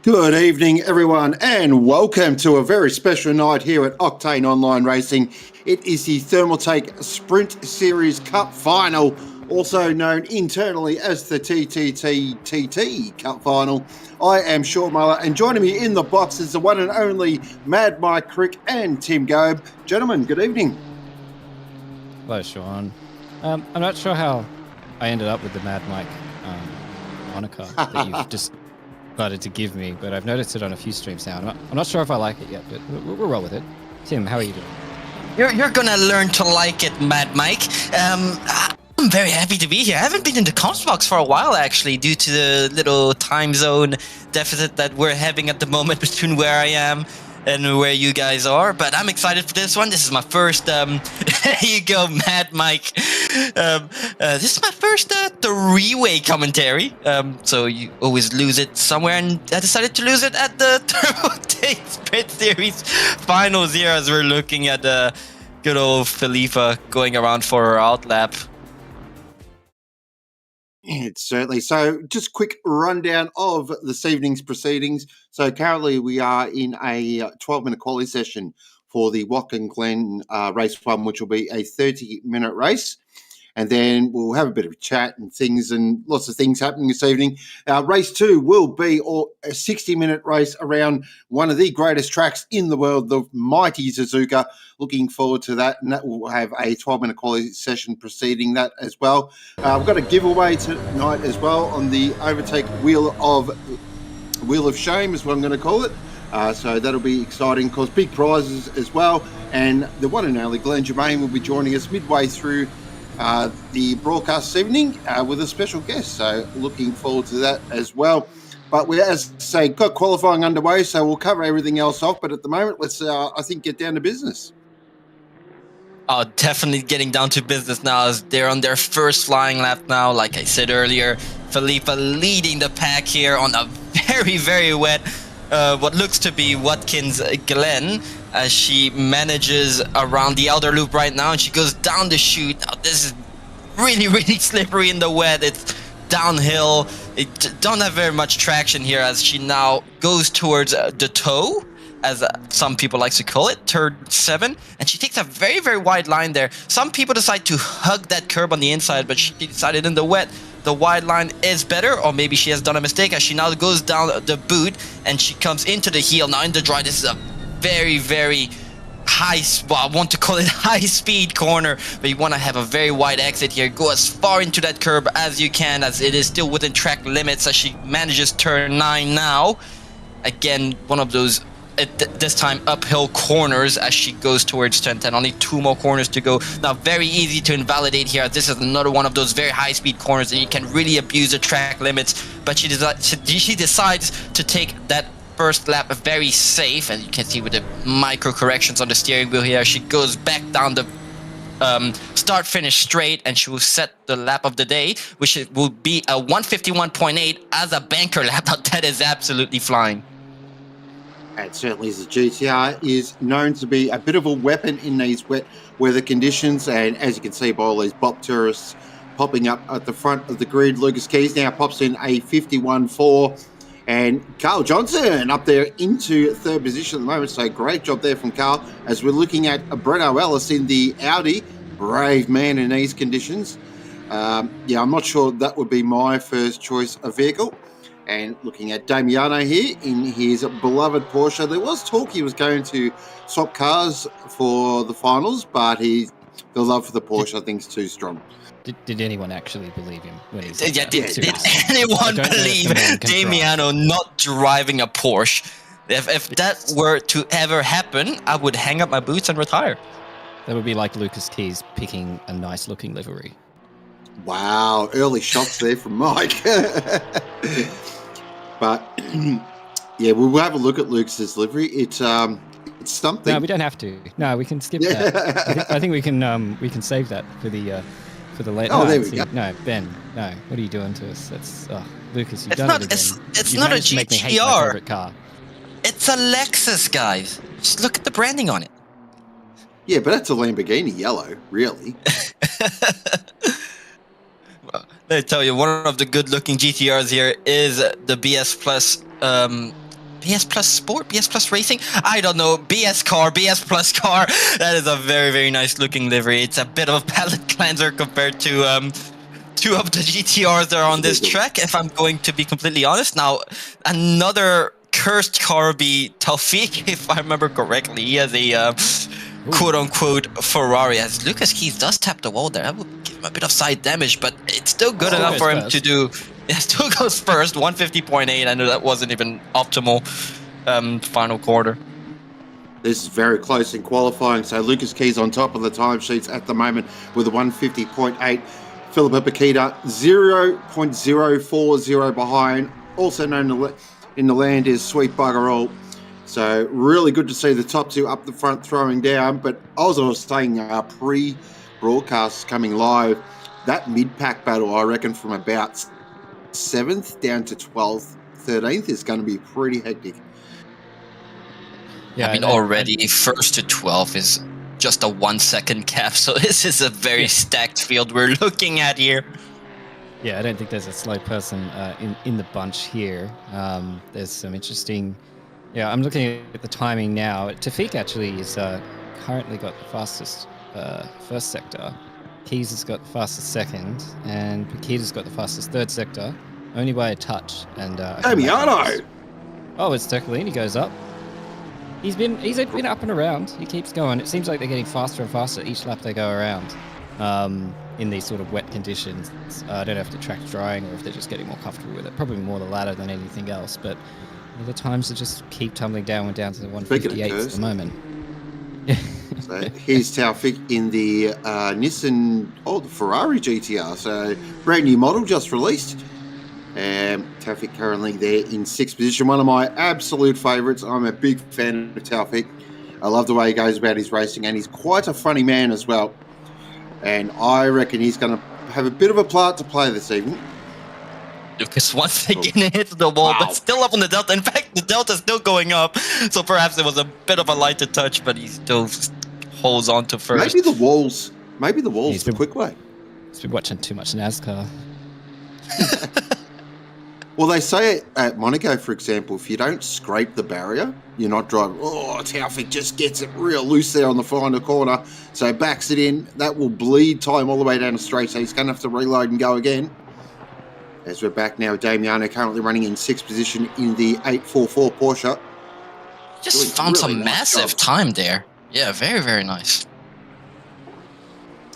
Good evening, everyone, and welcome to a very special night here at Octane Online Racing. It is the Thermaltake Sprint Series Cup Final, also known internally as the TTT Cup Final. I am Sean Muller, and joining me in the box is the one and only Mad Mike Crick and Tim Gobe. Gentlemen, good evening. Hello, Sean. I'm not sure how I ended up with the Mad Mike moniker that you've just started to give me, but I've noticed it on a few streams now. I'm not sure if I like it yet, but we'll roll with it. Tim, how are you doing? You're gonna learn to like it, Mad Mike. I'm very happy to be here. I haven't been in the comms box for a while, actually, due to the little time zone deficit that we're having at the moment between where I am and where you guys are. But I'm excited for this one. This is my first. There you go, Mad Mike. This is my first three-way commentary. So you always lose it somewhere, and I decided to lose it at the Thermaltake Sprint Series Finals here, as we're looking at good old Felipa going around for her outlap. It's certainly. So just quick rundown of this evening's proceedings. So currently we are in a 12-minute quality session for the Watkins Glen race 1, which will be a 30-minute race. And then we'll have a bit of a chat and things, and lots of things happening this evening. Race 2 will be a 60-minute race around one of the greatest tracks in the world, the mighty Suzuka. Looking forward to that, and that will have a 12-minute quality session preceding that as well. We've got a giveaway tonight as well on the Overtake Wheel of Shame is what I'm going to call it. So that'll be exciting, of course, big prizes as well. And the one and only Glenn Germain will be joining us midway through the broadcast this evening with a special guest. So looking forward to that as well. But we, as I say, got qualifying underway, so we'll cover everything else off. But at the moment, let's, I think, get down to business. Oh, definitely getting down to business now, as they're on their first flying lap now. Like I said earlier, Felipa leading the pack here on a very, very wet, what looks to be Watkins Glen, as she manages around the outer loop right now, and she goes down the chute. Now, this is really, really slippery in the wet. It's downhill. It don't have very much traction here, as she now goes towards the toe, as some people like to call it, turn 7, and she takes a very, very wide line there. Some people decide to hug that curb on the inside, but she decided in the wet the wide line is better, or maybe she has done a mistake, as she now goes down the boot and she comes into the heel. Now in the dry, this is a very, very high, well, I want to call it high-speed corner, but you want to have a very wide exit here. Go as far into that curb as you can, as it is still within track limits, as she manages turn 9 now. Again, one of those this time uphill corners as she goes towards turn 10. Only 2 more corners to go. Now, very easy to invalidate here. This is another one of those very high-speed corners that you can really abuse the track limits. But she decides to take that first lap very safe, and you can see with the micro corrections on the steering wheel here. She goes back down the start-finish straight, and she will set the lap of the day, which will be a 151.8 as a banker lap. Now, that is absolutely flying. And certainly the GTR is known to be a bit of a weapon in these wet weather conditions. And as you can see by all these Bop tourists popping up at the front of the grid, Lucas Keys now pops in a 51.4. And Carl Johnson up there into 3rd position at the moment. So great job there from Carl, as we're looking at Breno Ellis in the Audi. Brave man in these conditions. Yeah, I'm not sure that would be my first choice of vehicle. And looking at Damiano here in his beloved Porsche. There was talk he was going to swap cars for the finals, but the love for the Porsche, I think, is too strong. Did anyone actually believe him when he said that? Did anyone believe Damiano not driving a Porsche? If that were to ever happen, I would hang up my boots and retire. That would be like Lucas Keys picking a nice-looking livery. Wow, early shots there from Mike. But yeah, we'll have a look at Lucas's livery. It's something. No, we don't have to. No, we can skip that. I think we can save that for the later. Oh, there we go. No, Ben. No, what are you doing to us? That's Lucas. You've it's done not, it again. It's You've not a managed to make me hate my GTR. favorite car. It's a Lexus, guys. Just look at the branding on it. Yeah, but that's a Lamborghini yellow, really. Let me tell you, one of the good-looking GTRs here is the BS Plus BS Plus Sport, BS Plus Racing. I don't know. BS car, BS Plus car. That is a very, very nice looking livery. It's a bit of a palate cleanser compared to two of the GTRs that are on this track, if I'm going to be completely honest. Now, another cursed car would be Taufik, if I remember correctly. He has a quote-unquote Ferrari. As Lucas Keys does tap the wall there, that would give him a bit of side damage, but it's still good enough for him to do. Yeah, still goes first, 150.8. I know that wasn't even optimal final quarter. This is very close in qualifying, so Lucas Keys on top of the timesheets at the moment with a 150.8. Philippa Bakita 0.040 behind, also known in the land as Sweet Bugger All. So really good to see the top two up the front throwing down. But as I was saying, pre-broadcast coming live, that mid-pack battle, I reckon from about 7th down to 12th, 13th is going to be pretty hectic. Yeah, I mean, already 1st to 12th is just a 1 second gap, so this is a very stacked field we're looking at here. Yeah, I don't think there's a slow person in the bunch here. There's some interesting... Yeah, I'm looking at the timing now. Taufik actually is currently got the fastest first sector. Keys has got the fastest second, and Pakita's got the fastest third sector, only by a touch. And Damiano! Oh, it's Tercolini goes up. He's been up and around. He keeps going. It seems like they're getting faster and faster each lap they go around. In these sort of wet conditions, I don't know if the track's drying or if they're just getting more comfortable with it. Probably more the latter than anything else. But the times that just keep tumbling down. We're down to the 158 at the moment. So here's Taufik in the Nissan, the Ferrari GTR. So brand new model just released. Taufik currently there in 6th position. One of my absolute favourites. I'm a big fan of Taufik. I love the way he goes about his racing, and he's quite a funny man as well. And I reckon he's going to have a bit of a part to play this evening. Lucas once again hits the wall, but still up on the Delta. In fact, the Delta's still going up, so perhaps it was a bit of a lighter touch, but he still holds on to first. Maybe the walls the quick way. He's been watching too much NASCAR. Well, they say at Monaco, for example, if you don't scrape the barrier, you're not driving. Oh, Taufik just gets it real loose there on the final corner, so backs it in. That will bleed time all the way down the straight, so he's going to have to reload and go again. As we're back now, Damiano currently running in 6th position in the 844 Porsche. Just found some massive time there. Yeah, very, very nice.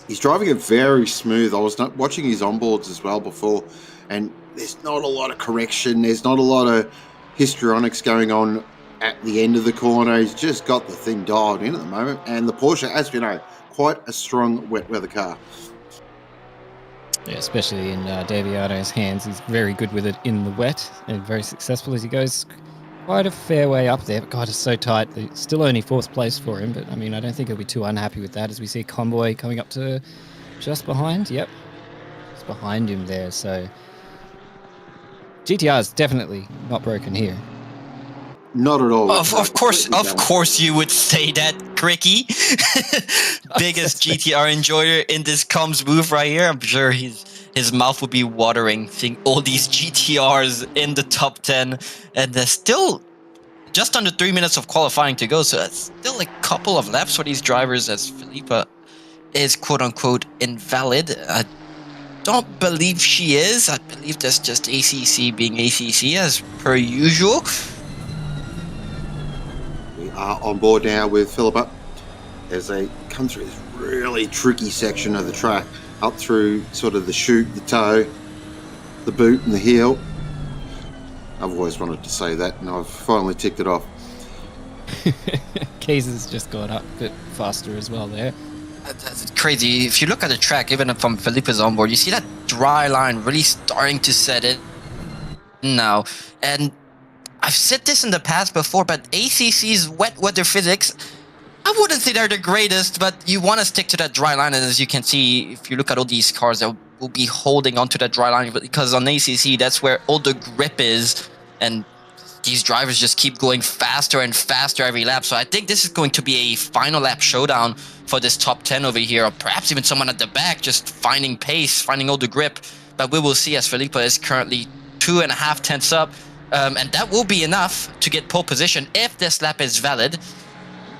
He's driving it very smooth. I was watching his onboards as well before, and there's not a lot of correction. There's not a lot of histrionics going on at the end of the corner. He's just got the thing dialed in at the moment. And the Porsche, as we know, quite a strong wet weather car. Yeah, especially in Daviano's hands. He's very good with it in the wet and very successful as he goes quite a fair way up there. But God, it's so tight. It's still only 4th place for him. But I mean, I don't think he'll be too unhappy with that as we see Convoy coming up to just behind. Yep, just behind him there. So GTR is definitely not broken here. Not at all. Of course you would say that, Cricky. Biggest GTR enjoyer in this comms booth right here. I'm sure his mouth would be watering seeing all these GTRs in the top 10. And there's still just under 3 minutes of qualifying to go. So that's still a couple of laps for these drivers, as Philippa is quote-unquote invalid. I don't believe she is. I believe that's just ACC being ACC as per usual. Are on board now with Philippa as they come through this really tricky section of the track, up through sort of the chute, the toe, the boot and the heel. I've always wanted to say that, and I've finally ticked it off. Keys has just gone up a bit faster as well there. That's crazy. If you look at the track, even from Philippa's onboard, you see that dry line really starting to set in now. And I've said this in the past before, but ACC's wet weather physics, I wouldn't say they're the greatest, but you want to stick to that dry line. And as you can see, if you look at all these cars, they will be holding onto that dry line, because on ACC, that's where all the grip is. And these drivers just keep going faster and faster every lap. So I think this is going to be a final lap showdown for this top 10 over here, or perhaps even someone at the back just finding pace, finding all the grip. But we will see, as Philippa is currently 2.5 tenths up. and that will be enough to get pole position if this lap is valid,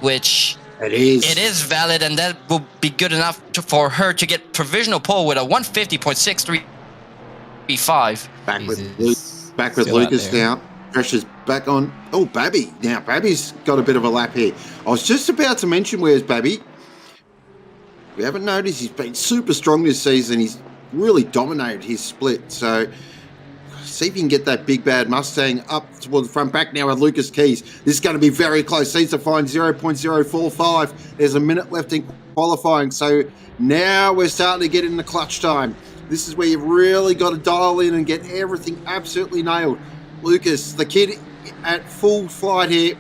which It is. it is valid, and that will be good enough for her to get provisional pole with a 150.635. Back with Lucas now. Pressure's back on. Oh, Babby. Now, Babby's got a bit of a lap here. I was just about to mention, where's Babby? We haven't noticed he's been super strong this season. He's really dominated his split. So, see if you can get that big bad Mustang up toward the front. Back now with Lucas Keys. This is going to be very close. Needs to find 0.045. There's a minute left in qualifying. So, now we're starting to get in the clutch time. This is where you've really got to dial in and get everything absolutely nailed. Lucas, the kid at full flight here.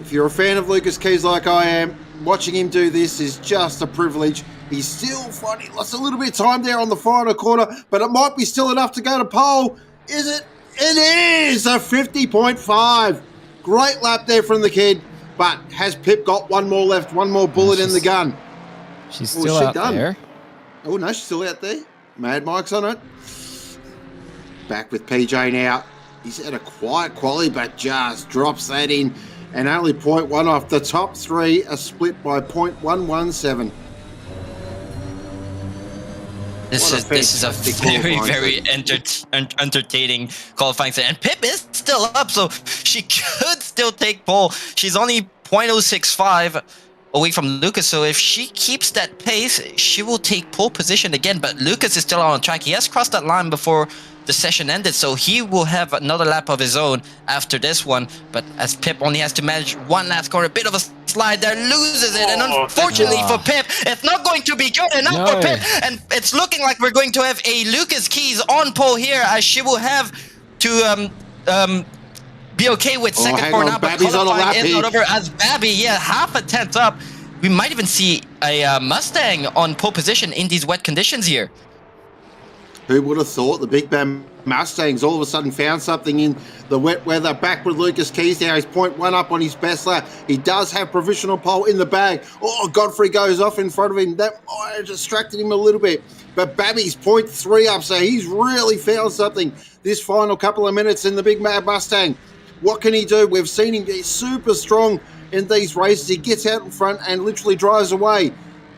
If you're a fan of Lucas Keys like I am, watching him do this is just a privilege. He's still finding, he lost a little bit of time there on the final corner, but it might be still enough to go to pole. Is it? It is a 50.5. Great lap there from the kid, but has Pip got one more left, one more bullet in the gun? She's still out there. Oh, no, she's still out there. Mad Mike's on it. Back with PJ now. He's at a quiet quality, but just drops that in. And only 0.1 off. The top three are split by 0.117. This is a very entertaining qualifying set. And Pip is still up, so she could still take pole. She's only 0.065 away from Lucas, so if she keeps that pace, she will take pole position again. But Lucas is still on track. He has crossed that line before the session ended, so he will have another lap of his own after this one. But as Pip only has to manage one last corner, a bit of a slide there, loses it, and unfortunately for Pip, it's not going to be good enough for Pip, and it's looking like we're going to have a Lucas Keys on pole here, as she will have to be okay with second corner now, but qualifying is not over as Babby, half a tenth up. We might even see a Mustang on pole position in these wet conditions here. Who would have thought the Big Bam Mustangs all of a sudden found something in the wet weather? Back with Lucas Keys now. He's 0.1 up on his best lap. He does have provisional pole in the bag. Oh, Godfrey goes off in front of him. That might have distracted him a little bit. But Babby's 0.3 up, so he's really found something this final couple of minutes in the Big Mad Mustang. What can he do? We've seen him get super strong in these races. He gets out in front and literally drives away.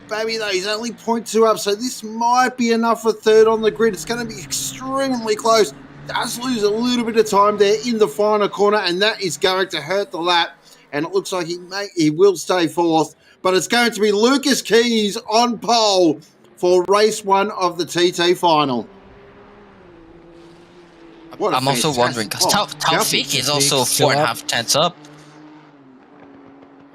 Babby, though, he's only 0.2 up, so this might be enough for third on the grid. It's going to be extremely close. Does lose a little bit of time there in the final corner, and that is going to hurt the lap. And it looks like he will stay fourth. But it's going to be Lucas Keys on pole for race one of the TT final. I'm also wondering, because Taufik is also 4.5 tenths up.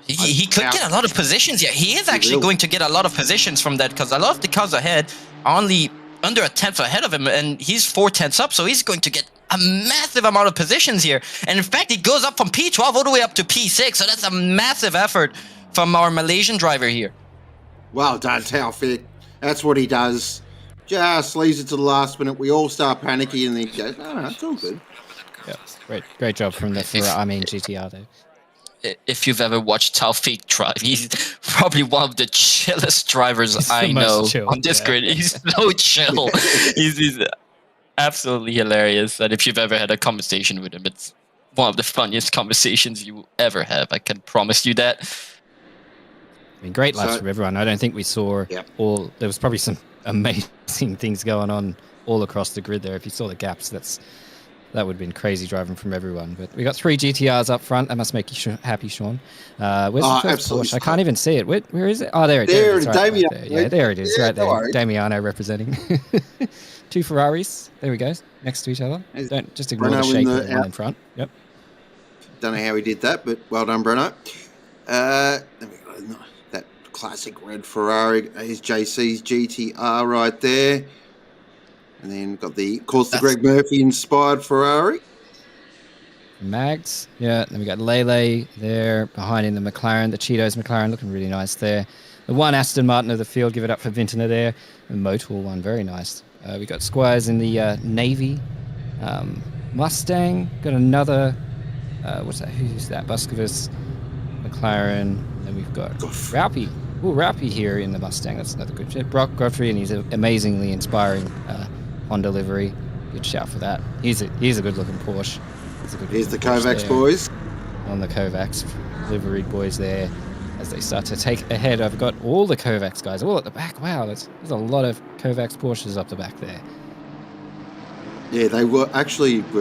He could get a lot of positions. Yeah, he is actually going to get a lot of positions from that, because a lot of the cars ahead are only under a tenth ahead of him, and he's 4 tenths up, so he's going to get a massive amount of positions here. And in fact, he goes up from P12 all the way up to P6, so that's a massive effort from our Malaysian driver here. Well done, Taufik. That's what he does. Just leaves it to the last minute. We all start panicking, and then he goes, no, it's all good. Yeah, great job from the GTR there. If you've ever watched Taufik drive, he's probably one of the chillest drivers I know on this grid. He's so chill. he's absolutely hilarious. And if you've ever had a conversation with him, it's one of the funniest conversations you will ever have. I can promise you that. I mean, great laps from everyone. I don't think we saw all. There was probably some amazing things going on all across the grid there. If you saw the gaps, that would have been crazy driving from everyone. But we got 3 GTRs up front. That must make you happy, Sean. Where's the first Porsche? I can't even see it. Where is it? Oh, there it is. Right Damiano. There. Yeah, there it is. Right there. Damiano representing. 2 Ferraris. There we go. Next to each other. Don't just ignore the shape of the one in front. Yep. Don't know how he did that, but well done, Bruno. Then we got that classic red Ferrari. Here's JC's GTR right there. And then got the Greg Murphy inspired Ferrari. Mags, then we got Lele there behind in the McLaren, the Cheetos McLaren, looking really nice there. The one Aston Martin of the field, give it up for Vintner there. The Motul one, very nice. We got Squires in the Navy. Mustang, got another, what's that? Who's that? Buscovus, McLaren, and we've got Raupi. Ooh, Raupi here in the Mustang. That's another good shit. Brock Godfrey and his amazingly inspiring Honda livery. good shout for that. Here's a good looking Porsche. Here's the Kovacs boys. On the Kovacs liveried boys there as they start to take ahead. I've got all the Kovacs guys all at the back. Wow, there's a lot of Kovacs Porsches up the back there. Yeah, they were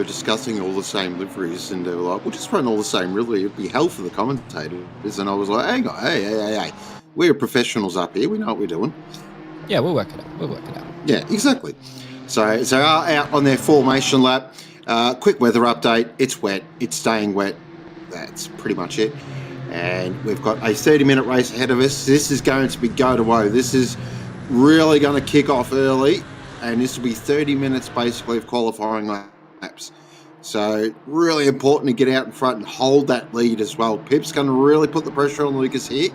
discussing all the same liveries, and they were like, we'll just run all the same, really. It'd be hell for the commentators. And I was like, hang on, hey. We're professionals up here. We know what we're doing. Yeah, we'll work it out. Yeah, exactly. So out on their formation lap. Quick weather update. It's wet. It's staying wet. That's pretty much it. And we've got a 30-minute race ahead of us. This is going to be go to woe. This is really going to kick off early. And this will be 30 minutes basically of qualifying laps. So really important to get out in front and hold that lead as well. Pip's going to really put the pressure on Lucas here.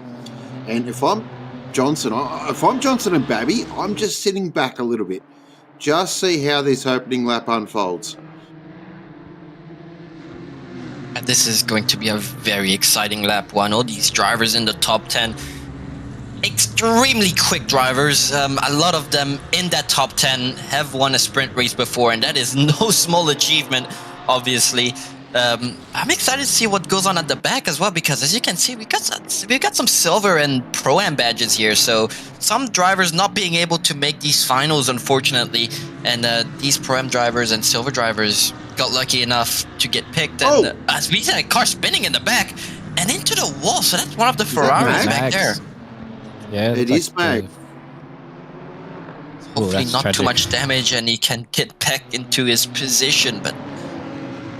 And if I'm Johnson and Babby, I'm just sitting back a little bit. Just see how this opening lap unfolds. This is going to be a very exciting lap one. All these drivers in the top 10. Extremely quick drivers. A lot of them in that top 10 have won a sprint race before, and that is no small achievement, obviously. I'm excited to see what goes on at the back as well, because as you can see, we got some silver and Pro-Am badges here. So some drivers not being able to make these finals, unfortunately, and these Pro-Am drivers and silver drivers got lucky enough to get picked. And as we said, a car spinning in the back and into the wall. So that's one of the Ferraris back there. Yeah, it is Mag. Hopefully not too much damage and he can get back into his position, but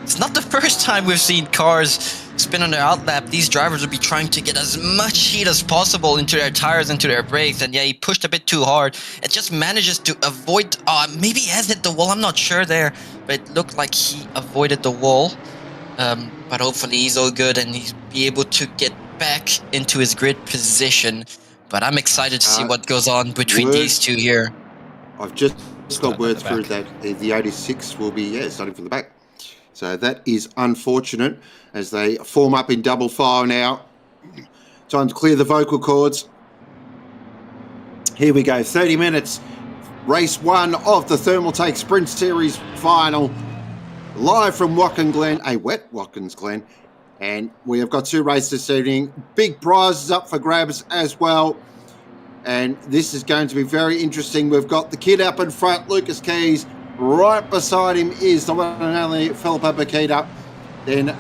it's not the first time we've seen cars spin on their outlap. These drivers will be trying to get as much heat as possible into their tires, into their brakes, and yeah, he pushed a bit too hard. It just manages to avoid, maybe he has hit the wall, I'm not sure there, but it looked like he avoided the wall. But hopefully he's all good and he'll be able to get back into his grid position. But I'm excited to see what goes on between these two here. I've just got word through that the 86 will be starting from the back. So that is unfortunate as they form up in double file now. Time to clear the vocal cords. Here we go, 30 minutes. Race 1 of the Thermaltake Sprint Series final. Live from Watkins Glen, a wet Watkins Glen. And we have got 2 races this evening. Big prizes up for grabs as well. And this is going to be very interesting. We've got the kid up in front, Lucas Keys. Right beside him is the one and only Filippo Bakita. Then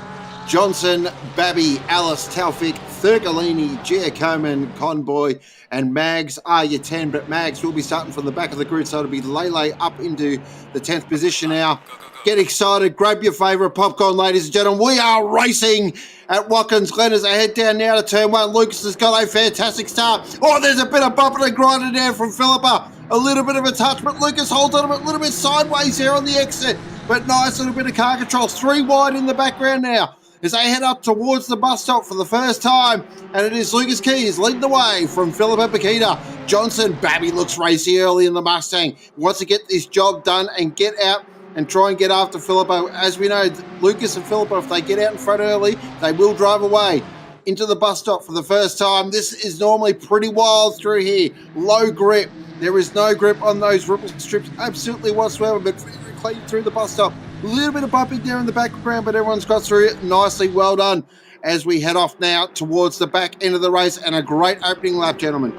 Johnson, Babby, Alice, Taufik, Thurgalini, Giacomin, Conboy, and Mags are your 10. But Mags will be starting from the back of the grid, so it'll be Lele up into the 10th position now. Get excited. Grab your favourite popcorn, ladies and gentlemen. We are racing at Watkins Glen as they head down now to turn 1. Lucas has got a fantastic start. Oh, there's a bit of bumping and grinding down from Philippa. A little bit of a touch, but Lucas holds on a little bit sideways there on the exit. But nice little bit of car control. 3 wide in the background now as they head up towards the bus stop for the first time. And it is Lucas Keys leading the way from Filippo Bakita. Johnson, Babby looks racy early in the Mustang. Wants to get this job done and get out and try and get after Filippo. As we know, Lucas and Filippo, if they get out in front early, they will drive away into the bus stop for the first time. This is normally pretty wild through here. Low grip. There is no grip on those ripple strips absolutely whatsoever, but very clean through the bus stop. A little bit of bumping there in the background, but everyone's got through it nicely. Well done as we head off now towards the back end of the race, and a great opening lap, gentlemen.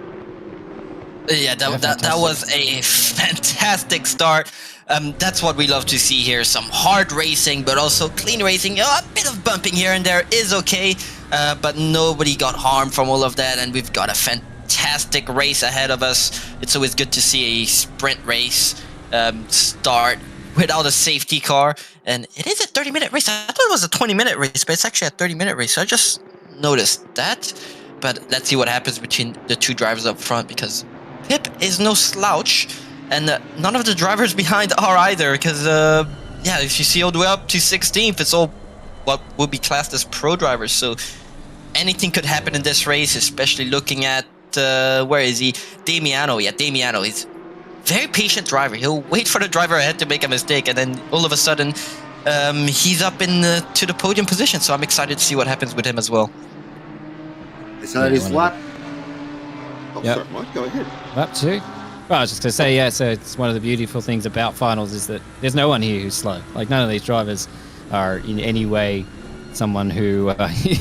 Yeah, that was a fantastic start. That's what we love to see here. Some hard racing, but also clean racing. A bit of bumping here and there is okay, but nobody got harmed from all of that, and we've got a fantastic race ahead of us. It's always good to see a sprint race start without a safety car, and it is a 30-minute race. I thought it was a 20-minute race, but it's actually a 30-minute race. So I just noticed that. But let's see what happens between the 2 drivers up front, because Pip is no slouch, and none of the drivers behind are either, because if you see all the way up to 16th, it's all what would be classed as pro drivers. So anything could happen in this race, especially looking at where is he? Damiano. Yeah, Damiano. He's very patient driver. He'll wait for the driver ahead to make a mistake, and then all of a sudden he's up to the podium position. So I'm excited to see what happens with him as well. So that is lap. Yep. Sorry, Mike, go ahead. Lap 2. Well, I was just going to say, yeah, so it's one of the beautiful things about finals is that there's no one here who's slow. Like, none of these drivers are in any way someone who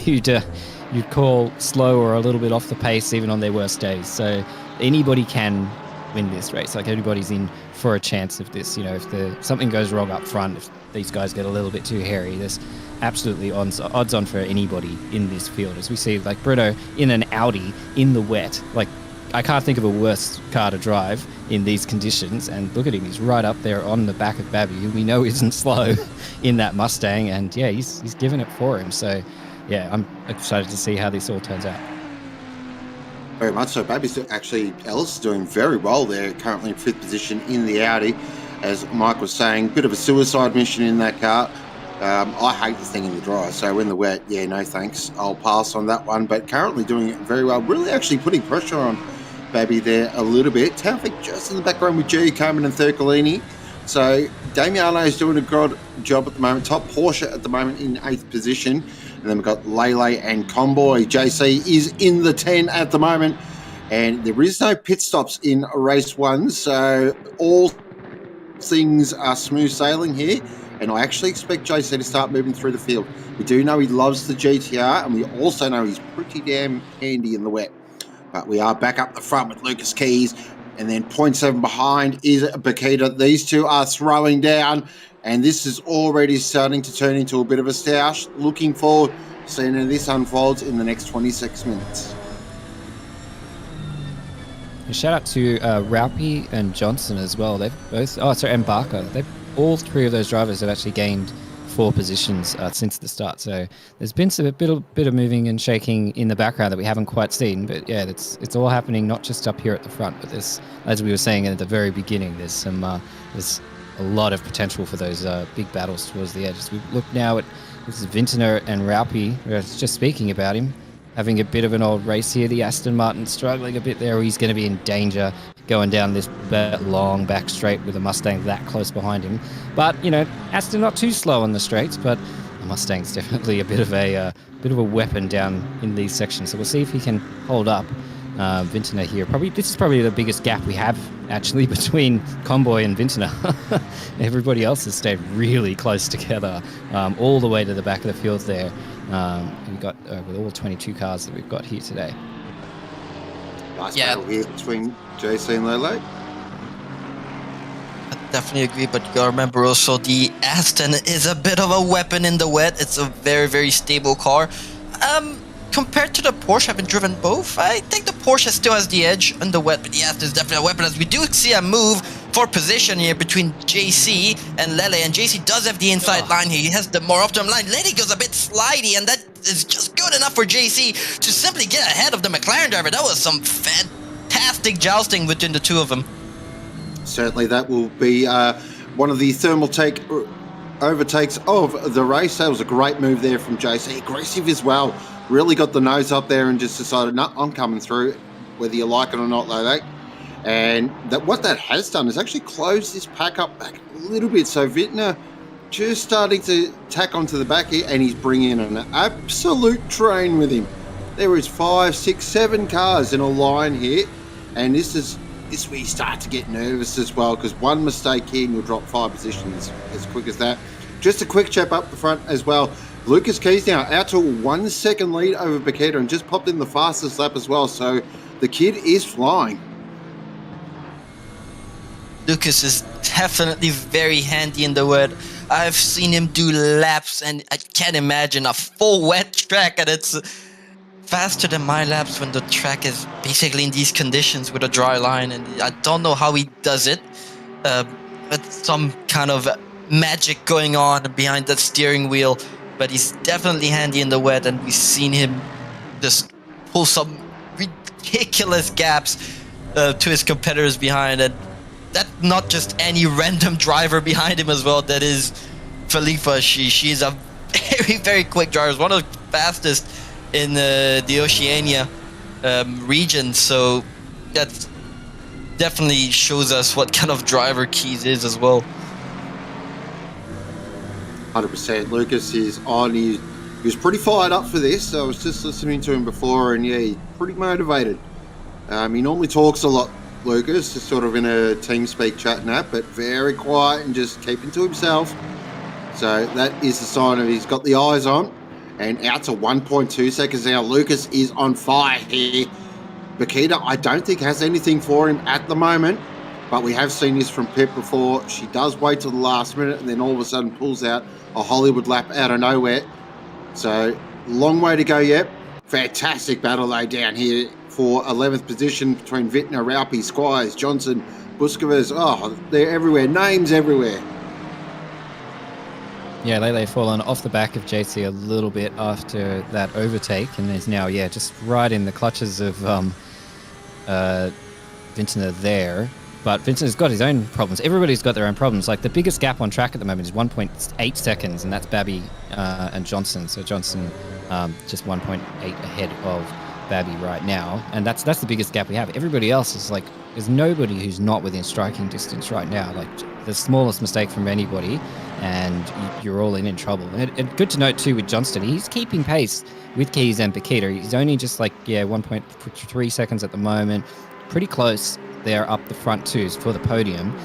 you'd call slow or a little bit off the pace even on their worst days. So anybody can win this race. Like, everybody's in for a chance of this. You know, if something goes wrong up front, if these guys get a little bit too hairy, there's absolutely odds on for anybody in this field. As we see, like, Bruno in an Audi in the wet, like, I can't think of a worse car to drive in these conditions. And look at him, he's right up there on the back of Babby, who we know isn't slow in that Mustang. And yeah, he's given it for him. So yeah, I'm excited to see how this all turns out. Very much so. Babby's actually, Ellis is doing very well there, currently in 5th position in the Audi. As Mike was saying, bit of a suicide mission in that car. I hate the thing in the dry, so in the wet, yeah, no thanks. I'll pass on that one, but currently doing it very well. Really actually putting pressure on Babby there a little bit. Taufik just in the background with G. Coleman and Thurcolini. So Damiano is doing a good job at the moment. Top Porsche at the moment in 8th position. And then we've got Lele and Comboy. JC is in the 10 at the moment. And there is no pit stops in race 1, so all things are smooth sailing here. And I actually expect JC to start moving through the field. We do know he loves the GTR, and we also know he's pretty damn handy in the wet. But we are back up the front with Lucas Keys, and then 0.7 behind is Bakita. These two are throwing down, and this is already starting to turn into a bit of a stoush. Looking forward to seeing how this unfolds in the next 26 minutes. A shout out to Raupi and Johnson as well. They've both, and Barker. All 3 of those drivers have actually gained 4 positions since the start. So there's been a bit of moving and shaking in the background that we haven't quite seen. But yeah, it's all happening not just up here at the front, but there's, as we were saying at the very beginning, there's a lot of potential for those big battles towards the edge. As we look now at this is Vintner and Raupi. We were just speaking about him having a bit of an old race here. The Aston Martin struggling a bit there. He's going to be in danger going down this long back straight with a Mustang that close behind him. But, you know, Aston not too slow on the straights, but the Mustang's definitely a bit of a weapon down in these sections. So we'll see if he can hold up. Vintner here. This is probably the biggest gap we have actually between Comboy and Vintner. Everybody else has stayed really close together, all the way to the back of the field there. We've got with all 22 cars that we've got here today. Nice battle here between JC and Lele. I definitely agree, but you gotta remember also the Aston is a bit of a weapon in the wet. It's a very, very stable car. Compared to the Porsche, I've been driven both. I think the Porsche still has the edge in the wet, but the Aston is definitely a weapon, as we do see a move for position here between JC and Lele, and JC does have the inside line here. He has the more optimum line. Lele goes a bit slidey, and that is just good enough for JC to simply get ahead of the McLaren driver. That was some fantastic jousting between the two of them. Certainly that will be one of the Thermaltake overtakes of the race. That was a great move there from JC. Aggressive as well. Really got the nose up there and just decided, no, I'm coming through, whether you like it or not, Lele. And what that has done is actually closed this pack up back a little bit. So Vintner just starting to tack onto the back here, and he's bringing an absolute train with him. There is 5, 6, 7 cars in a line here, and this is where you start to get nervous as well, because one mistake here and you'll drop 5 positions as quick as that. Just a quick chap up the front as well. Lucas Keys now out to a 1 second lead over Bakita and just popped in the fastest lap as well. So the kid is flying. Lucas is definitely very handy in the wet. I've seen him do laps, and I can't imagine a full wet track, and it's faster than my laps when the track is basically in these conditions with a dry line. And I don't know how he does it. It's some kind of magic going on behind that steering wheel. But he's definitely handy in the wet, and we've seen him just pull some ridiculous gaps to his competitors behind. And that's not just any random driver behind him as well. That is Felipa. She's a very, very quick driver. One of the fastest in the Oceania region. So that definitely shows us what kind of driver Keys is as well. 100%. Lucas is on. He was pretty fired up for this. I was just listening to him before, and yeah, he's pretty motivated. He normally talks a lot Lucas, just sort of in a team speak chatting that, but very quiet and just keeping to himself. So that is the sign of he's got the eyes on. And out to 1.2 seconds now. Lucas is on fire here. Bakita, I don't think has anything for him at the moment, but we have seen this from Pip before. She does wait till the last minute and then all of a sudden pulls out a Hollywood lap out of nowhere. So long way to go yet. Fantastic battle though down here for 11th position between Vintner, Raupi, Squires, Johnson, Buskovers. Oh, they're everywhere. Names everywhere. Yeah, Lele fallen off the back of JC a little bit after that overtake, and is now, just right in the clutches of Vintner there. But Vintner's got his own problems. Everybody's got their own problems. Like, the biggest gap on track at the moment is 1.8 seconds, and that's Babby and Johnson. So Johnson just 1.8 ahead of Babby right now, and that's the biggest gap we have. Everybody else is like, there's nobody who's not within striking distance right now. Like, the smallest mistake from anybody, and you're all in trouble. And good to note too with Johnston, he's keeping pace with Keys and Bakita. He's only just 1.3 seconds at the moment, pretty close there up the front twos for the podium,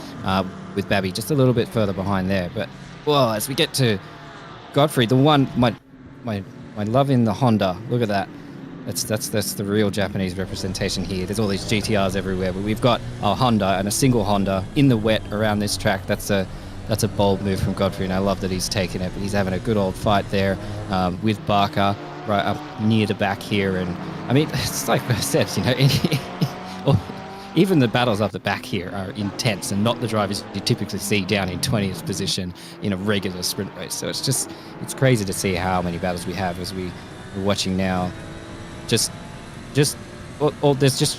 with Babby just a little bit further behind there. But well, as we get to Godfrey, the one my love in the Honda. Look at that. That's the real Japanese representation here. There's all these GTRs everywhere, but we've got a Honda and a single Honda in the wet around this track. That's a bold move from Godfrey, and I love that he's taken it. But he's having a good old fight there with Barker right up near the back here. And I mean, it's like I said, even the battles up the back here are intense and not the drivers you typically see down in 20th position in a regular sprint race. So it's crazy to see how many battles we have as we're watching now. There's just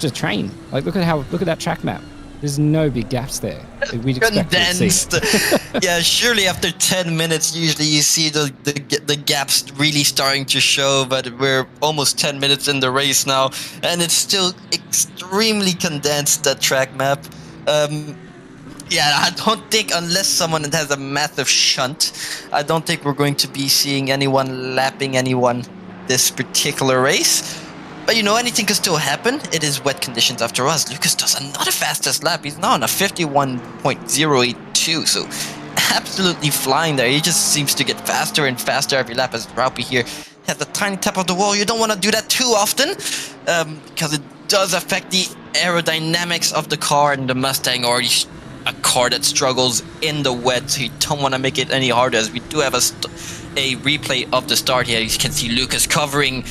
a train. Like, look at that track map. There's no big gaps there. We'd expect Condensed. to see. Yeah, surely after 10 minutes, usually you see the gaps really starting to show, but we're almost 10 minutes in the race now, and it's still extremely condensed, that track map. I don't think, unless someone has a massive shunt, I don't think we're going to be seeing anyone lapping anyone this particular race. But anything could still happen. It is wet conditions after us. Lucas does another fastest lap. He's now on a 51.082, so absolutely flying there. He just seems to get faster and faster every lap as Raupi here has a tiny tap of the wall. You don't want to do that too often, because it does affect the aerodynamics of the car, and the Mustang already a car that struggles in the wet, so you don't want to make it any harder, as we do have a replay of the start here. You can see Lucas trying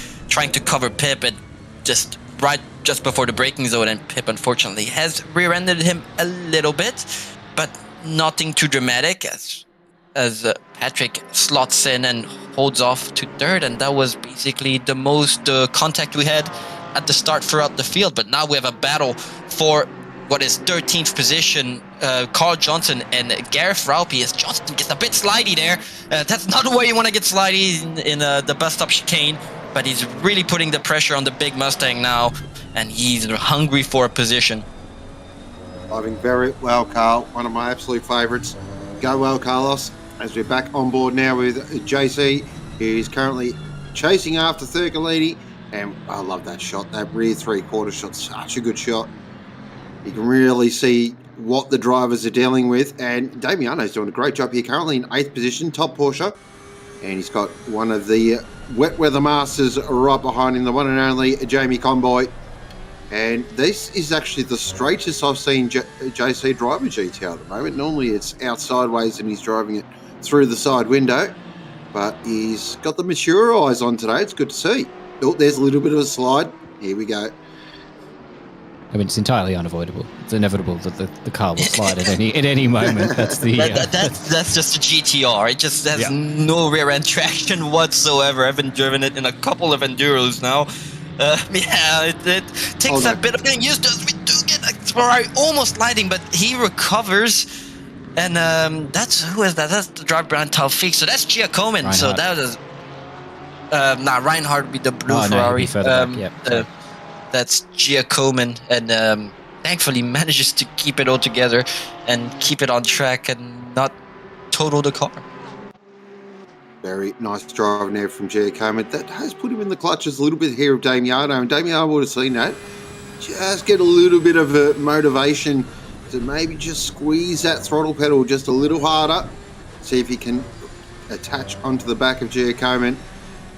to cover Pip, and just before the braking zone, and Pip unfortunately has rear-ended him a little bit, but nothing too dramatic as Patrick slots in and holds off to third, and that was basically the most contact we had at the start throughout the field. But now we have a battle for what is 13th position, Carl Johnson and Gareth Raupi, as Johnson gets a bit slidey there. That's not the way you want to get slidey in the bus stop chicane, but he's really putting the pressure on the big Mustang now, and he's hungry for a position. Driving very well, Carl. One of my absolute favourites. Go well, Carlos. As we're back on board now with JC, who's currently chasing after Thurgalidi. And I love that shot, that rear three-quarter shot. Such a good shot. You can really see what the drivers are dealing with. And Damiano's doing a great job here. Currently in 8th position, top Porsche. And he's got one of the wet weather masters right behind him, the one and only Jamie Conboy. And this is actually the straightest I've seen JC drive a GTR at the moment. Normally it's out sideways and he's driving it through the side window. But he's got the mature eyes on today. It's good to see. Oh, there's a little bit of a slide. Here we go. I mean, it's entirely unavoidable. It's inevitable that the car will slide at any moment. That's the that's just a GTR. It just has no rear end traction whatsoever. I've been driven it in a couple of enduros now. It takes a bit of getting used to. As we do get Ferrari almost sliding, but he recovers. And who is that? That's the driver behind Taufik. So that's Giacomin. Reinhardt. So that was Reinhardt would be the blue Ferrari. That's Giacomin, and thankfully manages to keep it all together and keep it on track and not total the car. Very nice driving there from Giacomin. That has put him in the clutches a little bit here of Damiano, and Damiano would have seen that. just get a little bit of a motivation to maybe just squeeze that throttle pedal just a little harder. See if he can attach onto the back of Giacomo.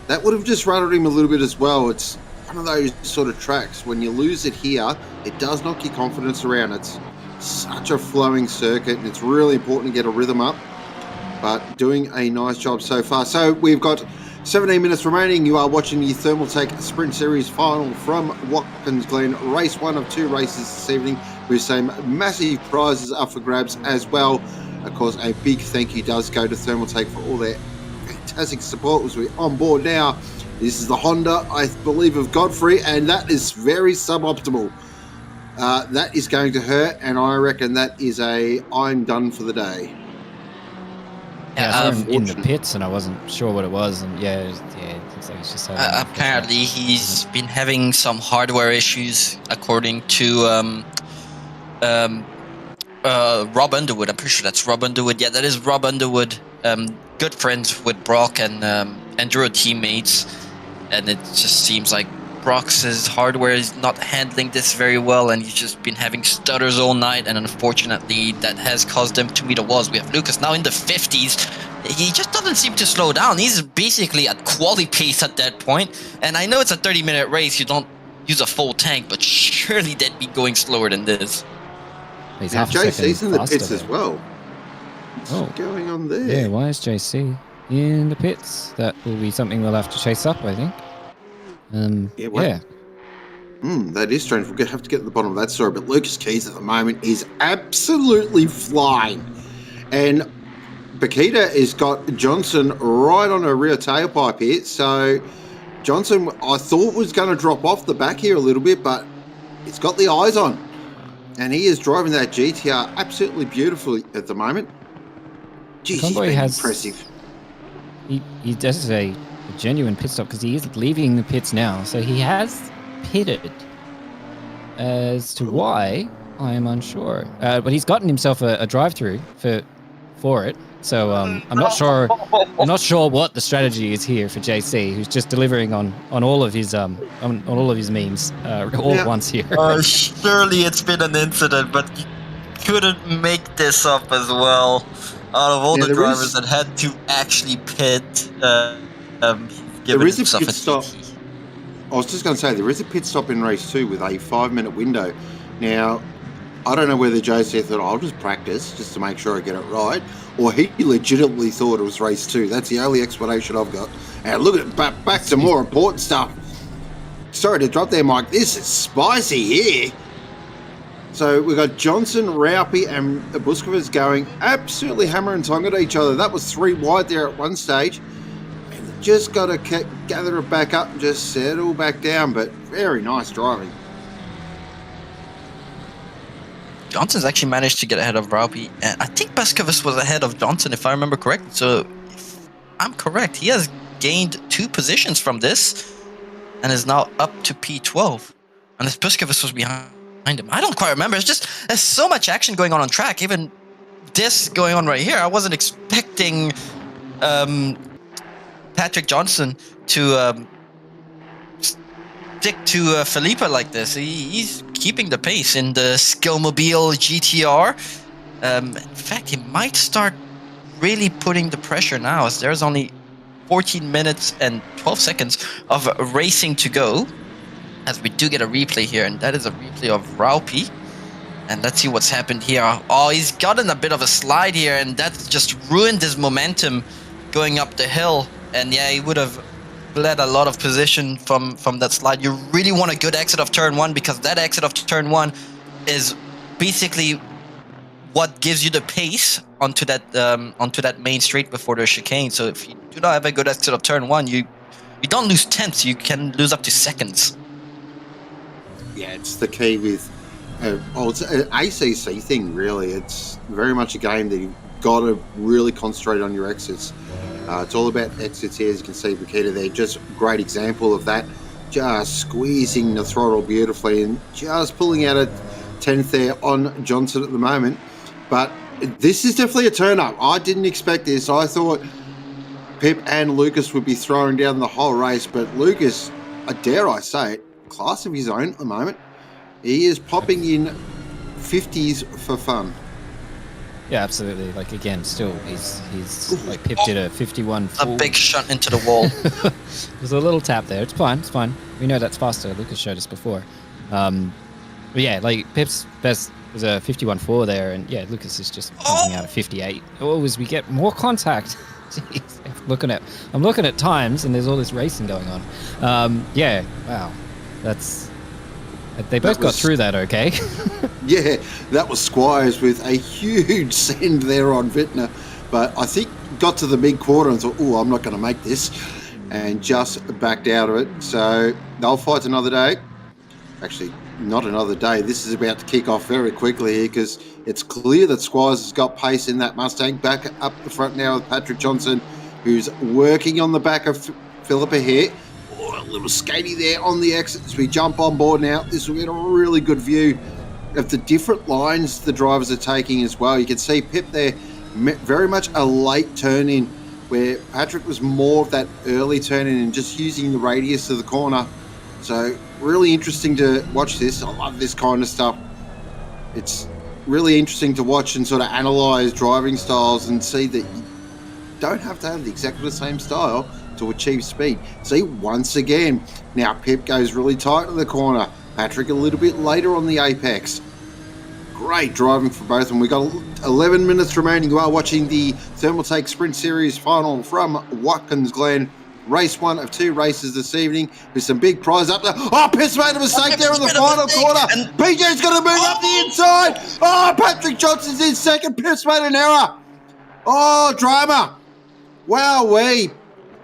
That would have just rattled him a little bit as well. It's one of those sort of tracks. When you lose it here, it does knock your confidence around. It's such a flowing circuit, and it's really important to get a rhythm up. But doing a nice job so far. So we've got 17 minutes remaining. You are watching the Thermaltake Sprint Series final from Watkins Glen. Race 1 of 2 races this evening with some massive prizes up for grabs as well. Of course, a big thank you does go to Thermaltake for all their fantastic support as we're on board now. This is the Honda, I believe, of Godfrey, and that is very suboptimal. That is going to hurt, and I reckon that is a I'm done for the day. Yeah, in the pits, and I wasn't sure what it was, and it looks like it's just apparently he's been having some hardware issues, according to Rob Underwood. I'm pretty sure that's Rob Underwood. Yeah, that is Rob Underwood. Good friends with Brock and Enduro teammates, and it just seems like Brock's hardware is not handling this very well, and he's just been having stutters all night, and unfortunately that has caused them to meet a wall. We have Lucas now in the 50s. He just doesn't seem to slow down. He's basically at quali pace at that point, and I know it's a 30-minute race. You don't use a full tank, but surely they'd be going slower than this. He's now, half a second JC's in the faster pits there. as well. What's going on there? Yeah, why is JC in the pits? That will be something we'll have to chase up, I think. That is strange. We're going to have to get to the bottom of that story. But Lucas Keys at the moment is absolutely flying. And Bakita has got Johnson right on her rear tailpipe here. So Johnson, I thought, was going to drop off the back here a little bit, but it's got the eyes on. And he is driving that GTR absolutely beautifully at the moment. Jeez, he's been impressive. He does a genuine pit stop because he is leaving the pits now. So he has pitted. As to why, I am unsure. But he's gotten himself a drive-through for it. So I'm not sure. I'm not sure what the strategy is here for JC, who's just delivering on all of his on all of his memes all at once here. Surely it's been an incident, but you couldn't make this up as well. Out of all the drivers that had to actually pit, there is a pit stop. I was just going to say, there is a pit stop in race 2 with a 5-minute window. Now, I don't know whether JC thought, I'll just practice just to make sure I get it right, or he legitimately thought it was race 2. That's the only explanation I've got. And look at back to more important stuff. Sorry to drop there, Mike. This is spicy here. So we've got Johnson, Raupi, and Buskovas going absolutely hammer and tong at each other. That was 3 wide there at one stage. And just got to gather it back up and just settle back down. But very nice driving. Johnson's actually managed to get ahead of Raupi. And I think Buskovas was ahead of Johnson, if I remember correctly. So if I'm correct, he has gained 2 positions from this and is now up to P12. And this Buskovas was behind him. I don't quite remember. It's just there's so much action going on track. Even this going on right here, I wasn't expecting Patrick Johnson to stick to Felipe like this. He's keeping the pace in the Skillmobile GTR. In fact, he might start really putting the pressure now, as there's only 14 minutes and 12 seconds of racing to go. As we do get a replay here, and that is a replay of Raupi. And let's see what's happened here. Oh, he's gotten a bit of a slide here, and that's just ruined his momentum going up the hill. And yeah, he would have bled a lot of position from that slide. You really want a good exit of turn 1, because that exit of turn 1 is basically what gives you the pace onto that main straight before the chicane. So if you do not have a good exit of turn 1, you don't lose tenths, you can lose up to seconds. Yeah, it's the key with it's an ACC thing, really. It's very much a game that you've got to really concentrate on your exits. It's all about exits here, as you can see, Bakita there. Just a great example of that. Just squeezing the throttle beautifully and just pulling out a 10th there on Johnson at the moment. But this is definitely a turn-up. I didn't expect this. I thought Pip and Lucas would be throwing down the whole race, but Lucas, dare I say it, class of his own at the moment. He is popping in 50s for fun. Yeah, absolutely. Like again, still he's like Pip did a 51 full. A big shot into the wall. There's a little tap there. It's fine. It's fine. We know that's faster. Lucas showed us before. But yeah, like Pip's best was a 51.4 there, and yeah, Lucas is just pumping out a 58. Oh, as we get more contact. Jeez, I'm looking at times, and there's all this racing going on. Yeah, wow, they both got through that okay. Yeah, that was Squires with a huge send there on Wittner, but I think got to the big quarter and thought, oh, I'm not going to make this, and just backed out of it. So they'll fight another day. Actually, not another day. This is about to kick off very quickly here because it's clear that Squires has got pace in that Mustang. Back up the front now with Patrick Johnson, who's working on the back of Philippa here. Oh, a little skatey there on the exit as we jump on board now. This will get a really good view of the different lines the drivers are taking as well. You can see Pip there, very much a late turn in, where Patrick was more of that early turn in and just using the radius of the corner. So really interesting to watch this. I love this kind of stuff. It's really interesting to watch and sort of analyse driving styles and see that you don't have to have exactly the same style to achieve speed. See, once again, now Pip goes really tight to the corner. Patrick a little bit later on the apex. Great driving for both of them. We've got 11 minutes remaining. You are watching the Thermaltake Sprint Series final from Watkins Glen. Race 1 of 2 races this evening with some big prize up there. Oh, Pip's made a mistake there in the final corner. PJ's going to move up the inside. Oh, Patrick Johnson's in second. Pip's made an error. Oh, drama. Wowee.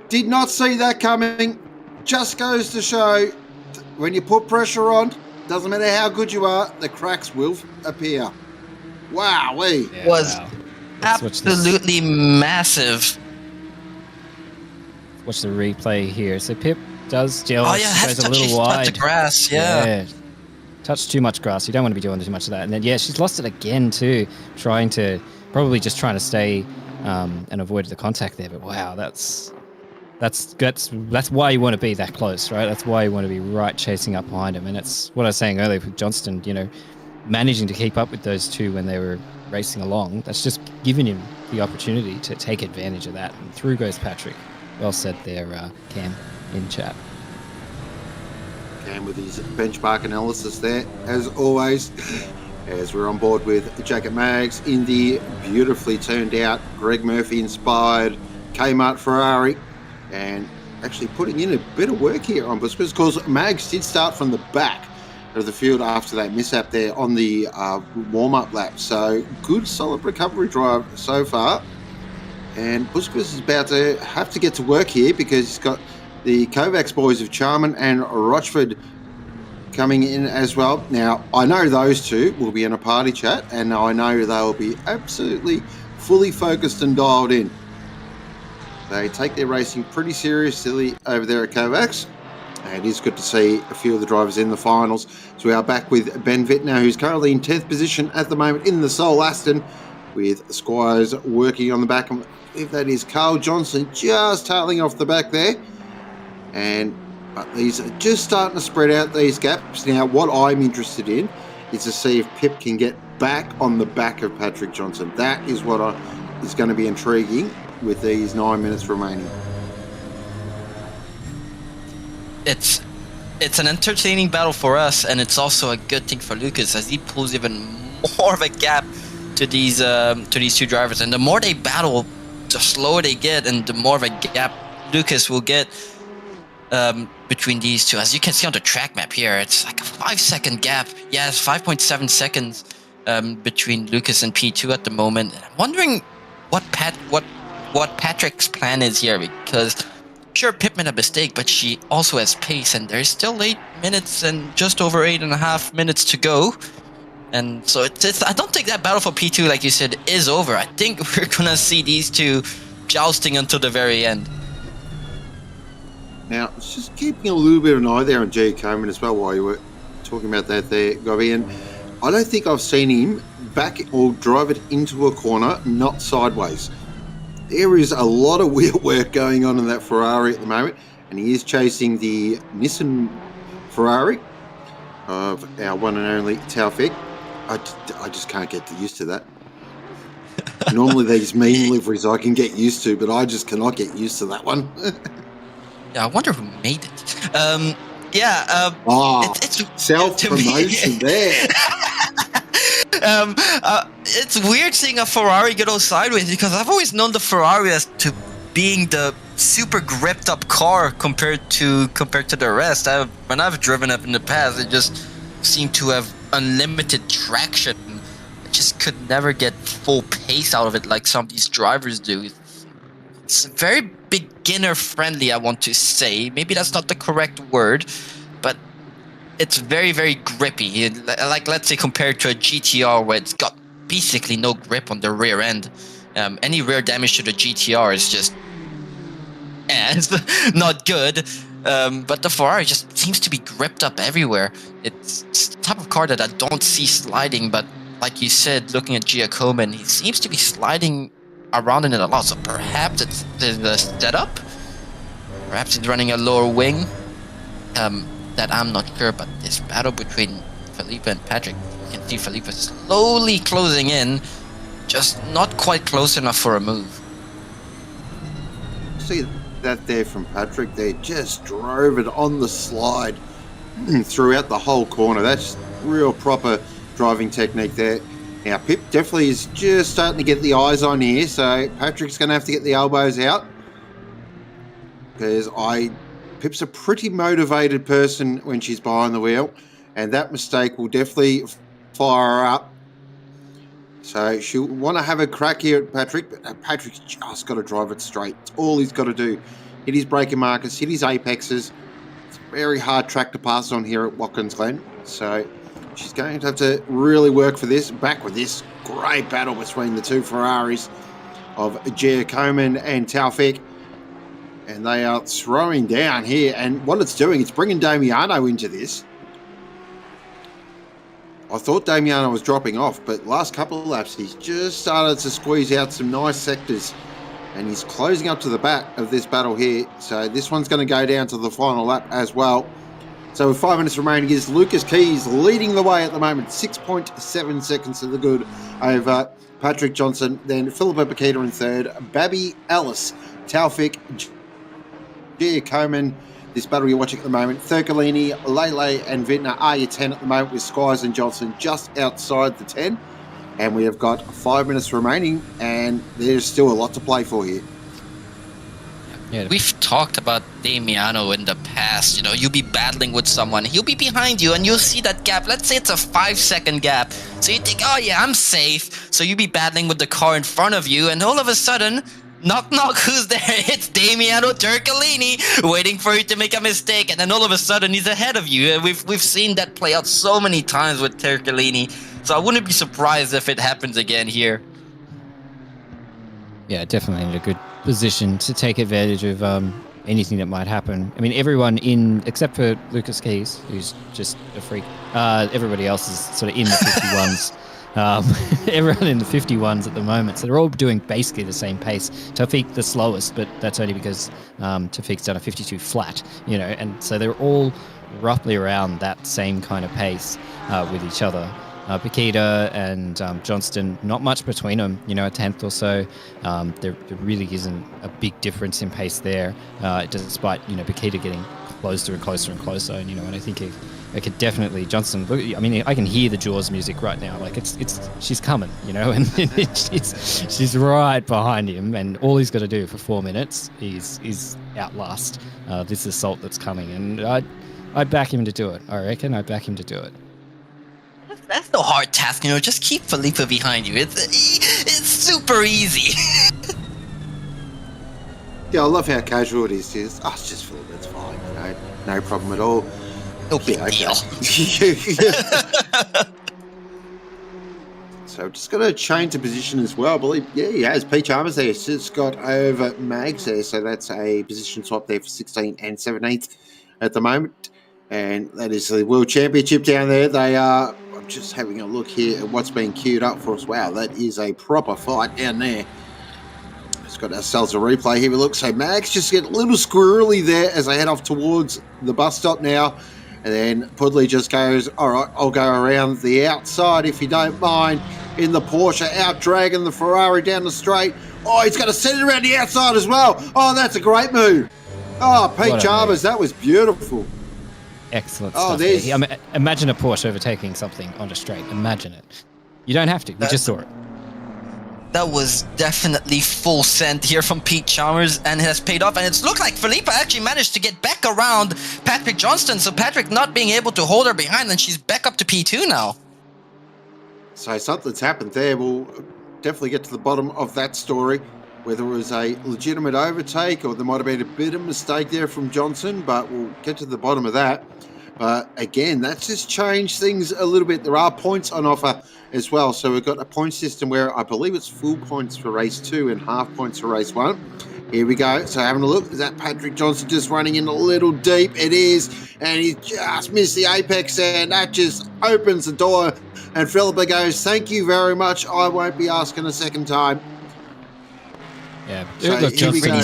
Did not see that coming. Just goes to show when you put pressure on, doesn't matter how good you are, the cracks will appear. Wowee. Yeah, was absolutely massive. Watch the replay here. So Pip does goes a little wide. The grass, yeah. Touched too much grass. You don't want to be doing too much of that. And then she's lost it again too, trying to stay and avoid the contact there. But wow, that's why you want to be that close, right? That's why you want to be right chasing up behind him. And it's what I was saying earlier with Johnston, managing to keep up with those two when they were racing along. That's just giving him the opportunity to take advantage of that. And through goes Patrick. Well said there, Cam, in chat. Cam with his benchmark analysis there, as always, as we're on board with Jacket Mags in the beautifully turned out Greg Murphy inspired Kmart Ferrari, and actually putting in a bit of work here on Busquets, because Mags did start from the back of the field after that mishap there on the warm-up lap. So good solid recovery drive so far. And Busquets is about to have to get to work here because he's got the Kovacs boys of Charman and Rochford coming in as well. Now, I know those two will be in a party chat, and I know they will be absolutely fully focused and dialed in. They take their racing pretty seriously over there at Kovacs, and it's good to see a few of the drivers in the finals. So we are back with Ben Wittner, who's currently in 10th position at the moment in the Soul Aston, with Squires working on the back. If that is Carl Johnson just tailing off the back there. But these are just starting to spread out these gaps. Now, what I'm interested in is to see if Pip can get back on the back of Patrick Johnson. That is what is going to be intriguing with these 9 minutes remaining. It's an entertaining battle for us, and it's also a good thing for Lucas as he pulls even more of a gap to these two drivers. And the more they battle, the slower they get, and the more of a gap Lucas will get between these two. As you can see on the track map here, it's like a 5-second gap. Yeah, it's 5.7 seconds between Lucas and P2 at the moment. I'm wondering what Patrick's plan is here, because sure, Pip made a mistake, but she also has pace, and there's still 8 minutes and just over 8.5 minutes to go. And so I don't think that battle for P2, like you said, is over. I think we're going to see these two jousting until the very end. Now, it's just keeping a little bit of an eye there on G. Coleman as well while you were talking about that there, Gobby. And I don't think I've seen him back or drive it into a corner, not sideways. There is a lot of wheel work going on in that Ferrari at the moment, and he is chasing the Nissan Ferrari. of our one and only Taufik. I just can't get used to that. Normally these meme liveries I can get used to, but I just cannot get used to that one. Yeah, I wonder who made it. It's self-promotion there. It's weird seeing a Ferrari go sideways because I've always known the Ferrari as to being the super gripped up car compared to the rest. When I've driven up in the past, it just seemed to have unlimited traction. I just could never get full pace out of it like some of these drivers do. It's very beginner friendly, I want to say. Maybe that's not the correct word, but it's very, very grippy. Like, let's say compared to a GTR where it's got basically no grip on the rear end. Any rear damage to the GTR is just not good. But the Ferrari just seems to be gripped up everywhere. It's the type of car that I don't see sliding, but like you said, looking at Giacomin, he seems to be sliding around in it a lot. So perhaps it's the setup. Perhaps he's running a lower wing. That I'm not sure, but this battle between Felipe and Patrick, you can see Felipe slowly closing in, just not quite close enough for a move. See that there from Patrick, they just drove it on the slide throughout the whole corner. That's real proper driving technique there. Now Pip definitely is just starting to get the eyes on here, so Patrick's going to have to get the elbows out, because Pip's a pretty motivated person when she's behind the wheel, and that mistake will definitely fire her up. So she'll want to have a crack here at Patrick, but Patrick's just got to drive it straight. It's all he's got to do. Hit his braking markers, hit his apexes. It's a very hard track to pass on here at Watkins Glen. So she's going to have to really work for this. Back with this great battle between the two Ferraris of Giacomin and Taufik. And they are throwing down here. And what it's doing, it's bringing Damiano into this. I thought Damiano was dropping off, but last couple of laps, he's just started to squeeze out some nice sectors. And he's closing up to the back of this battle here. So this one's going to go down to the final lap as well. So with 5 minutes remaining, is Lucas Keys leading the way at the moment. 6.7 seconds to the good over Patrick Johnson. Then Philippa Bakita in third. Babby Ellis, Taufik, Giacomin. This battle you're watching at the moment, Thurkalini, Lele and Vintner are your 10 at the moment, with Skies and Johnson just outside the 10. And we have got 5 minutes remaining, and there's still a lot to play for here. Yeah. We've talked about Damiano in the past. You know, you'll be battling with someone, he'll be behind you, and you'll see that gap. Let's say it's a 5-second gap. So you think, oh yeah, I'm safe. So you'll be battling with the car in front of you, and all of a sudden, knock knock, who's there? It's Damiano Turcolini waiting for you to make a mistake, and then all of a sudden he's ahead of you. We've seen that play out so many times with Turcolini, so I wouldn't be surprised if it happens again here. Yeah, definitely in a good position to take advantage of anything that might happen. I mean, everyone except for Lucas Keys, who's just a freak. Everybody else is sort of in the 51s. Everyone in the 51s at the moment, so they're all doing basically the same pace. Taufik the slowest, but that's only because Taufik's done a 52 flat, you know, and so they're all roughly around that same kind of pace with each other. Bakita and Johnston, not much between them, you know, a tenth or so. There really isn't a big difference in pace there, despite, you know, Bakita getting closer and closer and closer, and, you know, and I think I could definitely, Johnston, I mean, I can hear the Jaws music right now. Like, she's coming, you know, and she's right behind him, and all he's got to do for 4 minutes is outlast this assault that's coming, and I'd back him to do it. I reckon I'd back him to do it. That's no hard task, you know, just keep Felipe behind you. It's super easy. Yeah, I love how casual it is. It's just Philip, it's fine, you know, no problem at all. No big deal. So just got to change the position as well, I believe. Yeah, he has. Peach Armours there. It's got over Mags there, so that's a position swap there for 16th and 17th at the moment. And that is the World Championship down there. They are, I'm just having a look here at what's being queued up for us. Wow, that is a proper fight down there. Just got ourselves a replay here. We look, so Mags just get a little squirrely there as they head off towards the bus stop now. And then Pudley just goes, all right, I'll go around the outside if you don't mind, in the Porsche, out dragging the Ferrari down the straight. Oh, he's going to send it around the outside as well. Oh, that's a great move. Oh, Pete Chalmers, that was beautiful. Excellent stuff. There's... imagine a Porsche overtaking something on a straight. Imagine it. You don't have to. We just saw it. That was definitely full send here from Pete Chalmers, and it has paid off. And it's looked like Felipe actually managed to get back around Patrick Johnston, so Patrick not being able to hold her behind, and she's back up to P2 now. So something's happened there. We'll definitely get to the bottom of that story, whether it was a legitimate overtake or there might have been a bit of mistake there from Johnson, but we'll get to the bottom of that. But again, that's just changed things a little bit. There are points on offer as well. So we've got a point system where I believe it's full points for race 2 and half points for race 1. Here we go. So having a look, is that Patrick Johnson just running in a little deep? It is. And he just missed the apex, and that just opens the door. And Philippa goes, thank you very much. I won't be asking a second time. Yeah. So look, here we go.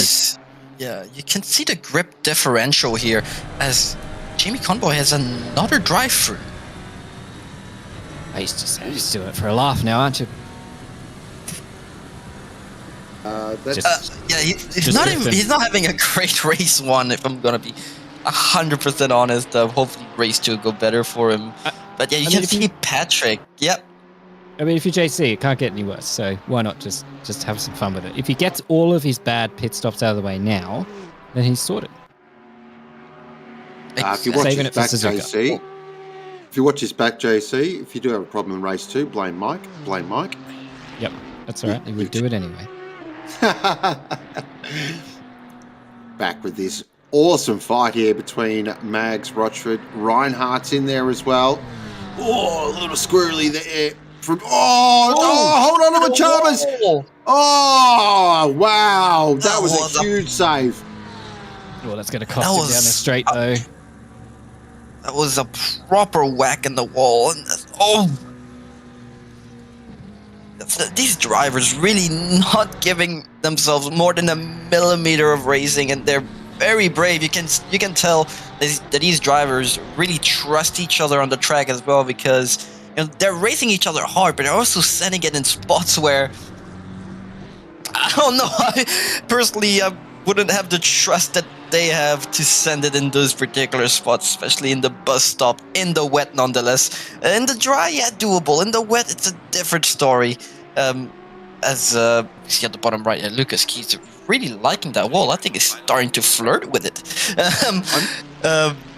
Yeah, you can see the grip differential here as Jamie Conboy has another drive-through. I used to say, just do it for a laugh now, aren't you? He's not having a great race 1, if I'm gonna be 100% honest. Hopefully race 2 will go better for him. But yeah, you can see Patrick. Yep. I mean, if you're JC, it can't get any worse. So why not just have some fun with it? If he gets all of his bad pit stops out of the way now, then he's sorted. If you watch his back, JC, if you do have a problem in race 2, blame Mike. Yep, that's all right. He would do it anyway. Back with this awesome fight here between Mags, Rochford, Reinhardt's in there as well. Oh, a little squirrely there. Hold on to the Chalmers. Oh, wow. That was a huge save. Well, that's going to cost him down the straight, though. That was a proper whack in the wall. And these drivers really not giving themselves more than a millimeter of racing, and they're very brave. You can tell that these drivers really trust each other on the track as well, because they're racing each other hard, but they're also sending it in spots where I don't know. I personally wouldn't have the trust that they have to send it in those particular spots, especially in the bus stop, in the wet nonetheless. In the dry, yeah, doable. In the wet, it's a different story. As you see at the bottom right, Lucas Keys really liking that wall. I think he's starting to flirt with it.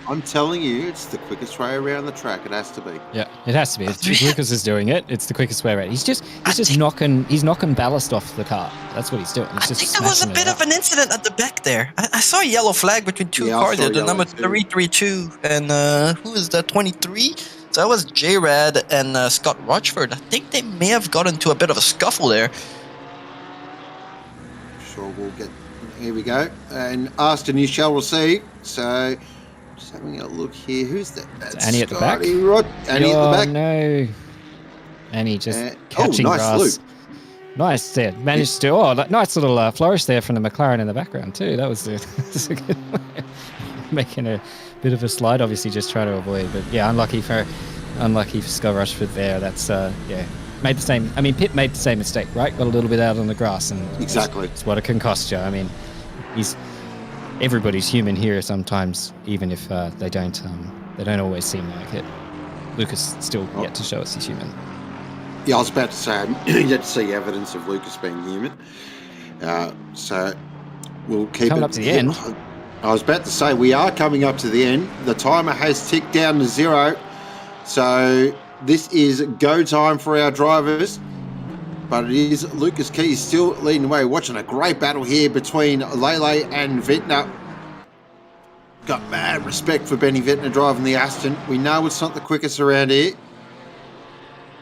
I'm telling you, it's the quickest way around the track. It has to be. Yeah, it has to be. If Lucas is doing it, it's the quickest way around. He's knocking ballast off the car. That's what he's doing. I think there was a bit of an incident at the back there. I saw a yellow flag between two cars there. The number 332 and who is that? 23. So that was J-Rad and Scott Rochford. I think they may have got into a bit of a scuffle there. Sure, we'll get. Here we go. And Aston, you shall receive. So. Having a look here. Who's that? That's Annie at the back. Annie at the back. No. Annie just catching nice grass. loop. Nice there. Managed to. Nice little flourish there from the McLaren in the background too. That was that's a good way. Making a bit of a slide, obviously just trying to avoid. But yeah, unlucky for Scott Rushford there. That's made the same. I mean, Pitt made the same mistake, right? Got a little bit out on the grass, and exactly. It's what it can cost you. I mean, everybody's human here sometimes, even if they don't always seem like it. Lucas still yet to show us he's human. Yeah, I was about to say, yet to see evidence of Lucas being human. So we'll keep coming up to the end. I was about to say, we are coming up to the end. The timer has ticked down to 0. So this is go time for our drivers. But it is Lucas Keys still leading the way. Watching a great battle here between Lele and Vintner. Got mad respect for Benny Vintner driving the Aston. We know it's not the quickest around here.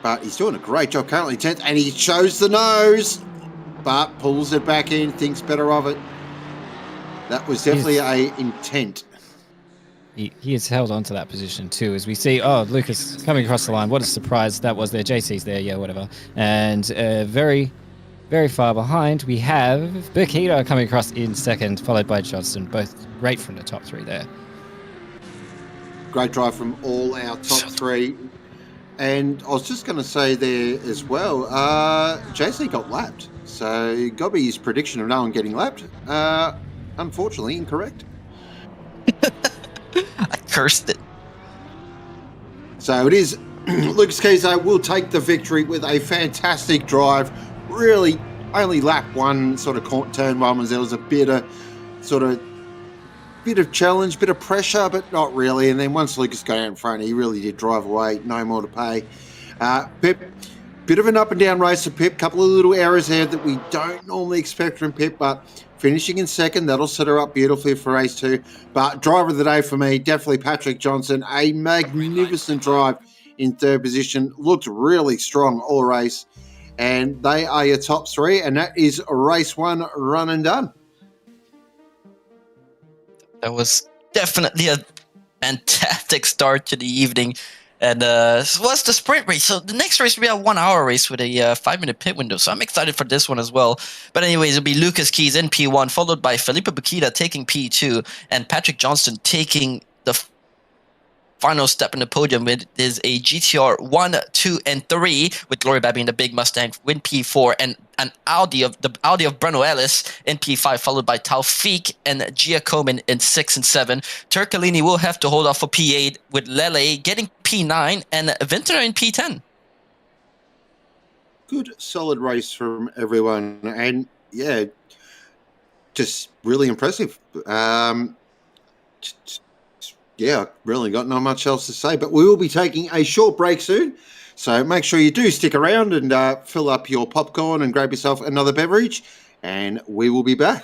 But he's doing a great job. Currently 10th. And he shows the nose. But pulls it back in. Thinks better of it. That was definitely a intent. He has held on to that position too, as we see. Oh, Lucas coming across the line. What a surprise that was there. JC's there, yeah, whatever. And very, very far behind, we have Burkito coming across in second, followed by Johnston. Both great from the top 3 there. great drive from all our top three. And I was just going to say there as well, JC got lapped. So Gobby's prediction of no one getting lapped, unfortunately, incorrect. I cursed it. So it is Lucas Kizo will take the victory with a fantastic drive. Really, only lap one, sort of turn one, was there was a bit of challenge, bit of pressure, but not really. And then once Lucas got out in front, he really did drive away. No more to pay. Pip, bit of an up and down race for Pip. Couple of little errors there that we don't normally expect from Pip, but finishing in second, that'll set her up beautifully for race 2. But driver of the day for me, definitely Patrick Johnson. A magnificent drive in third position. Looked really strong all race. And they are your top 3. And that is race 1 run and done. That was definitely a fantastic start to the evening. And this was the sprint race. So the next race will be a 1 hour race with a 5-minute pit window. So I'm excited for this one as well. But anyways, it'll be Lucas Keys in P1, followed by Felipe Bukita taking P2, and Patrick Johnston taking the final step in the podium with is a GTR 1, 2, and 3, with Glory Babby in the big Mustang win P4, and an Audi of Bruno Ellis in P5, followed by Taufik and Giacomin in 6 and 7. Turcolini will have to hold off for P8, with Lele getting P9 and Vintner in P10. Good, solid race from everyone, and yeah, just really impressive. Yeah, really got not much else to say, but we will be taking a short break soon. So make sure you do stick around and fill up your popcorn and grab yourself another beverage, and we will be back.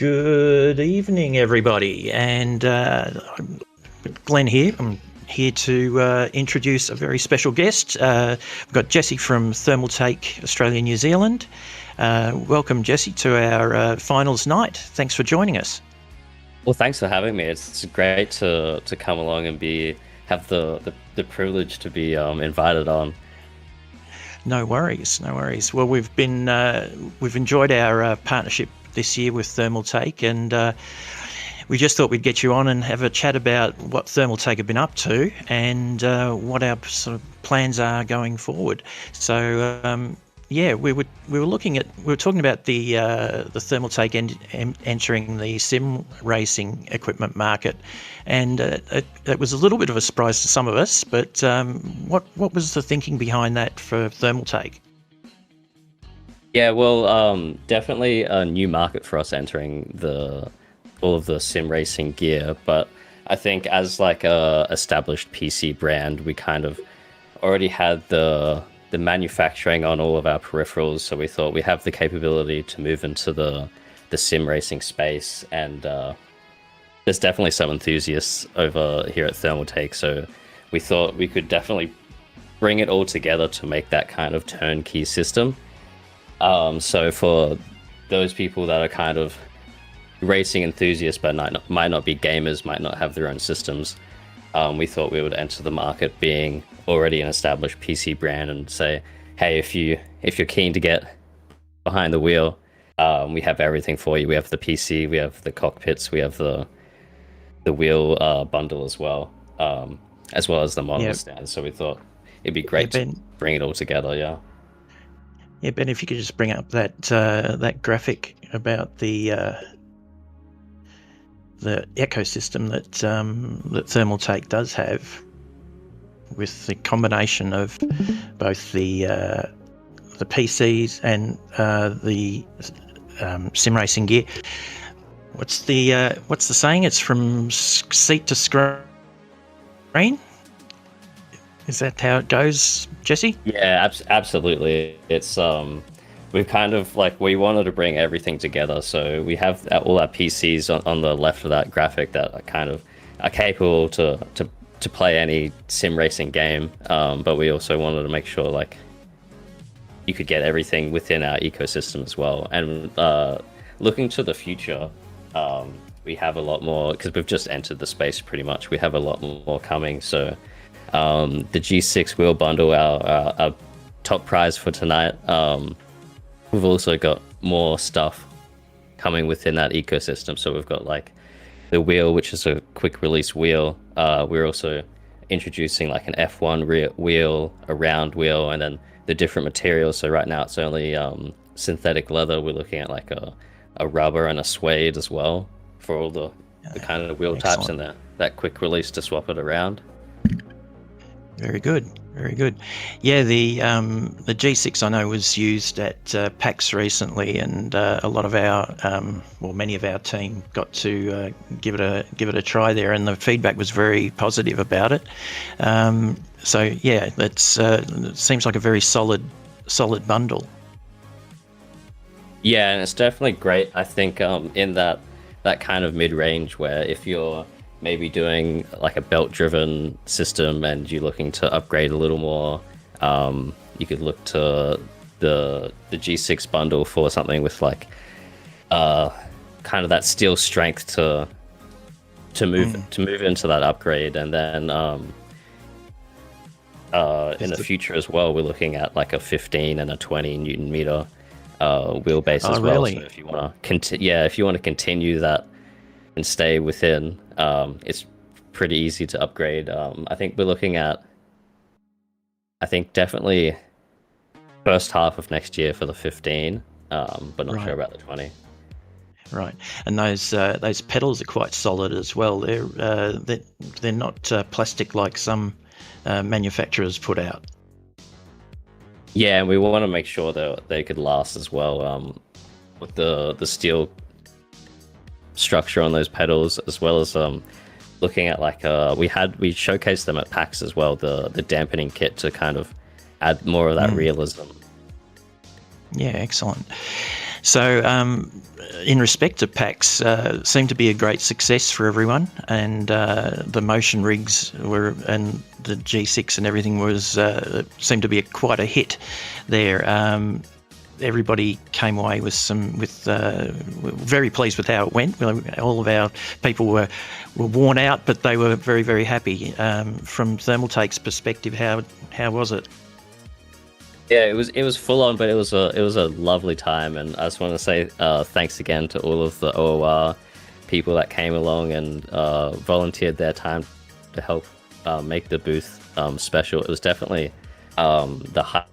Good evening, everybody, and Glenn here. I'm here to introduce a very special guest. We've got Jesse from Thermaltake, Australia, New Zealand. Welcome, Jesse, to our finals night. Thanks for joining us. Well, thanks for having me. It's great to come along and have the privilege to be invited on. No worries. Well, we've enjoyed our partnership this year with Thermaltake, and we just thought we'd get you on and have a chat about what Thermaltake have been up to and what our sort of plans are going forward. So we were talking about the Thermaltake entering the sim racing equipment market, and it was a little bit of a surprise to some of us. But what was the thinking behind that for Thermaltake? Yeah, well, definitely a new market for us entering all of the sim racing gear. But I think as like a established PC brand, we kind of already had the manufacturing on all of our peripherals, so we thought we have the capability to move into the sim racing space, and there's definitely some enthusiasts over here at Thermaltake, so we thought we could definitely bring it all together to make that kind of turnkey system. So for those people that are kind of racing enthusiasts but might not be gamers, might not have their own systems, we thought we would enter the market being already an established PC brand and say, hey, if you're keen to get behind the wheel, we have everything for you. We have the PC, we have the cockpits, we have the wheel bundle as well as the monitor stand. So we thought it'd be great to bring it all together. Yeah, Ben, if you could just bring up that graphic about the ecosystem that Thermaltake does have, with the combination of both the PCs and the sim racing gear. What's the saying? It's from seat to screen. Is that how it goes, Jesse? Yeah, absolutely. It's we've kind of we wanted to bring everything together. So we have all our PCs on the left of that graphic that are capable to play any sim racing game. But we also wanted to make sure you could get everything within our ecosystem as well. And looking to the future, we have a lot more, because we've just entered the space pretty much. We have a lot more coming. So the G6 wheel bundle, our top prize for tonight. We've also got more stuff coming within that ecosystem. So we've got the wheel, which is a quick release wheel. We're also introducing an F1 wheel, a round wheel, and then the different materials. So right now it's only synthetic leather. We're looking at a rubber and a suede as well for all the kind of wheel types, and that quick release to swap it around. Very good. Yeah, the G6 I know was used at PAX recently, and a lot of our, many of our team got to give it a try there, and the feedback was very positive about it. So yeah, it seems like a very solid bundle. Yeah, and it's definitely great. I think in that kind of mid-range where if you're maybe doing a belt-driven system and you're looking to upgrade a little more, you could look to the G6 bundle for something with kind of that steel strength to move into that upgrade. And then in the future as well, we're looking at a 15 and a 20 Newton meter wheelbase as well. Really? So if you want to continue that and stay within, it's pretty easy to upgrade. I think we're looking at, definitely first half of next year for the 15, but not sure about the 20. Right, and those pedals are quite solid as well. They're not plastic like some manufacturers put out. Yeah, and we want to make sure that they could last as well, with the steel structure on those pedals, as well as looking at we showcased them at PAX as well, the dampening kit to kind of add more of that realism. Yeah, excellent. So, in respect to packs, seemed to be a great success for everyone, and the motion rigs and the G6 and everything seemed to be quite a hit there. Everybody came away with very pleased with how it went. All of our people were worn out, but they were very, very happy. From Thermaltake's perspective, how was it? Yeah, it was full on, but it was a lovely time, and I just want to say thanks again to all of the OOR people that came along and volunteered their time to help make the booth special. It was definitely the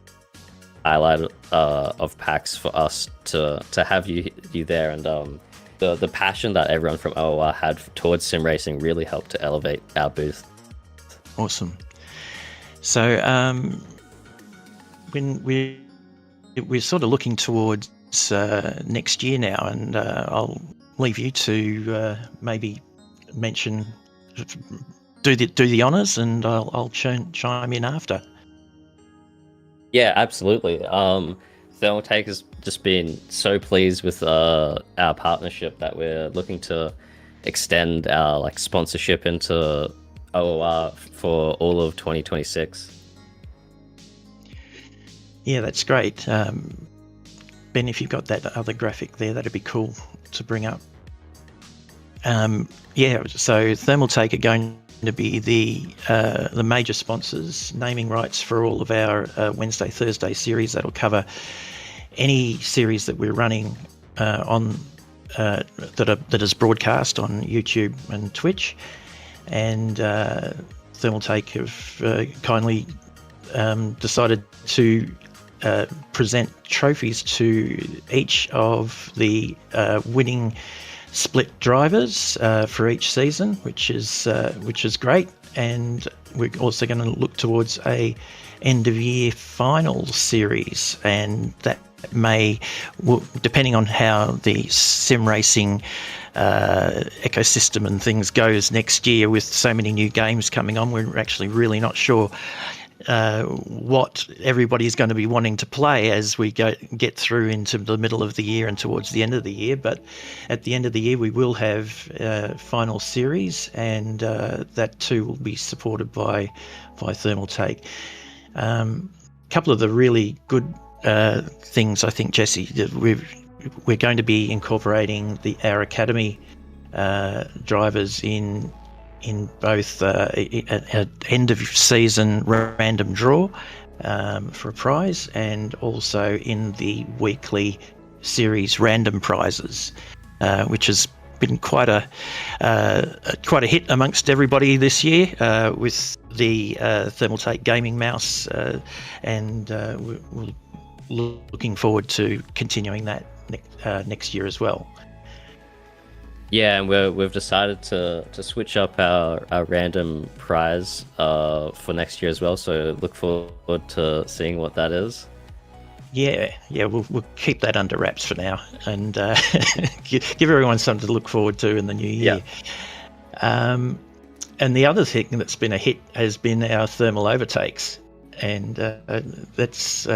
highlight of PAX for us to have you there, and the passion that everyone from OOR had towards sim racing really helped to elevate our booth. Awesome. So when we're sort of looking towards next year now, and I'll leave you to maybe mention, do the honours, and I'll chime in after. Yeah, absolutely. Thermaltake has just been so pleased with our partnership that we're looking to extend our sponsorship into OOR for all of 2026. Yeah, that's great. Ben, if you've got that other graphic there, that'd be cool to bring up. Yeah, so Thermaltake are going to be the major sponsors, naming rights for all of our Wednesday, Thursday series. That'll cover any series that we're running on that is broadcast on YouTube and Twitch. And Thermaltake have kindly decided to present trophies to each of the winning split drivers for each season, which is great. And we're also going to look towards a end of year finals series, and that may, depending on how the sim racing ecosystem and things goes next year, with so many new games coming on, we're actually really not sure what everybody's going to be wanting to play as we get through into the middle of the year and towards the end of the year. But at the end of the year, we will have final series, and that too will be supported by Thermaltake. Couple of the really good things, I think, Jesse, that we're going to be incorporating our academy drivers in both an end of season random draw for a prize, and also in the weekly series random prizes, which has been quite a hit amongst everybody this year with the Thermaltake gaming mouse, and we're looking forward to continuing that next year as well. Yeah, and we've decided to switch up our random prize for next year as well. So look forward to seeing what that is. Yeah, we'll keep that under wraps for now, and give everyone something to look forward to in the new year. Yeah. And the other thing that's been a hit has been our thermal overtakes, and that's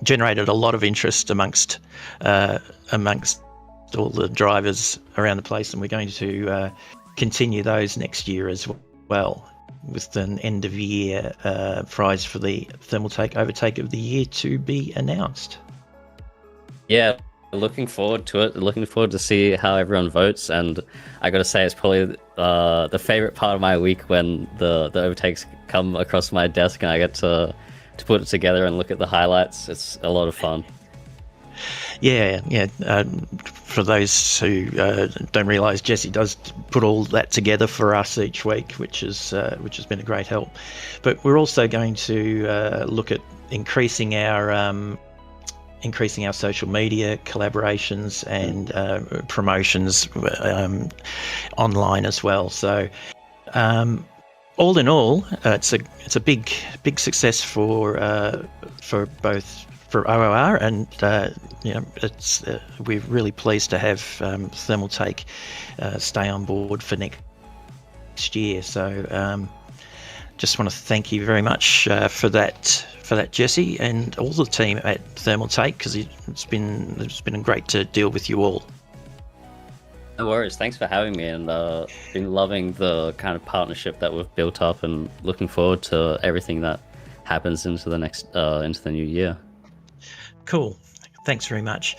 generated a lot of interest amongst all the drivers around the place, and we're going to continue those next year as well, with an end of year prize for the Thermaltake Overtake of the Year to be announced. Yeah, looking forward to it. Looking forward to see how everyone votes, and I gotta say it's probably the favorite part of my week when the overtakes come across my desk and I get to put it together and look at the highlights. It's a lot of fun. Yeah. For those who don't realise, Jesse does put all that together for us each week, which has been a great help. But we're also going to look at increasing our social media collaborations and promotions online as well. So all in all, it's a big success for both. For OOR, and we're really pleased to have Thermaltake stay on board for next year. So just want to thank you very much for that, Jesse, and all the team at Thermaltake, because it's been great to deal with you all. No worries. Thanks for having me, and been loving the kind of partnership that we've built up, and looking forward to everything that happens into the new year. Cool. Thanks very much.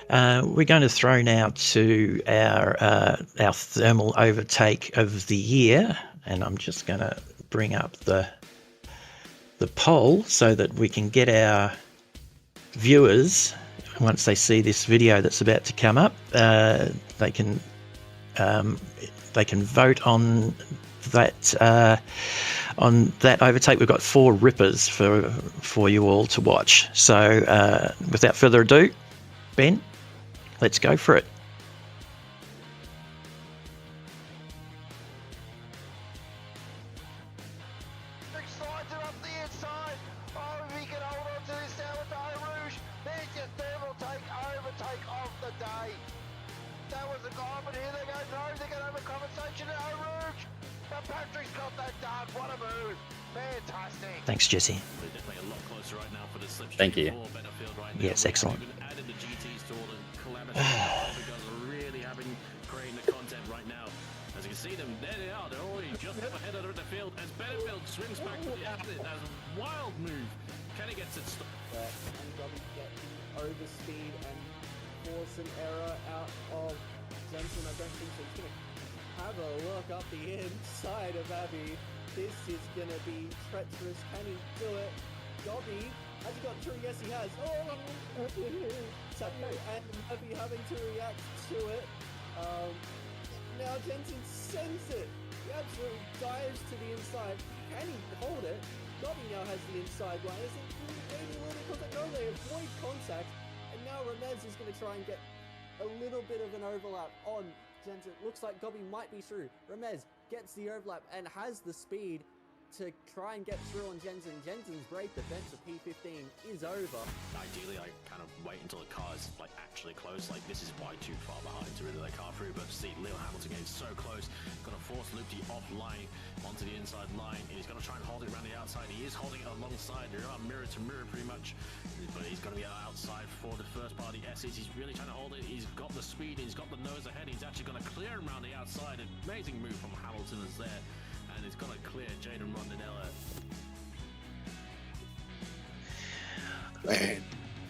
We're going to throw now to our thermal overtake of the year, and I'm just going to bring up the poll so that we can get our viewers, once they see this video that's about to come up, they can vote on that overtake. We've got 4 rippers for you all to watch. So without further ado, Ben, let's go for it. Thanks, Jesse. Thank you. Yes, excellent. Really having creating the content right now. As you can see them, there they are. They're already just up ahead of the field as Benefield swings back to the exit. That's a wild move. Kenny gets it stopped. And Robbie get the overspeed and force an error out of Jensen. I don't think so. He's going to have a look up the inside of Abby. This is going to be treacherous. Can he do it? Dobby, has he got through? Yes, he has. Oh, and Abby having to react to it. Now Jensen sends it. He absolutely dives to the inside. Can he hold it? Dobby now has the inside line. Is it maybe a little bit contact? No, they avoid contact. And now Ramez is going to try and get a little bit of an overlap on Jensen. Looks like Dobby might be through. Ramez gets the overlap and has the speed to try and get through on Jensen. Jensen's great defense of P15 is over. Ideally, I kind of wait until the car is like actually close. Like this is way too far behind to really let car through. But see, Leo Hamilton getting so close, going to force Lupti offline onto the inside line, and he's going to try and hold it around the outside. He is holding it alongside. They're mirror to mirror pretty much, but he's going to be outside for the first party S's. He's really trying to hold it. He's got the speed. He's got the nose ahead. He's actually going to clear him around the outside. Amazing move from Hamilton is there. And it's going to clear Jaden Rondinella. Man,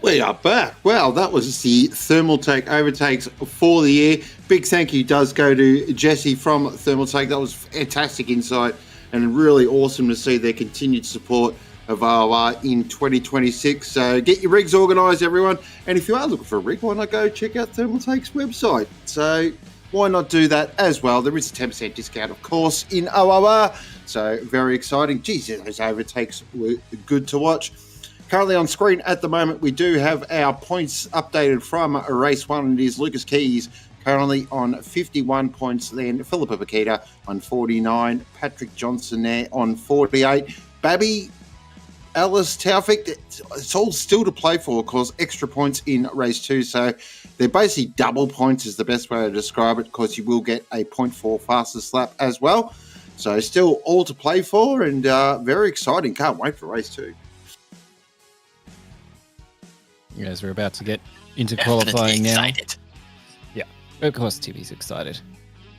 we are back. Well, that was the Thermaltake overtakes for the year. Big thank you does go to Jesse from Thermaltake. That was fantastic insight and really awesome to see their continued support of ROR in 2026. So get your rigs organised, everyone. And if you are looking for a rig, why not go check out Thermaltake's website? So why not do that as well? There is a 10% discount, of course, in OOR. So very exciting. Geez, those overtakes were good to watch. Currently on screen at the moment, we do have our points updated from race 1. It is Lucas Keys currently on 51 points, then Philippa Paquita on 49, Patrick Johnson there on 48. Babby, Alice, Taufik, it's all still to play for, of course, extra points in race 2. So they're basically double points is the best way to describe it, because you will get a 0.4 fastest lap as well. So still all to play for, and very exciting. Can't wait for race 2. Yes, we're about to get into qualifying now. Excited. Yeah, of course Timmy's excited.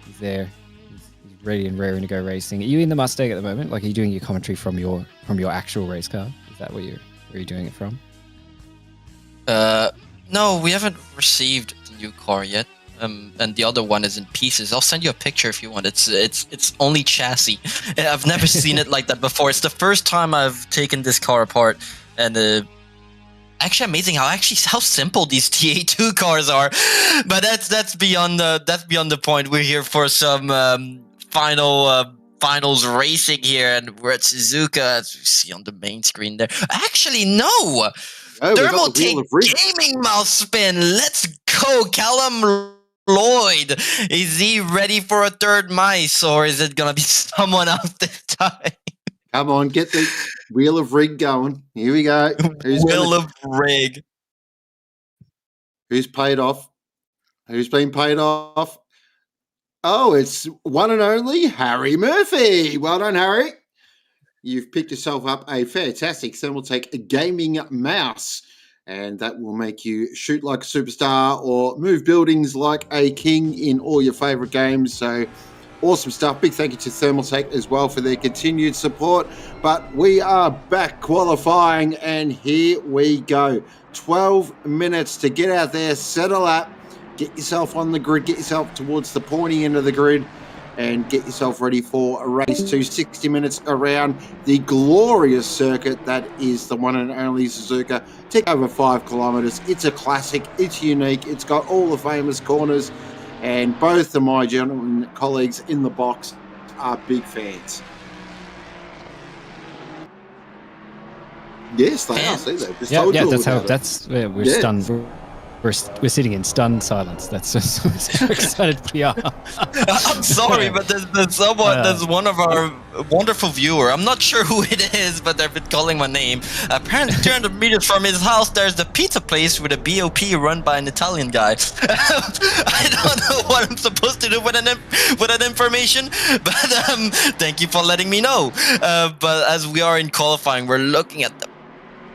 He's there. He's ready and raring to go racing. Are you in the Mustang at the moment? Like, are you doing your commentary from your actual race car? Is that where you're doing it from? No, we haven't received the new car yet. And the other one is in pieces. I'll send you a picture if you want. It's only chassis. I've never seen it like that before. It's the first time I've taken this car apart, and actually amazing how simple these TA2 cars are. But that's beyond the point. We're here for some finals racing here, and we're at Suzuka, as you see on the main screen there. Actually, no. Thermaltake Gaming mouse spin. Let's go, Callum Lloyd. Is he ready for a third mice, or is it gonna be someone else this time? Come on, get the wheel of rig going. Here we go. Wheel of rig. Who's paid off? Who's been paid off? Oh, it's one and only Harry Murphy. Well done, Harry. you've picked yourself up a fantastic Thermaltake gaming mouse, and that will make you shoot like a superstar or move buildings like a king in all your favorite games. So awesome stuff. Big thank you to Thermaltake as well for their continued support. But we are back qualifying, and here we go. 12 minutes to get out there, settle up, get yourself on the grid, get yourself towards the pointy end of the grid, and get yourself ready for a race to 60 minutes around the glorious circuit that is the one and only Suzuka. Take over 5 kilometres. It's a classic. It's unique. It's got all the famous corners, and both of my gentlemen colleagues in the box are big fans. Yes, they are. See, they just told you all about it. That's where we're stunned. We're sitting in stunned silence. That's just how excited we are. I'm sorry, but there's someone, there's one of our wonderful viewer. I'm not sure who it is, but they've been calling my name. Apparently, 200 meters from his house, there's the pizza place with a BOP run by an Italian guy. I don't know what I'm supposed to do with that information, but thank you for letting me know. But as we are in qualifying, we're looking at the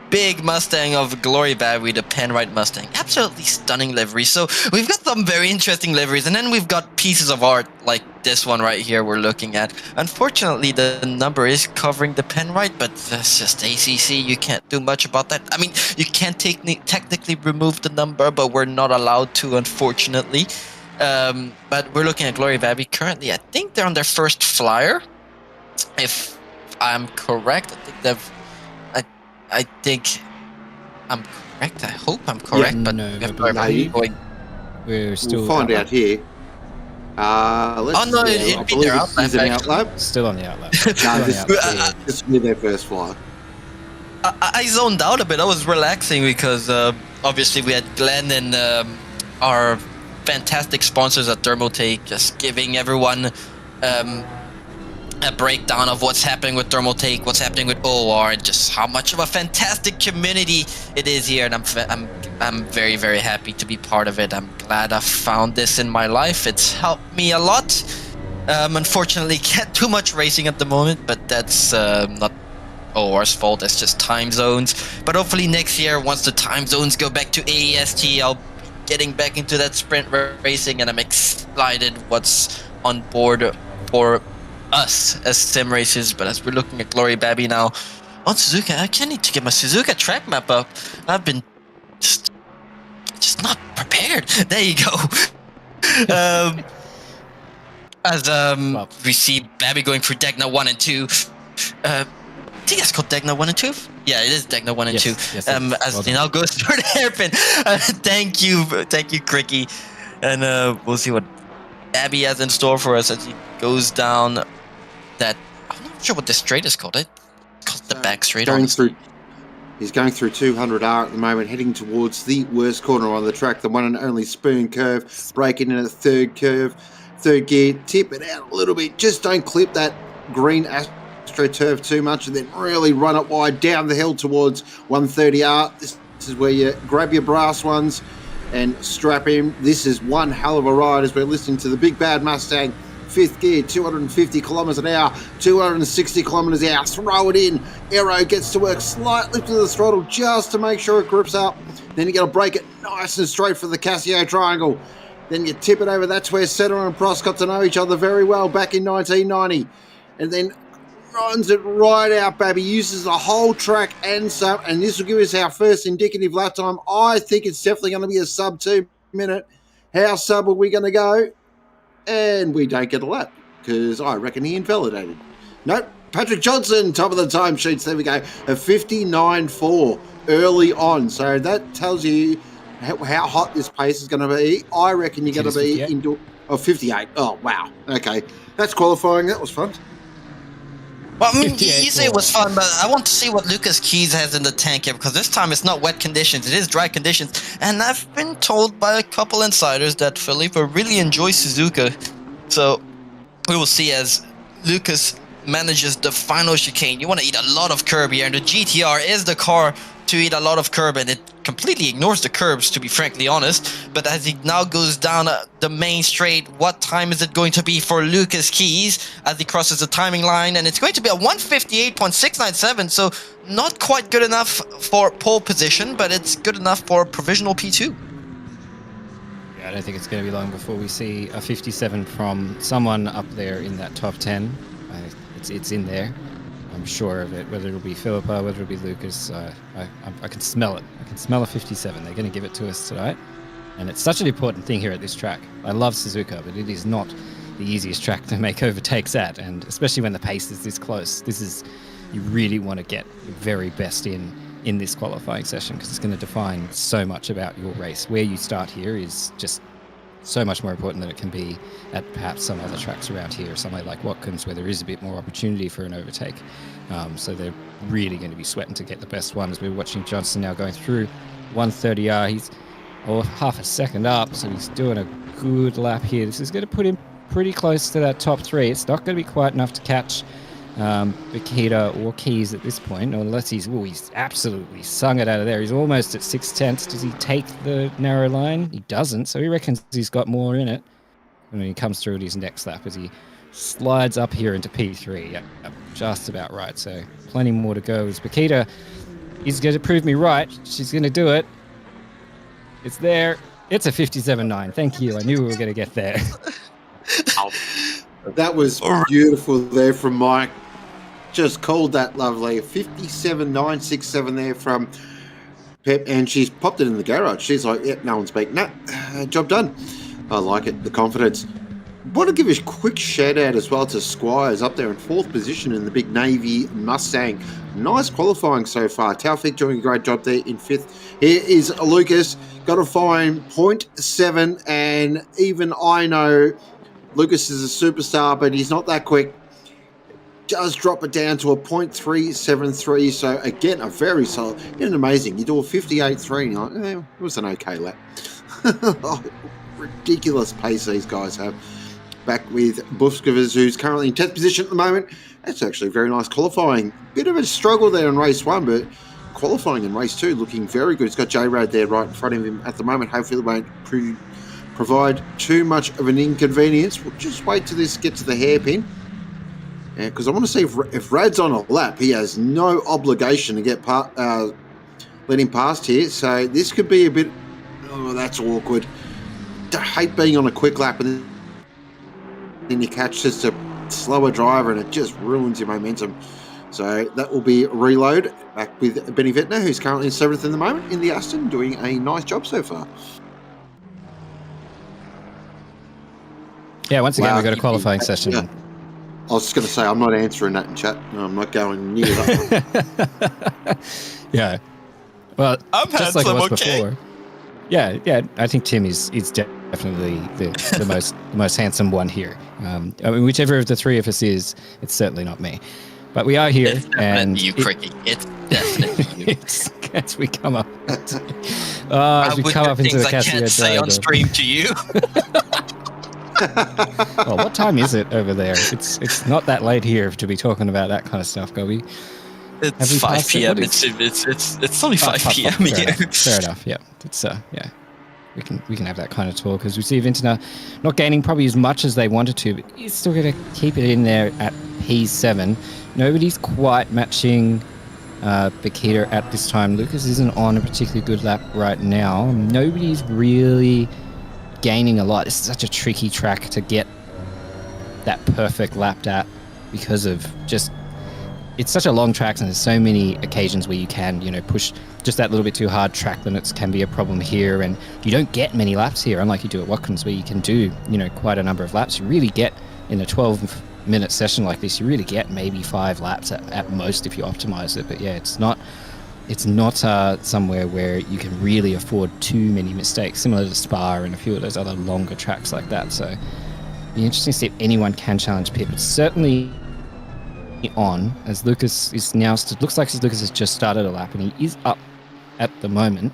big Mustang of Glory Battery, the Penrite Mustang. Absolutely stunning livery. So we've got some very interesting liveries, and then we've got pieces of art like this one right here we're looking at. Unfortunately, the number is covering the Penrite, but that's just ACC. You can't do much about that. I mean, you can technically remove the number, but we're not allowed to, unfortunately. But we're looking at Glory Battery. Currently, I think they're on their first flyer. If I'm correct, I think they've... I think I'm correct. I hope I'm correct, but we're still. We'll find out here. It'd be their outlap. Still on the outlap. This will be their first flyer. I zoned out a bit. I was relaxing because obviously we had Glenn and our fantastic sponsors at Thermaltake just giving everyone a breakdown of what's happening with Thermaltake, what's happening with OR, and just how much of a fantastic community it is here. And I'm very, very happy to be part of it. I'm glad I found this in my life. It's helped me a lot. Unfortunately, can't do much racing at the moment, but that's not OR's fault. That's just time zones. But hopefully next year, once the time zones go back to AEST, I'll be getting back into that sprint racing, and I'm excited what's on board for us as sim racers. But as we're looking at Glory Babby now on Suzuka, I can't need to get my Suzuka track map up. I've been just not prepared. There you go. We see Babby going through Degna 1 and 2. I think it's called Degna 1 and 2. Yeah, it is Degna 1 and 2. Yes, as he now goes through the hairpin. Thank you, Cricky. And we'll see what Babby has in store for us as he goes down that. I'm not sure what this straight is called. It's called the back straight. He's going through 200R at the moment, heading towards the worst corner on the track, the one and only spoon curve, breaking in a third curve, third gear, tip it out a little bit, just don't clip that green AstroTurf too much, and then really run it wide down the hill towards 130R. This is where you grab your brass ones and strap him. This is one hell of a ride as we're listening to the big bad Mustang. Fifth gear, 250 kilometres an hour, 260 kilometres an hour. Throw it in. Aero gets to work slightly to the throttle just to make sure it grips up. Then you got to break it nice and straight for the Casio triangle. Then you tip it over. That's where Setter and Prost got to know each other very well back in 1990. And then runs it right out, Babby. Uses the whole track and some. And this will give us our first indicative lap time. I think it's definitely going to be a sub 2 minute. How sub are we going to go? And we don't get a lap because I reckon he invalidated. Nope. Patrick Johnson, top of the timesheets. There we go. A 59.4 early on. So that tells you how hot this pace is going to be. I reckon you're going to be into 58. Oh, wow. Okay. That's qualifying. That was fun. Well, I mean, you say it was fun, but I want to see what Lucas Keys has in the tank here, because this time it's not wet conditions, it is dry conditions. And I've been told by a couple insiders that Felipe really enjoys Suzuka. So we will see as Lucas manages the final chicane. You want to eat a lot of curb here, and the GTR is the car to eat a lot of curb, and it completely ignores the curbs, to be frankly honest. But as he now goes down the main straight, what time is it going to be for Lucas Keys as he crosses the timing line? And it's going to be a 158.697, so not quite good enough for pole position, but it's good enough for provisional P2. Yeah, I don't think it's going to be long before we see a 57 from someone up there in that top 10. It's in there. I'm sure of it. Whether it'll be Philippa, whether it'll be Lucas, I can smell it. I can smell a 57. They're going to give it to us tonight. And it's such an important thing here at this track. I love Suzuka, but it is not the easiest track to make overtakes at, and especially when the pace is this close. You really want to get the very best in this qualifying session, because it's going to define so much about your race. Where you start here is just so much more important than it can be at perhaps some other tracks around here, somewhere like Watkins, where there is a bit more opportunity for an overtake. So they're really going to be sweating to get the best one. As we're watching Johnson now going through 130R, he's half a second up, so he's doing a good lap here. This is going to put him pretty close to that top 3. It's not going to be quite enough to catch Bakita or Keys at this point, unless he's absolutely sung it out of there. He's almost at 6/10. Does he take the narrow line? He doesn't, so he reckons he's got more in it. And then he comes through at his next lap as he slides up here into P3. Yeah, just about right, so plenty more to go. As Bakita is going to prove me right. She's going to do it. It's there. It's a 57.9. Thank you. I knew we were going to get there. That was beautiful there from Mike. Just called that lovely. 57.967 there from Pep, and she's popped it in the garage. She's like, yep, no one's beating that. Job done. I like it, the confidence. Want to give a quick shout out as well to Squires up there in 4th position in the big Navy Mustang. Nice qualifying so far. Taufik doing a great job there in 5th. Here is Lucas. Got to find 0.7, and even I know Lucas is a superstar, but he's not that quick. Does drop it down to a 0.373. So again, a very solid and amazing. You do a 58.3, and you're like, it was an okay lap. Ridiculous pace these guys have. Back with Buskovas, who's currently in 10th position at the moment. That's actually very nice qualifying. Bit of a struggle there in race 1, but qualifying in race 2 looking very good. He's got J-Rad there right in front of him at the moment. Hopefully it won't provide too much of an inconvenience. We'll just wait till this gets to the hairpin. Because I want to see if Rad's on a lap, he has no obligation to get let him past here. So this could be a bit... Oh, that's awkward. I hate being on a quick lap and then you catch just a slower driver and it just ruins your momentum. So that will be reload. Back with Benny Vettner, who's currently in 7th in the moment in the Aston, doing a nice job so far. Yeah, once again, we've got a qualifying session. Yeah. I was just going to say, I'm not answering that in chat. No, I'm not going near that. Yeah. Well, I'm just like it was okay. before. Yeah. I think Tim is definitely the most handsome one here. I mean, whichever of the three of us is, it's certainly not me. But we are here, It's and definitely you, Cricky. It's definitely you. as we come up, as we come up into the I can't say on stream to you. Well, what time is it over there? It's not that late here to be talking about that kind of stuff, Gobi. It's 5 p.m. It's only 5 p.m. here. Fair enough. Yeah, it's yeah. We can have that kind of talk, because we see Vintner not gaining probably as much as they wanted to, but he's still going to keep it in there at P7. Nobody's quite matching Bakita at this time. Lucas isn't on a particularly good lap right now. Nobody's really gaining a lot. This is such a tricky track to get that perfect lap at, because of just it's such a long track, and there's so many occasions where you can, push just that little bit too hard. Track limits can be a problem here, and you don't get many laps here, unlike you do at Watkins, where you can do, quite a number of laps. You really get, in a 12-minute session like this, you really get maybe 5 laps at most if you optimize it. But yeah, it's not somewhere where you can really afford too many mistakes, similar to Spa and a few of those other longer tracks like that. So it'll be interesting to see if anyone can challenge Pip. It's certainly on, as Lucas is now looks like Lucas has just started a lap, and he is up at the moment.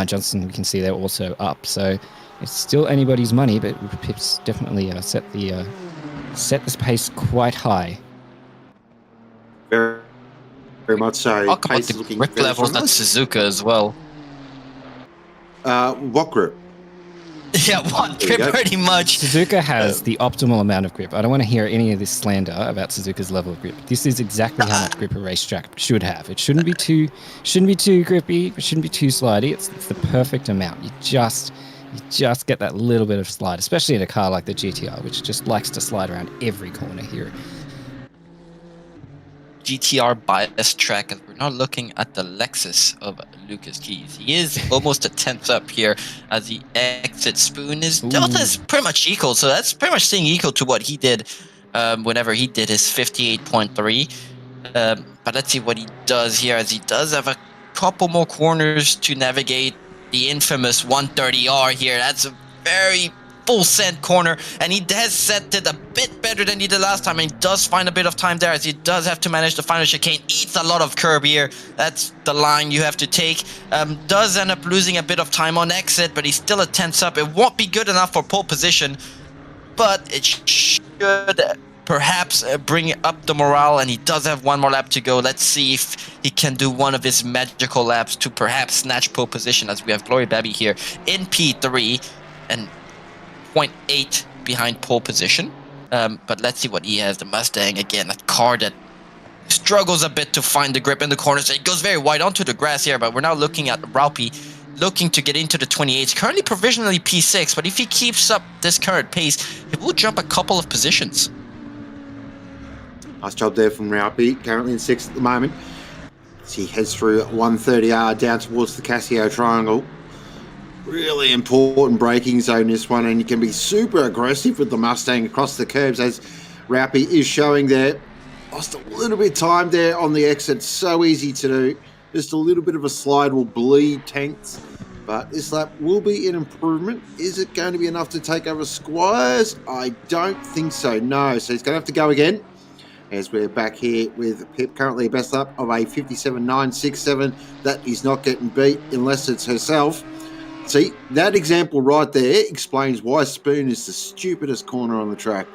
Johnson, we can see they're also up, so it's still anybody's money, but Pip's definitely set this pace quite high. Very much so. Talk about Pace the looking grip very levels strong. at Suzuka as well. What group? Yeah, one There you grip go. pretty much. Suzuka has the optimal amount of grip. I don't want to hear any of this slander about Suzuka's level of grip. This is exactly how much grip a racetrack should have. It shouldn't be too grippy. It shouldn't be too slidey. It's the perfect amount. You just get that little bit of slide, especially in a car like the GTR, which just likes to slide around every corner here. GTR bias track, and we're now looking at the Lexus of Lucas Keys. He is almost a 10th up here as he exits Spoon. His delta is pretty much equal, so that's pretty much staying equal to what he did whenever he did his 58.3. But let's see what he does here, as he does have a couple more corners to navigate. The infamous 130R here. That's a very full send corner, and he has set it a bit better than he did last time, and he does find a bit of time there, as he does have to manage the final chicane. Eats a lot of curb here. That's the line you have to take. Does end up losing a bit of time on exit, but he's still a 10th up. It won't be good enough for pole position, but it should perhaps bring up the morale, and he does have one more lap to go. Let's see if he can do one of his magical laps to perhaps snatch pole position, as we have Glory Babby here in P3 and 0.8 behind pole position. But let's see what he has. The Mustang, again, a car that struggles a bit to find the grip in the corners. It goes very wide onto the grass here, but we're now looking at Raupi looking to get into the 28s. Currently provisionally P6, but if he keeps up this current pace, he will jump a couple of positions. Nice job there from Raupi, currently in 6th at the moment. As he heads through 130R down towards the Casio Triangle. Really important braking zone, this one, and you can be super aggressive with the Mustang across the curbs, as Raupi is showing there. Lost a little bit of time there on the exit. So easy to do. Just a little bit of a slide will bleed tanks, but this lap will be an improvement. Is it going to be enough to take over Squires? I don't think so, no. So he's going to have to go again, as we're back here with Pip, currently a best lap of a 57.967. That is not getting beat unless it's herself. See, that example right there explains why Spoon is the stupidest corner on the track.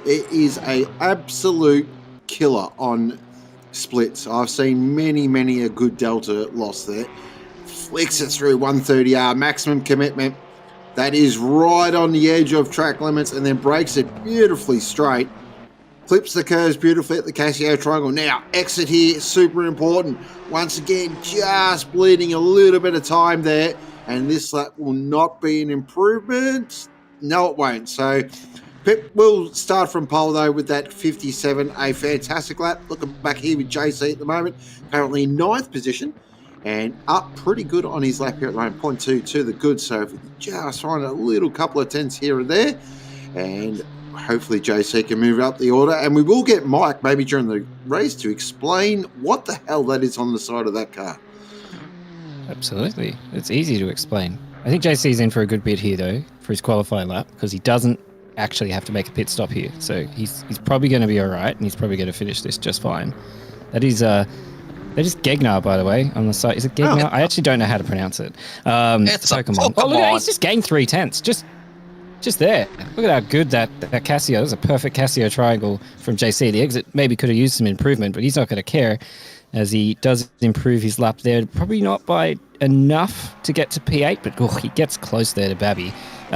It is an absolute killer on splits. I've seen many a good delta loss there. Flicks it through 130R, maximum commitment. That is right on the edge of track limits, and then breaks it beautifully straight. Clips the curves beautifully at the Casio Triangle. Now, exit here, super important. Once again, just bleeding a little bit of time there. And this lap will not be an improvement. No, it won't. So Pip will start from pole, though, with that 57. A fantastic lap. Looking back here with JC at the moment. Currently in 9th position. And up pretty good on his lap here at the moment. 0.2 to the good. So if we just find a little couple of tenths here and there. And hopefully JC can move up the order. And we will get Mike, maybe during the race, to explain what the hell that is on the side of that car. Absolutely. It's easy to explain. I think JC's in for a good bit here, though, for his qualifying lap, because he doesn't actually have to make a pit stop here. So he's probably going to be all right, and he's probably going to finish this just fine. That is Gegnar, by the way, on the site. Is it Gegnar? I actually don't know how to pronounce it. It's Pokemon. Oh, look at that. He's just gained 3 tenths. Just there. Look at how good that Casio. That was a perfect Casio triangle from JC. The exit maybe could have used some improvement, but he's not going to care, as he does improve his lap there. Probably not by enough to get to P8, but he gets close there to Babby. To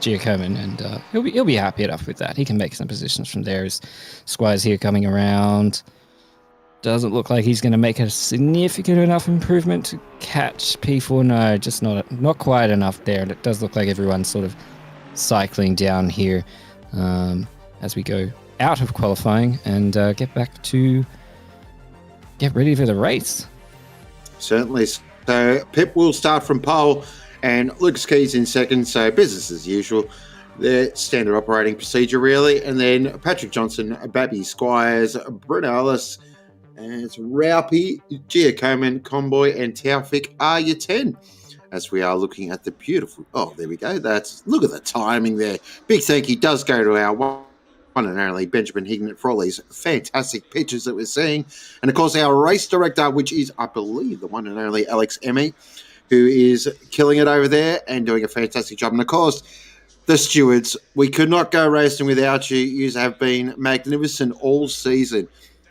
Giacomin, and he'll be happy enough with that. He can make some positions from there. As Squire's here coming around. Doesn't look like he's going to make a significant enough improvement to catch P4. No, just not quite enough there. And it does look like everyone's sort of cycling down here as we go out of qualifying and get ready for the race. Certainly. So Pip will start from pole, and Lucas Keys in second. So business as usual. Their standard operating procedure, really. And then Patrick Johnson, Babby Squires, Bruno Ellis, and it's Raupi, Giacomin, Comboy, and Taufik are your 10. As we are looking at the beautiful... Oh, there we go. Look at the timing there. Big thank you does go to our one and only Benjamin Hignett for all these fantastic pictures that we're seeing. And, of course, our race director, which is, I believe, the one and only Alex Emmy, who is killing it over there and doing a fantastic job. And, of course, the stewards, we could not go racing without you. You have been magnificent all season.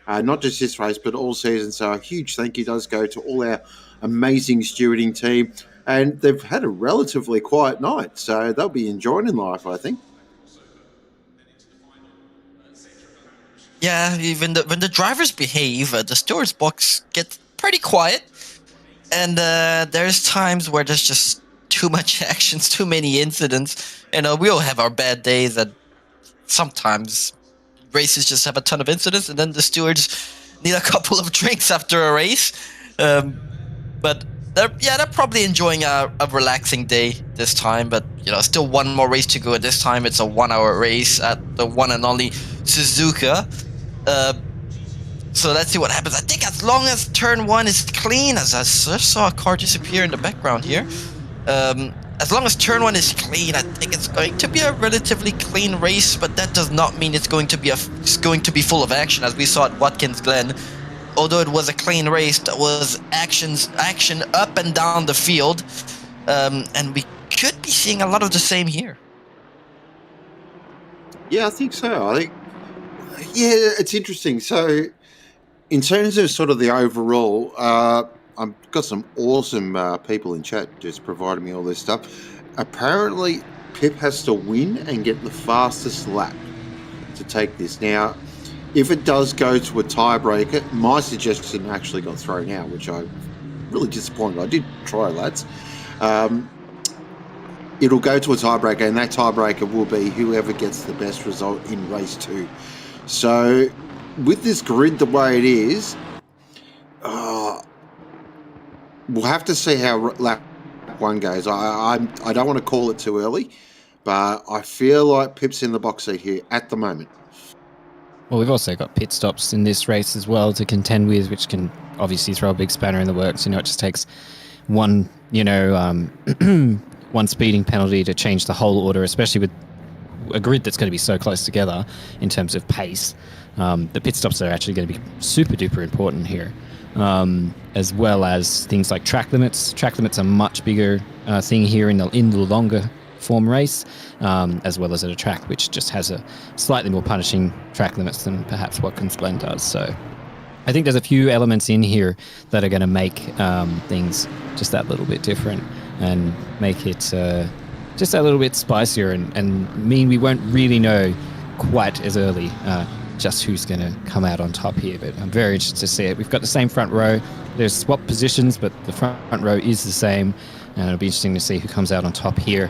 Not just this race, but all season. So a huge thank you does go to all our amazing stewarding team. and they've had a relatively quiet night, so they'll be enjoying life, I think. Yeah, even when the drivers behave, the stewards box gets pretty quiet, and there's times where there's just too much actions, too many incidents. We all have our bad days, and sometimes races just have a ton of incidents, and then the stewards need a couple of drinks after a race. But they're probably enjoying a relaxing day this time. But still one more race to go. And this time it's a 1-hour race at the one and only Suzuka. So let's see what happens. I think as long as turn 1 is clean, as I just saw a car disappear in the background here. As long as turn 1 is clean, I think it's going to be a relatively clean race, but that does not mean it's going to be full of action, as we saw at Watkins Glen. Although it was a clean race, there was action up and down the field, and we could be seeing a lot of the same here. Yeah, I think so. It's interesting. So, in terms of sort of the overall, I've got some awesome people in chat just providing me all this stuff. Apparently, Pip has to win and get the fastest lap to take this. Now, if it does go to a tiebreaker, my suggestion actually got thrown out, which I'm really disappointed. I did try, lads. It'll go to a tiebreaker, and that tiebreaker will be whoever gets the best result in race 2. So, with this grid the way it is, we'll have to see how lap 1 goes. I don't want to call it too early, but I feel like Pip's in the box seat here at the moment. Well, we've also got pit stops in this race as well to contend with, which can obviously throw a big spanner in the works. It just takes one, one speeding penalty to change the whole order, especially with a grid that's going to be so close together in terms of pace. The pit stops are actually going to be super duper important here, as well as things like track limits. Track limits are a much bigger thing here in the longer form race, as well as at a track which just has a slightly more punishing track limits than perhaps Watkins Glen does. So I think there's a few elements in here that are going to make things just that little bit different and make it just a little bit spicier and mean we won't really know quite as early just who's going to come out on top here. But I'm very interested to see it. We've got the same front row. There's swapped positions, but the front row is the same, and it'll be interesting to see who comes out on top here.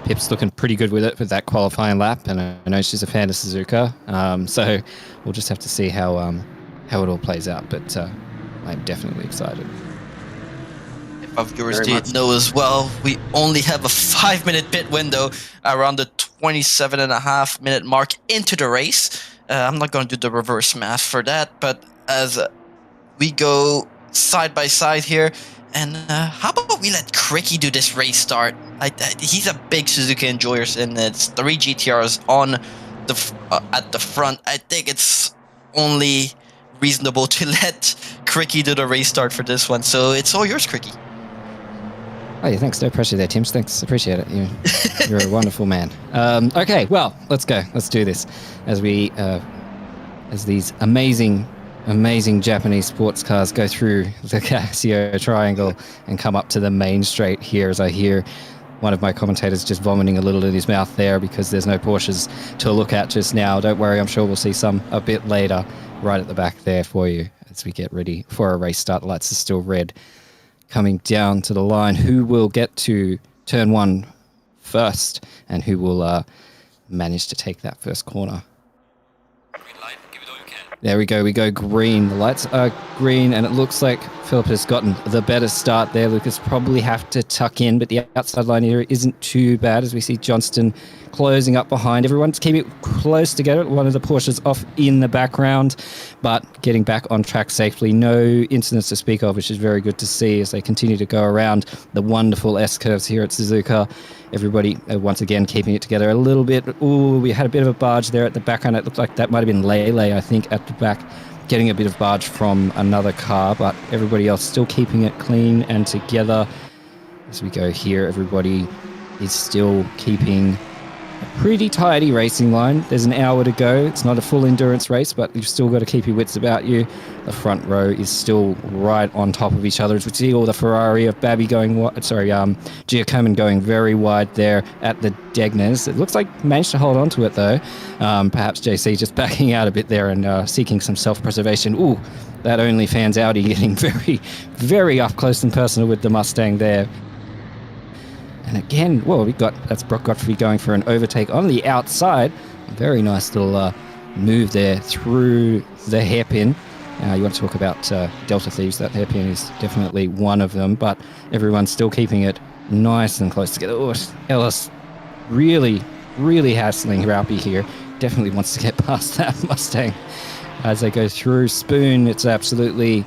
Pip's looking pretty good with it with that qualifying lap, and I know she's a fan of Suzuka, so we'll just have to see how it all plays out. But I'm definitely excited. If our viewers didn't know as well, we only have a 5-minute pit window around the 27.5-minute mark into the race. I'm not going to do the reverse math for that, but as we go side by side here, and how about we let Cricky do this race start? He's a big Suzuka enjoyer, and it's 3 GTRs on at the front. I think it's only reasonable to let Cricky do the race start for this one. So it's all yours, Cricky. Oh, yeah, thanks. No pressure there, Tim. Thanks. Appreciate it. You're a wonderful man. Okay, well, let's go. Let's do this as these amazing Japanese sports cars go through the Casio Triangle and come up to the main straight here, as I hear one of my commentators just vomiting a little in his mouth there because there's no Porsches to look at just now. Don't worry, I'm sure we'll see some a bit later right at the back there for you as we get ready for a race start. The lights are still red. Coming down to the line, who will get to turn 1 first and who will manage to take that first corner? There we go green. The lights are green, and it looks like Philip has gotten the better start there. Lucas probably have to tuck in, but the outside line here isn't too bad as we see Johnston closing up behind. Everyone's keeping it close together. One of the Porsches off in the background, but getting back on track safely. No incidents to speak of, which is very good to see as they continue to go around the wonderful S-curves here at Suzuka. Everybody, once again, keeping it together a little bit. Ooh, we had a bit of a barge there at the background. It looked like that might have been Lele, I think, at the back, getting a bit of barge from another car, but everybody else still keeping it clean and together. As we go here, everybody is still keeping pretty tidy racing line. There's an hour to go. It's not a full endurance race, but you've still got to keep your wits about you. The front row is still right on top of each other. As we see all the Ferrari of Babby going Giacomin going very wide there at the Degners. It looks like managed to hold on to it though. Perhaps JC just backing out a bit there and seeking some self-preservation. Ooh, that OnlyFans Audi getting very, very up close and personal with the Mustang there. And again, well, that's Brock Godfrey going for an overtake on the outside. Very nice little move there through the hairpin. You want to talk about Delta Thieves, that hairpin is definitely one of them, but everyone's still keeping it nice and close together. Oh, Ellis really, really hassling Raupi here. Definitely wants to get past that Mustang as they go through. Spoon, it's absolutely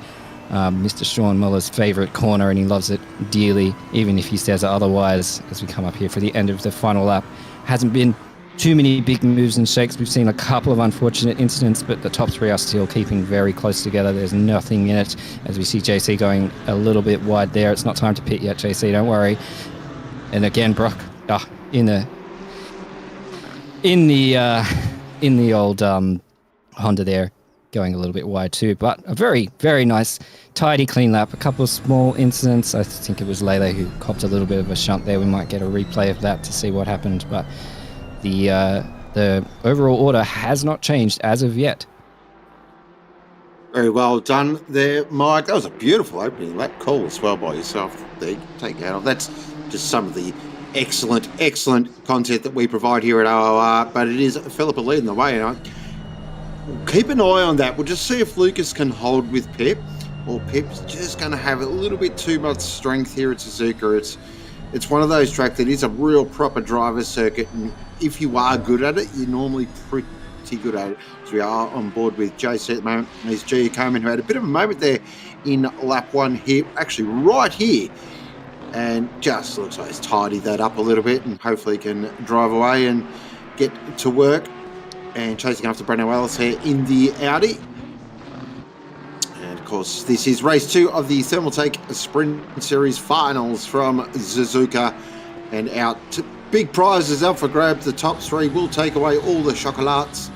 Mr. Sean Muller's favourite corner, and he loves it dearly, even if he says otherwise. As we come up here for the end of the final lap, hasn't been too many big moves and shakes. We've seen a couple of unfortunate incidents, but the top three are still keeping very close together. There's nothing in it. As we see JC going a little bit wide there. It's not time to pit yet, JC, don't worry. And again, Brock in the old Honda there, going a little bit wide too, but a very, very nice, tidy, clean lap. A couple of small incidents. I think it was Lele who copped a little bit of a shunt there. We might get a replay of that to see what happened, but the overall order has not changed as of yet. Very well done there, Mike. That was a beautiful opening lap call as well by yourself. There, take out of that's just some of the excellent content that we provide here at OOR, but it is Philippa leading the way, and keep an eye on that. We'll just see if Lucas can hold with Pip, or Pip's just going to have a little bit too much strength here at Suzuka. It's one of those tracks that is a real proper driver's circuit, and if you are good at it, you're normally pretty good at it. So we are on board with JC at the moment. There's Giacomin, who had a bit of a moment there in lap one here, actually right here, and just looks like he's tidied that up a little bit, and hopefully can drive away and get to work. And chasing after Breno Ellis here in the Audi. And of course, this is race 2 of the Thermaltake Sprint Series Finals from Suzuka. And out to big prizes up for grabs. The top 3 will take away all the chocolates.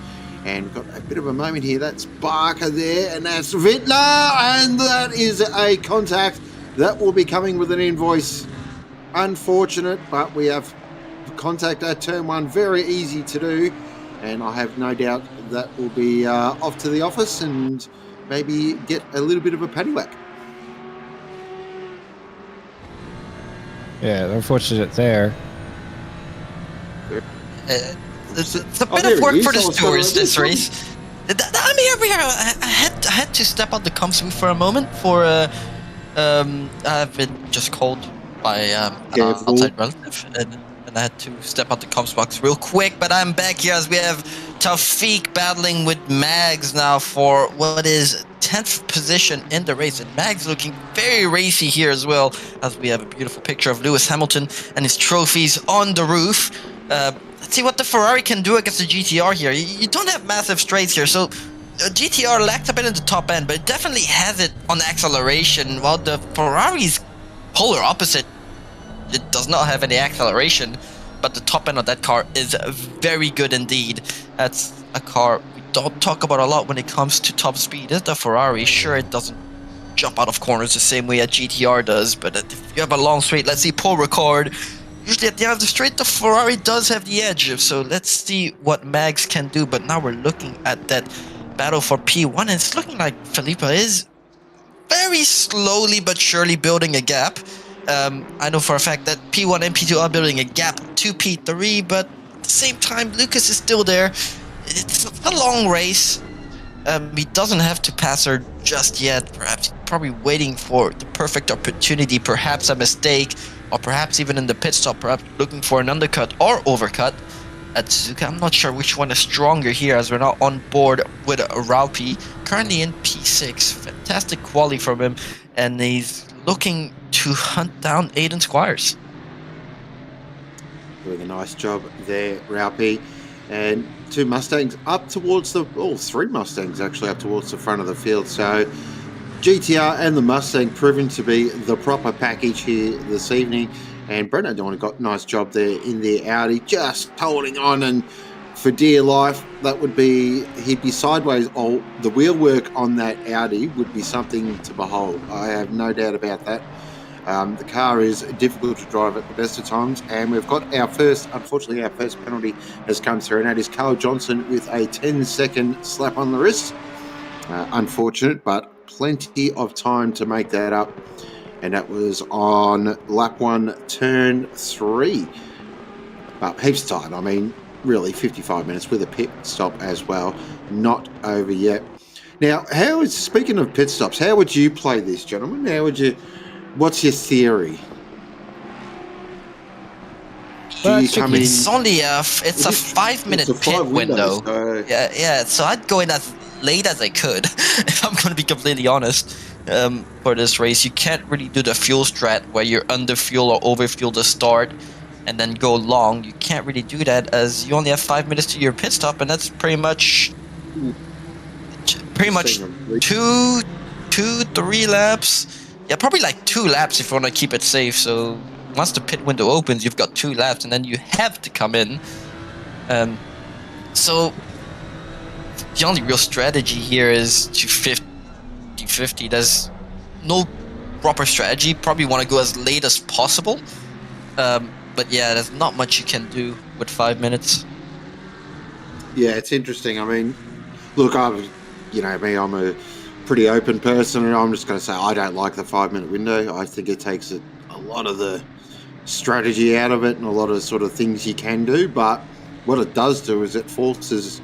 And we've got a bit of a moment here. That's Barker there, and that's Vittler. And that is a contact that will be coming with an invoice. Unfortunate, but we have contact at turn 1. Very easy to do. And I have no doubt that will be off to the office and maybe get a little bit of a paddywhack. Yeah, unfortunate there. It's a bit of work for the stewards this race. I'm here. I had to step out the comms for a moment for I've been just called by an outside relative, and I had to step out the comms box real quick, but I'm back here as we have Taufik battling with Mags now for what is 10th position in the race, and Mags looking very racy here as well, as we have a beautiful picture of Lewis Hamilton and his trophies on the roof. Let's see what the Ferrari can do against the GTR here. You don't have massive straights here, so GTR lacked a bit in the top end, but it definitely has it on acceleration, while the Ferrari's polar opposite. It does not have any acceleration, but the top end of that car is very good indeed. That's a car we don't talk about a lot when it comes to top speed. It's the Ferrari. Sure, it doesn't jump out of corners the same way a GTR does, but if you have a long straight, let's see Paul Ricard. Usually at the end of the straight, the Ferrari does have the edge, so let's see what Mags can do. But now we're looking at that battle for P1, and it's looking like Felipe is very slowly but surely building a gap. I know for a fact that P1 and P2 are building a gap to P3, but at the same time, Lucas is still there. It's a long race. He doesn't have to pass her just yet. Perhaps probably waiting for the perfect opportunity, perhaps a mistake, or perhaps even in the pit stop, perhaps looking for an undercut or overcut at Suzuka. I'm not sure which one is stronger here, as we're not on board with Raupi. Currently in P6. Fantastic quality from him, and he's looking to hunt down Aiden Squires. Doing a nice job there, Raupi. And 2 Mustangs up towards the... Oh, 3 Mustangs actually up towards the front of the field. So GTR and the Mustang proving to be the proper package here this evening. And Breno doing a nice job there in the Audi, just holding on, and for dear life, he'd be sideways. Oh, the wheel work on that Audi would be something to behold. I have no doubt about that. The car is difficult to drive at the best of times, and we've got unfortunately, our first penalty has come through, and that is Carl Johnson with a 10-second slap on the wrist. Unfortunate, but plenty of time to make that up. And that was on lap 1, turn 3. But heaps of time. I mean, really 55 minutes with a pit stop as well. Not over yet. Now, speaking of pit stops, how would you play this, gentlemen? What's your theory? It's only a 5-minute pit window. So... Yeah. So I'd go in as late as I could, if I'm going to be completely honest. For this race, you can't really do the fuel strat where you're under fuel or over fuel to start and then go long. You can't really do that, as you only have 5 minutes to your pit stop, and that's pretty much 2-3 laps. Yeah, probably like 2 laps if you want to keep it safe. So once the pit window opens, you've got 2 laps, and then you have to come in. So the only real strategy here is to 50-50. There's no proper strategy. Probably want to go as late as possible. But yeah, there's not much you can do with 5 minutes. Yeah, it's interesting. I mean, look, I'm a pretty open person, and I'm just going to say I don't like the 5-minute window. I think it takes a lot of the strategy out of it and a lot of sort of things you can do. But what it does do is it forces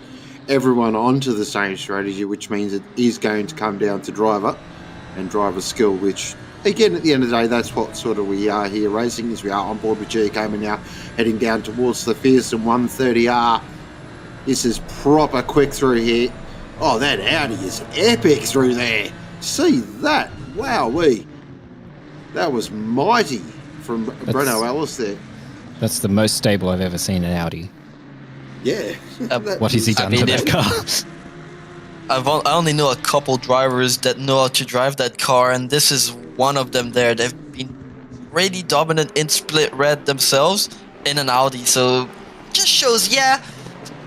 everyone onto the same strategy, which means it is going to come down to driver and driver skill, which, again, at the end of the day, that's what sort of we are here racing, as we are on board with Giacomo now, heading down towards the fearsome 130R. This is proper quick through here. Oh, that Audi is epic through there. See that? Wowee. That was mighty from Breno Ellis there. That's the most stable I've ever seen an Audi. Yeah. What has he done to that car? I only know a couple drivers that know how to drive that car, and this is one of them there. They've been really dominant in split red themselves in an Audi, so just shows,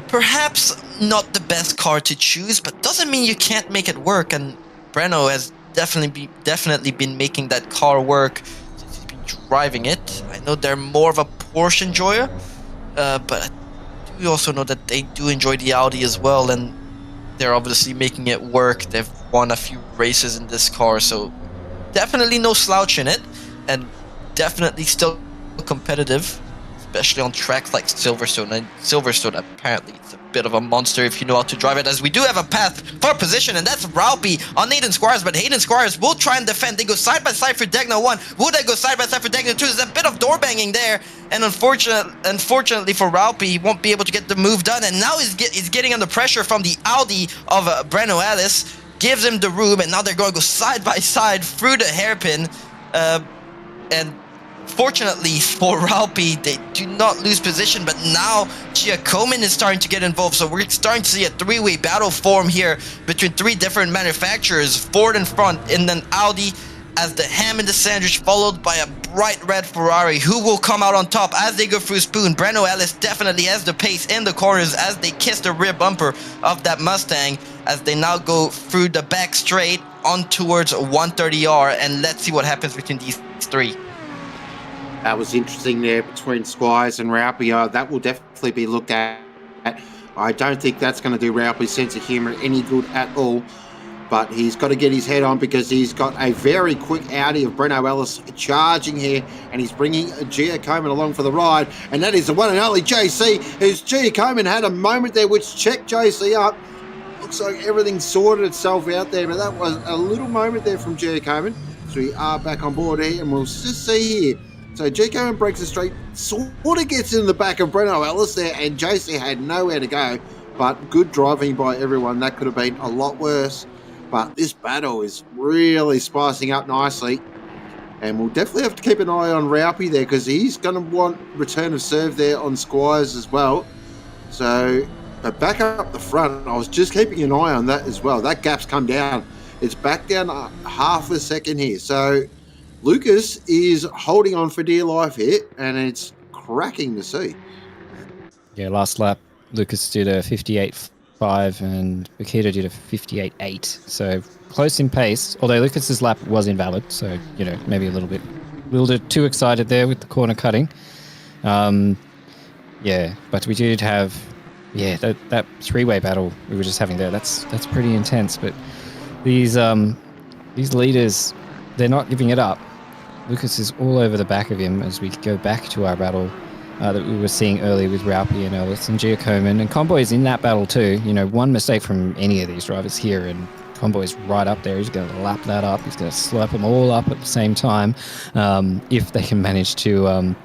perhaps not the best car to choose, but doesn't mean you can't make it work, and Breno has definitely been making that car work since he's been driving it. I know they're more of a Porsche enjoyer, but we also know that they do enjoy the Audi as well, and they're obviously making it work. They've won a few races in this car, so definitely no slouch in it, and definitely still competitive, especially on tracks like Silverstone. And Silverstone, apparently, it's a bit of a monster if you know how to drive it, as we do have a path for position, and that's Raupi on Hayden Squires, but Hayden Squires will try and defend. They go side by side for Degna 1. Will they go side by side for Degna 2? There's a bit of door banging there, and unfortunately for Raupi, he won't be able to get the move done, and now he's getting under pressure from the Audi of Breno Ellis. Gives him the room, and now they're going to go side by side through the hairpin, and fortunately for Raupi, they do not lose position, but now Giacomo is starting to get involved, so we're starting to see a 3-way battle form here between 3 different manufacturers, Ford in front, and then Audi as the ham in the sandwich, followed by a bright red Ferrari, who will come out on top as they go through Spoon. Breno Ellis definitely has the pace in the corners as they kiss the rear bumper of that Mustang, as they now go through the back straight on towards 130R, and let's see what happens between these 3. That was interesting there between Squires and Raupi. That will definitely be looked at. I don't think that's going to do Raupi's sense of humour any good at all. But he's got to get his head on, because he's got a very quick Audi of Breno Ellis charging here, and he's bringing Giacomo along for the ride. And that is the one and only JC, who's Giacomo had a moment there which checked JC up. Looks like everything sorted itself out there, but that was a little moment there from Giacomo. So we are back on board here, and we'll just see here. So Giacomo breaks the straight, sort of gets in the back of Breno Ellis there, and JC had nowhere to go. But good driving by everyone. That could have been a lot worse. But this battle is really spicing up nicely. And we'll definitely have to keep an eye on Raupi there, because he's going to want return of serve there on Squires as well. So, but back up the front, I was just keeping an eye on that as well. That gap's come down. It's back down half a second here. So Lucas is holding on for dear life here, and it's cracking to see. Yeah, last lap, Lucas did a 58.5 and Bakita did a 58.8. So close in pace, although Lucas's lap was invalid. So, maybe a little bit too excited there with the corner cutting. Yeah, but we did have, that three-way battle we were just having there. That's pretty intense. But these leaders, they're not giving it up. Lucas is all over the back of him as we go back to our battle that we were seeing earlier with Raupi and Ellis and Giacomin. And Conboy's in that battle too. One mistake from any of these drivers here and Conboy's right up there. He's going to lap that up. He's going to slurp them all up at the same time if they can manage to,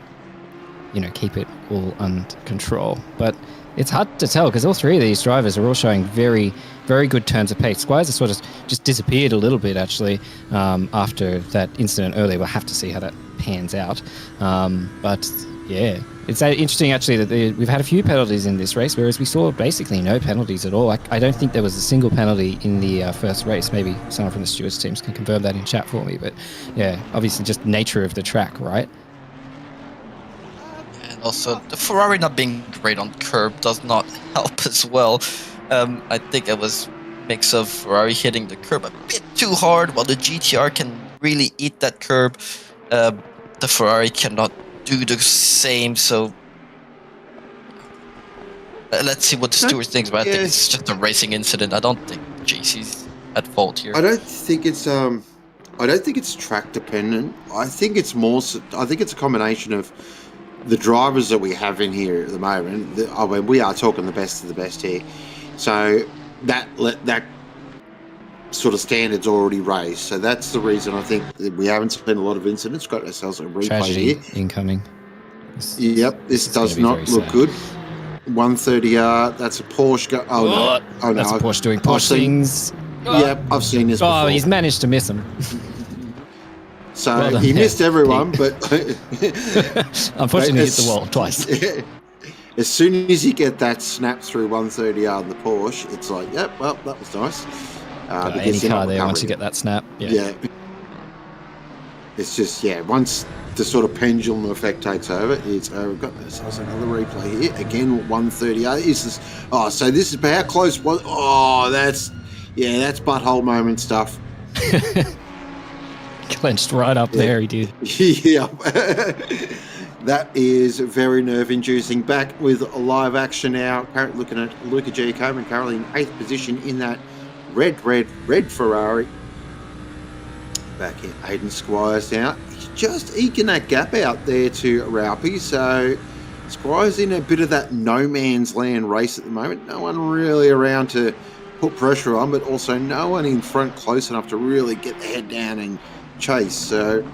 keep it all under control. But it's hard to tell because all three of these drivers are all showing very, very good turns of pace. Squires has sort of just disappeared a little bit, actually, after that incident earlier. We'll have to see how that pans out. But, yeah, it's interesting, actually, that we've had a few penalties in this race, whereas we saw basically no penalties at all. I don't think there was a single penalty in the first race. Maybe someone from the stewards teams can confirm that in chat for me. But, yeah, obviously just nature of the track, right? Also, the Ferrari not being great on curb does not help as well. I think it was a mix of Ferrari hitting the curb a bit too hard, while the GTR can really eat that curb. The Ferrari cannot do the same, so let's see what the steward thinks, but I think it's just a racing incident. I don't think JC's at fault here. I don't think it's track dependent. I think it's a combination of the drivers that we have in here at the moment. We are talking the best of the best here. So that sort of standard's already raised. So that's the reason I think that we haven't seen a lot of incidents. Got ourselves a replay Tragedy here. Incoming. This does not look good. 130R, that's a Porsche. Oh no, that's a Porsche doing Porsche things. Yep, I've seen this before. Oh, he's managed to miss him. So well he missed everyone, but unfortunately hit the wall twice. As soon as you get that snap through 130R in the Porsche, it's like, yep, well, that was nice. Any car there, once you get that snap. Yeah. It's just, once the sort of pendulum effect takes over, it's over. We've got ourselves another replay here. Again, 130R. So this is how close was. Oh, that's butthole moment stuff. Clenched right up there, he did. Yeah. That is very nerve-inducing. Back with live action now. Currently looking at Luca Giacomin, currently in 8th position in that red Ferrari. Back in Aiden Squires now. He's just eking that gap out there to Raupi. So Squires in a bit of that no man's land race at the moment. No one really around to put pressure on, but also no one in front close enough to really get the head down and chase. So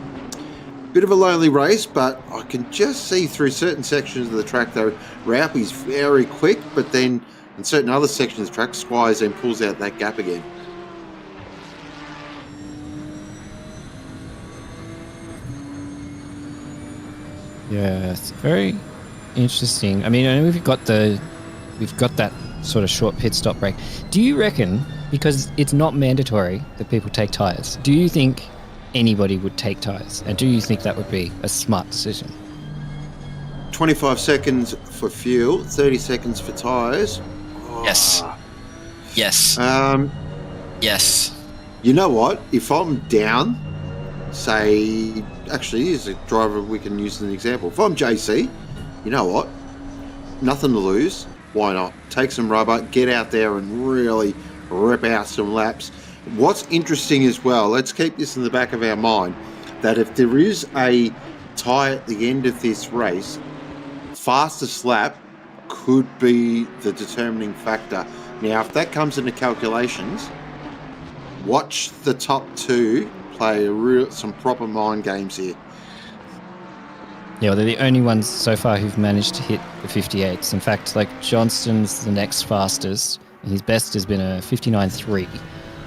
bit of a lonely race, but I can just see through certain sections of the track though Raupi's very quick, but then in certain other sections of the track Squires then pulls out that gap again. Yeah, it's very interesting. I mean, I know we've got that sort of short pit stop break. Do you reckon, because it's not mandatory that people take tyres, do you think anybody would take tyres? And do you think that would be a smart decision? 25 seconds for fuel, 30 seconds for tyres. Oh. Yes. Yes. Yes. You know what? If I'm down, say, actually, here's a driver we can use as an example. If I'm JC, you know what? Nothing to lose. Why not? Take some rubber, get out there and really rip out some laps. What's interesting as well, let's keep this in the back of our mind, that if there is a tie at the end of this race, fastest lap could be the determining factor. Now, if that comes into calculations, watch the top two play some proper mind games here. Yeah, well, they're the only ones so far who've managed to hit the 58s. In fact, like Johnston's the next fastest. His best has been a 59.3.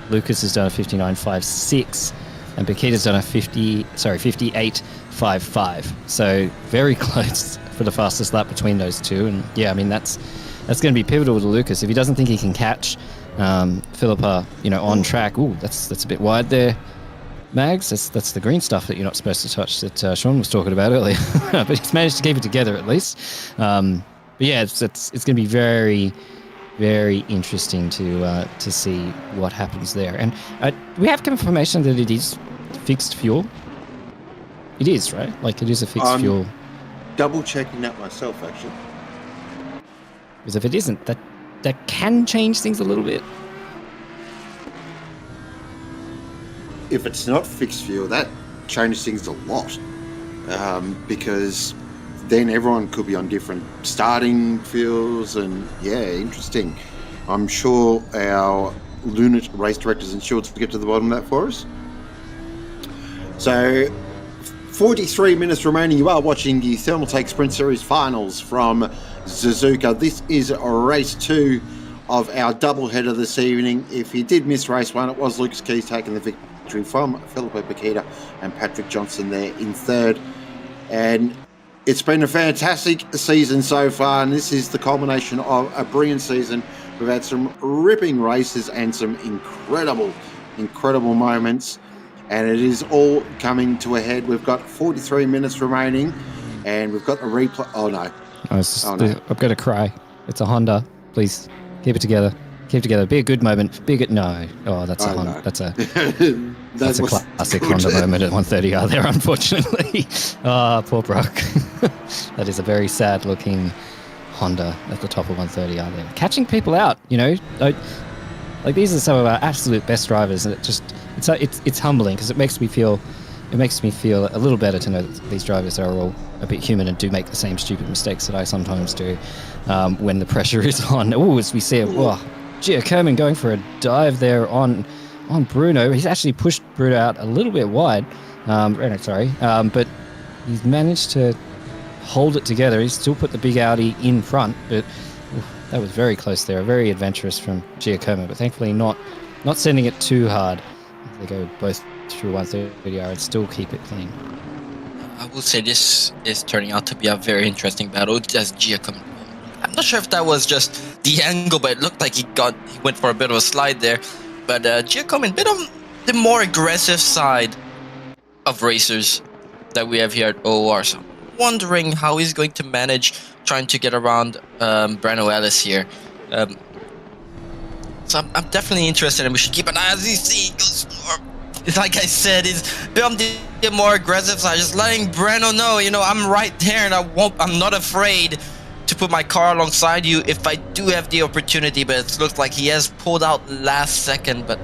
Lucas has done a 59.56, and Bakita's done a 58.55. So very close for the fastest lap between those two. And yeah, I mean that's going to be pivotal to Lucas if he doesn't think he can catch Philippa, on track. Ooh, that's a bit wide there. mags. That's the green stuff that you're not supposed to touch that Sean was talking about earlier. But he's managed to keep it together at least. But yeah, it's going to be very, very interesting to see what happens there. And we have confirmation that it is fixed fuel. It is, right? Like it is a fixed fuel. Double checking that myself, actually. Because if it isn't, that can change things a little bit. If it's not fixed fuel, that changes things a lot. Because then everyone could be on different starting fuels, and yeah, interesting. I'm sure our Lunat race directors and stewards will get to the bottom of that for us. So, 43 minutes remaining. You are watching the Thermaltake Sprint Series Finals from Suzuka. This is race 2 of our doubleheader this evening. If you did miss race 1, it was Lucas Keys taking the victory from Filippo Paquita and Patrick Johnson there in third. And it's been a fantastic season so far, and this is the culmination of a brilliant season. We've had some ripping races and some incredible moments, and it is all coming to a head. We've got 43 minutes remaining, and we've got the replay. Oh no. I've got to cry. It's a Honda. Please keep it together. Keep it together. Be a good moment. No. Oh, that's a Honda. No. That's a classic Honda moment at 130R there, unfortunately. Poor Brock. That is a very sad looking Honda at the top of 130R there. Catching people out, like these are some of our absolute best drivers, and it's humbling because it makes me feel a little better to know that these drivers are all a bit human and do make the same stupid mistakes that I sometimes do when the pressure is on. Oh, as we see it, Gio Kerman going for a dive there on Bruno. He's actually pushed Bruno out a little bit wide. But he's managed to hold it together. He's still put the big Audi in front, but that was very close there. Very adventurous from Gio Kerman, but thankfully not sending it too hard. They go both through 130R and still keep it clean. I will say this is turning out to be a very interesting battle. As Gia coming, I'm not sure if that was just the angle, but it looked like he went for a bit of a slide there. But Gia coming a bit on the more aggressive side of racers that we have here at OOR. So I'm wondering how he's going to manage trying to get around Brano Ellis here. So I'm definitely interested, and we should keep an eye as you see. Like I said, he's on the more aggressive side, just letting Breno know, I'm right there, and I'm not afraid to put my car alongside you if I do have the opportunity. But it looks like he has pulled out last second, but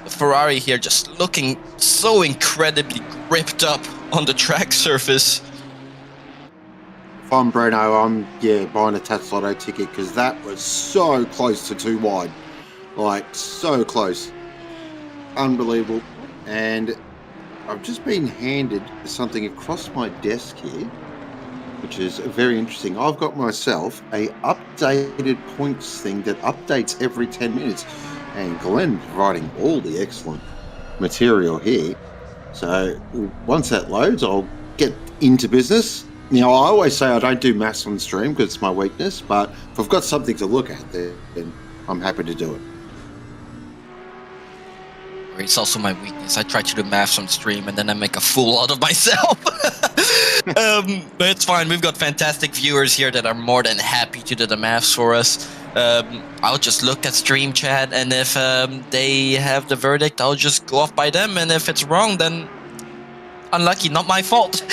the Ferrari here just looking so incredibly gripped up on the track surface. If I'm Breno, I'm buying a Tats Lotto ticket, because that was so close to too wide. Like, so close. Unbelievable. And I've just been handed something across my desk here, which is very interesting. I've got myself a updated points thing that updates every 10 minutes, and Glenn providing all the excellent material here. So once that loads, I'll get into business. Now, I always say I don't do maths on stream because it's my weakness, but if I've got something to look at there, then I'm happy to do it. It's also my weakness. I try to do maths on stream and then I make a fool out of myself. But it's fine. We've got fantastic viewers here that are more than happy to do the maths for us. I'll just look at stream chat, and if they have the verdict, I'll just go off by them. And if it's wrong, then unlucky, not my fault.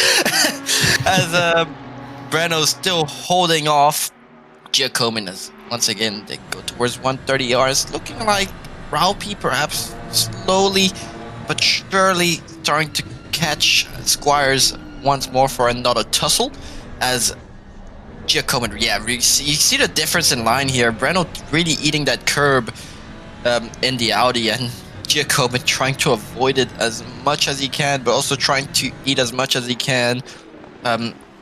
As Breno's still holding off Giacomin, as once again they go towards 130R. It's looking like Raupi perhaps slowly but surely starting to catch Squires once more for another tussle, as Giacomin, you see the difference in line here. Breno really eating that curb in the Audi, and Giacomin trying to avoid it as much as he can, but also trying to eat as much as he can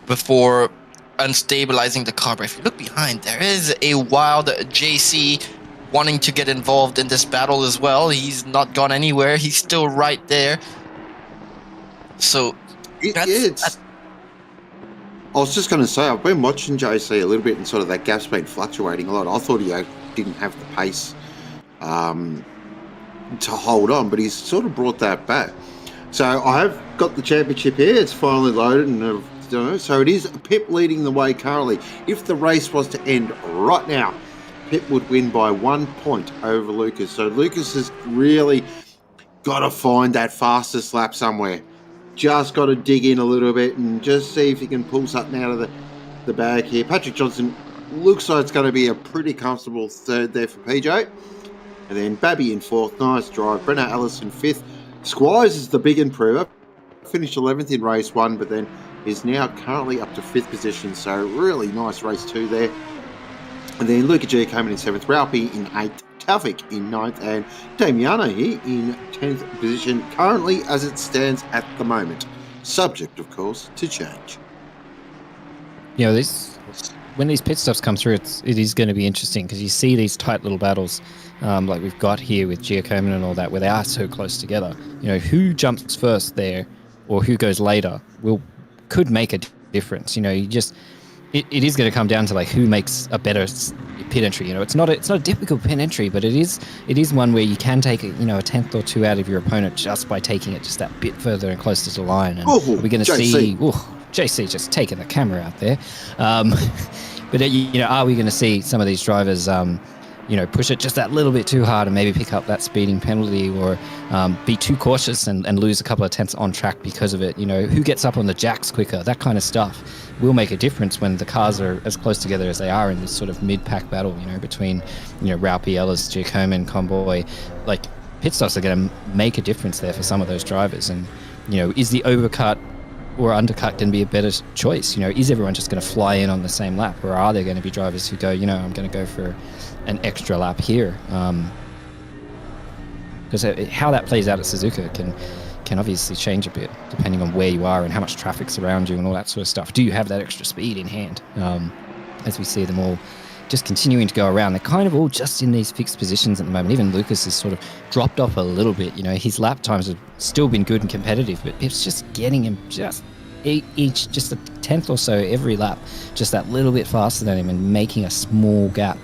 before unstabilizing the car. But if you look behind, there is a wild JC wanting to get involved in this battle as well. He's not gone anywhere. He's still right there. So I was just going to say, I've been watching JC a little bit, and sort of that gap's been fluctuating a lot. I thought he didn't have the pace to hold on, but he's sort of brought that back. So I have got the championship here. It's finally loaded, and so it is Pip leading the way currently. If the race was to end right now, Pip would win by 1 point over Lucas. So Lucas has really got to find that fastest lap somewhere. Just got to dig in a little bit and just see if he can pull something out of the bag here. Patrick Johnson looks like it's going to be a pretty comfortable third there for PJ. And then Babby in fourth. Nice drive. Brenna Ellis in fifth. Squires is the big improver. Finished 11th in race one, but then is now currently up to fifth position. So really nice race two there. And then Luca G came in seventh. Ralphie in eighth. Taufik in ninth. And Damiano here in 10th position, currently as it stands at the moment. Subject, of course, to change. You know, when these pit stops come through, it is going to be interesting because you see these tight little battles like we've got here with Giacomin and all that, where they are so close together. You know, who jumps first there or who goes later could make a difference. You know, it is going to come down to like who makes a better pit entry. You know, it's not a difficult pit entry, but it is one where you can take a tenth or two out of your opponent just by taking it just that bit further and closer to the line. And we're going to see JC just taking the camera out there. But are we going to see some of these drivers push it just that little bit too hard and maybe pick up that speeding penalty, or be too cautious and lose a couple of tenths on track because of it? You know, who gets up on the jacks quicker? That kind of stuff will make a difference when the cars are as close together as they are in this sort of mid-pack battle, between, Raupi, Ellis, Giacomin, Convoy. Like, pit stops are going to make a difference there for some of those drivers. And, is the overcut or undercut going to be a better choice? Is everyone just going to fly in on the same lap, or are there going to be drivers who go, I'm going to go for an extra lap here? Because how that plays out at Suzuka can obviously change a bit depending on where you are and how much traffic's around you and all that sort of stuff. Do you have that extra speed in hand? As we see them all just continuing to go around, they're kind of all just in these fixed positions at the moment. Even Lucas has sort of dropped off a little bit. His lap times have still been good and competitive, but it's just getting him just a tenth or so every lap, just that little bit faster than him, and making a small gap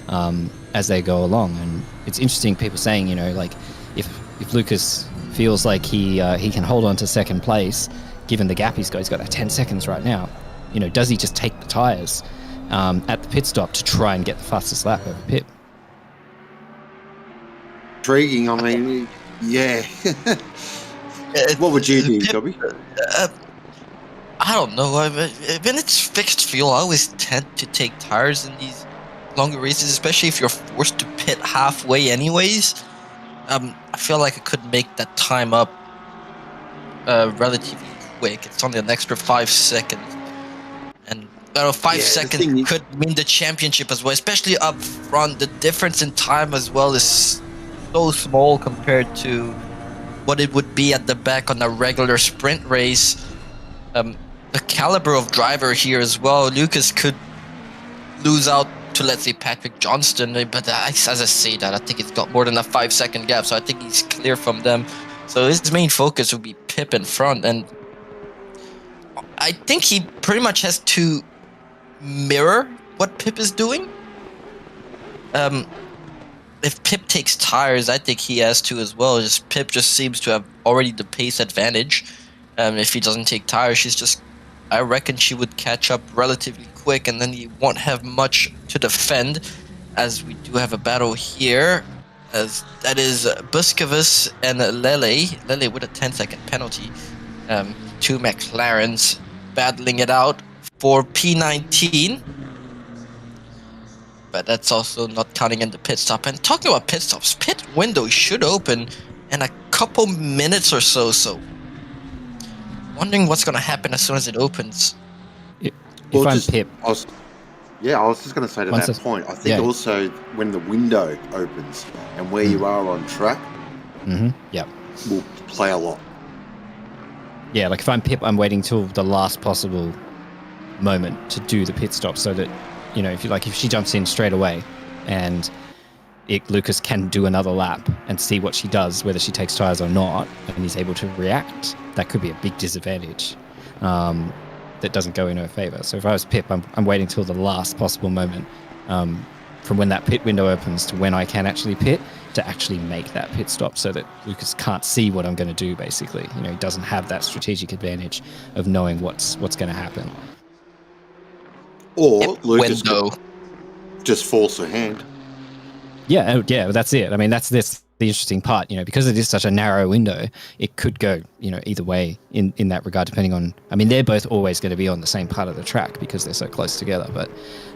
as they go along. And it's interesting, people saying, like, if Lucas feels like he can hold on to second place, given the gap he's got that 10 seconds right now, does he just take the tyres at the pit stop to try and get the fastest lap over Pip? Intriguing. I mean, yeah. What would you do, Dobby? I don't know. When it's fixed fuel, I always tend to take tires in these longer races, especially if you're forced to pit halfway anyways. I feel like I could make that time up relatively quick. It's only an extra 5 seconds. And 5 seconds could win the championship as well, especially up front. The difference in time as well is so small compared to what it would be at the back on a regular sprint race. The caliber of driver here as well. Lucas could lose out to, let's say, Patrick Johnston, but as I say that, I think it's got more than a 5 second gap, so I think he's clear from them. So his main focus would be Pip in front, and I think he pretty much has to mirror what Pip is doing. If Pip takes tires, I think he has to as well. Pip just seems to have already the pace advantage. If he doesn't take tires, I reckon she would catch up relatively quick, and then he won't have much to defend, as we do have a battle here, as that is Buskovus and Lele with a 10-second penalty. Two McLarens battling it out for P19, but that's also not counting in the pit stop. And talking about pit stops, pit window should open in a couple minutes or so wondering what's going to happen as soon as it opens. If I'm Pip, I was just going to say to that point, I think also when the window opens and where you are on track, will play a lot. Yeah, like if I'm Pip, I'm waiting till the last possible moment to do the pit stop, so that if she jumps in straight away and Lucas can do another lap and see what she does, whether she takes tires or not, and he's able to react, that could be a big disadvantage that doesn't go in her favor. So if I was Pip, I'm waiting till the last possible moment from when that pit window opens to when I can actually pit, to actually make that pit stop so that Lucas can't see what I'm going to do, basically. You know, he doesn't have that strategic advantage of knowing what's going to happen. Or Lucas window. could just force a hand. Yeah, that's it. I mean, that's the interesting part, you know, because it is such a narrow window, it could go, you know, either way in that regard, depending on, I mean, they're both always going to be on the same part of the track because they're so close together, but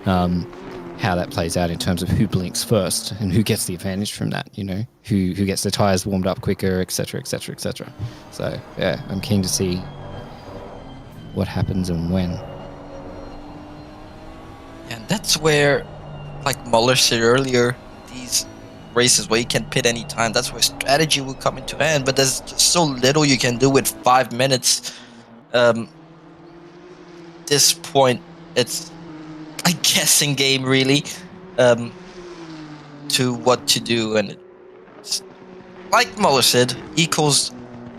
how that plays out in terms of who blinks first and who gets the advantage from that, you know, who gets their tires warmed up quicker, etc., etc., etc. So yeah, I'm keen to see what happens and when. And that's where, like Muller said earlier, these races where you can pit anytime, that's where strategy will come into hand, but there's just so little you can do with 5 minutes. This point, it's a guessing game, really, to what to do, and it's, like Muller said, equals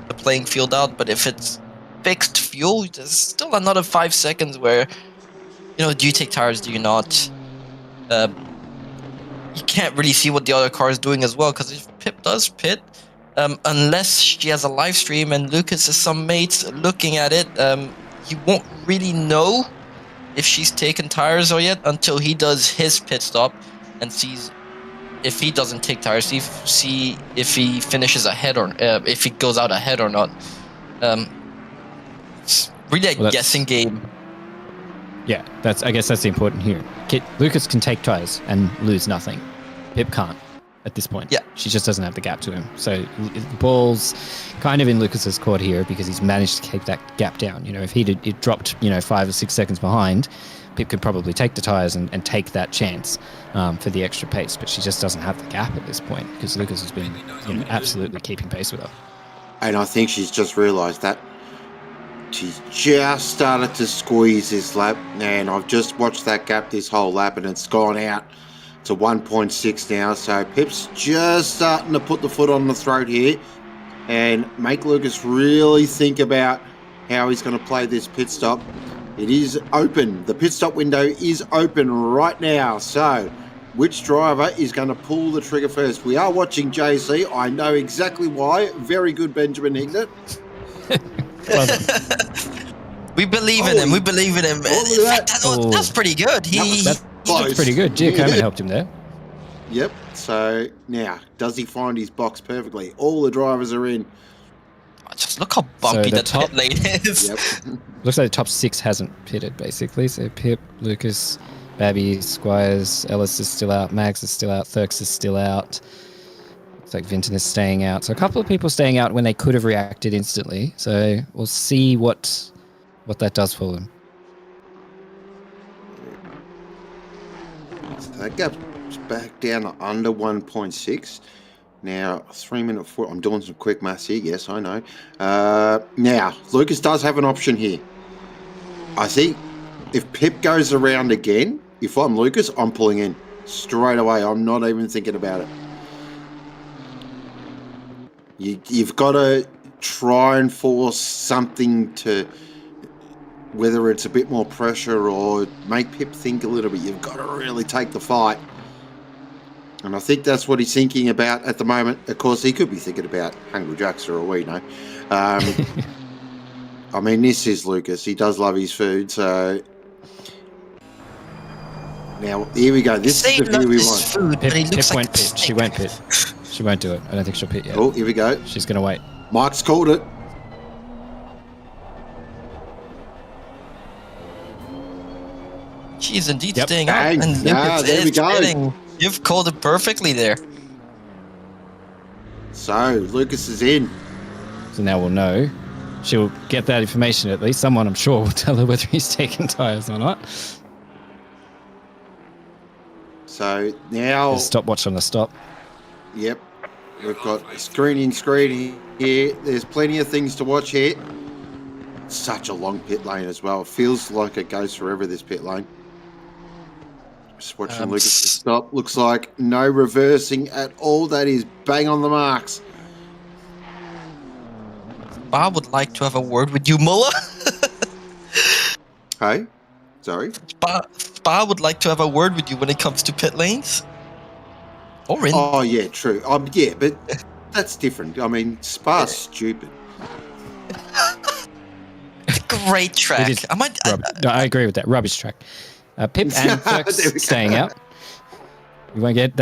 the playing field out, but if it's fixed fuel, there's still another 5 seconds where, you know, do you take tires, do you not? You can't really see what the other car is doing as well, because if Pip does pit, unless she has a live stream and Lucas has some mates looking at it, you won't really know if she's taken tires or yet until he does his pit stop and sees if he doesn't take tires, see if he finishes ahead or if he goes out ahead or not. It's really a guessing game. Yeah, I guess that's the important here. Lucas can take tires and lose nothing. Pip can't at this point. Yeah. She just doesn't have the gap to him. So the ball's kind of in Lucas's court here because he's managed to keep that gap down. You know, if he'd dropped, you know, 5 or 6 seconds behind, Pip could probably take the tires and take that chance for the extra pace. But she just doesn't have the gap at this point because Lucas has been, you know, absolutely keeping pace with her. And I think she's just realised that. She's just started to squeeze this lap, and I've just watched that gap this whole lap, and it's gone out to 1.6 now. So Pip's just starting to put the foot on the throat here and make Lucas really think about how he's going to play this pit stop. It is open. The pit stop window is open right now. So which driver is going to pull the trigger first? We are watching JC. I know exactly why. Very good, Benjamin Hignett. We believe in him. We believe in him. That's pretty good. That's pretty good. Giacomo helped him there. Yep. So now, does he find his box perfectly? All the drivers are in. Just look how bumpy the top pit lane is. Yep. Looks like the top 6 hasn't pitted, basically. So Pip, Lucas, Babby, Squires, Ellis is still out, Mags is still out, Thurks is still out. Looks like Vinton is staying out. So a couple of people staying out when they could have reacted instantly. So we'll see what that does for them. So that gap's back down to under 1.6. Now, 3 minute 4. I'm doing some quick maths here. Yes, I know. Now, Lucas does have an option here. I think if Pip goes around again, if I'm Lucas, I'm pulling in straight away. I'm not even thinking about it. You've got to try and force something to, whether it's a bit more pressure or make Pip think a little bit. You've got to really take the fight. And I think that's what he's thinking about at the moment. Of course, he could be thinking about Hungry Jacks for all we know. I mean, this is Lucas. He does love his food, so... Now, here we go. This is the view we want. Food, Pip won't pit. She won't pit. She won't do it. I don't think she'll pit yet. Oh, here we go. She's going to wait. Mike's called it. She's indeed staying out. Bang. And Yeah, there we go. pitting. You've called it perfectly there. So, Lucas is in. So now we'll know. She'll get that information at least. Someone, I'm sure, will tell her whether he's taking tyres or not. So, now... There's stopwatch on the stop. Yep. We've got screen here. There's plenty of things to watch here. Such a long pit lane as well. Feels like it goes forever, this pit lane. Just watching Lucas stop. Looks like no reversing at all. That is bang on the marks. Bob would like to have a word with you, Muller. Hey? Sorry? Bob Spa would like to have a word with you when it comes to pit lanes. Or in. Oh, yeah, true. Yeah, but that's different. I mean, Spa's stupid. Great track. It is no, I agree with that. Rubbish track. Pip and Turks staying out. We won't get.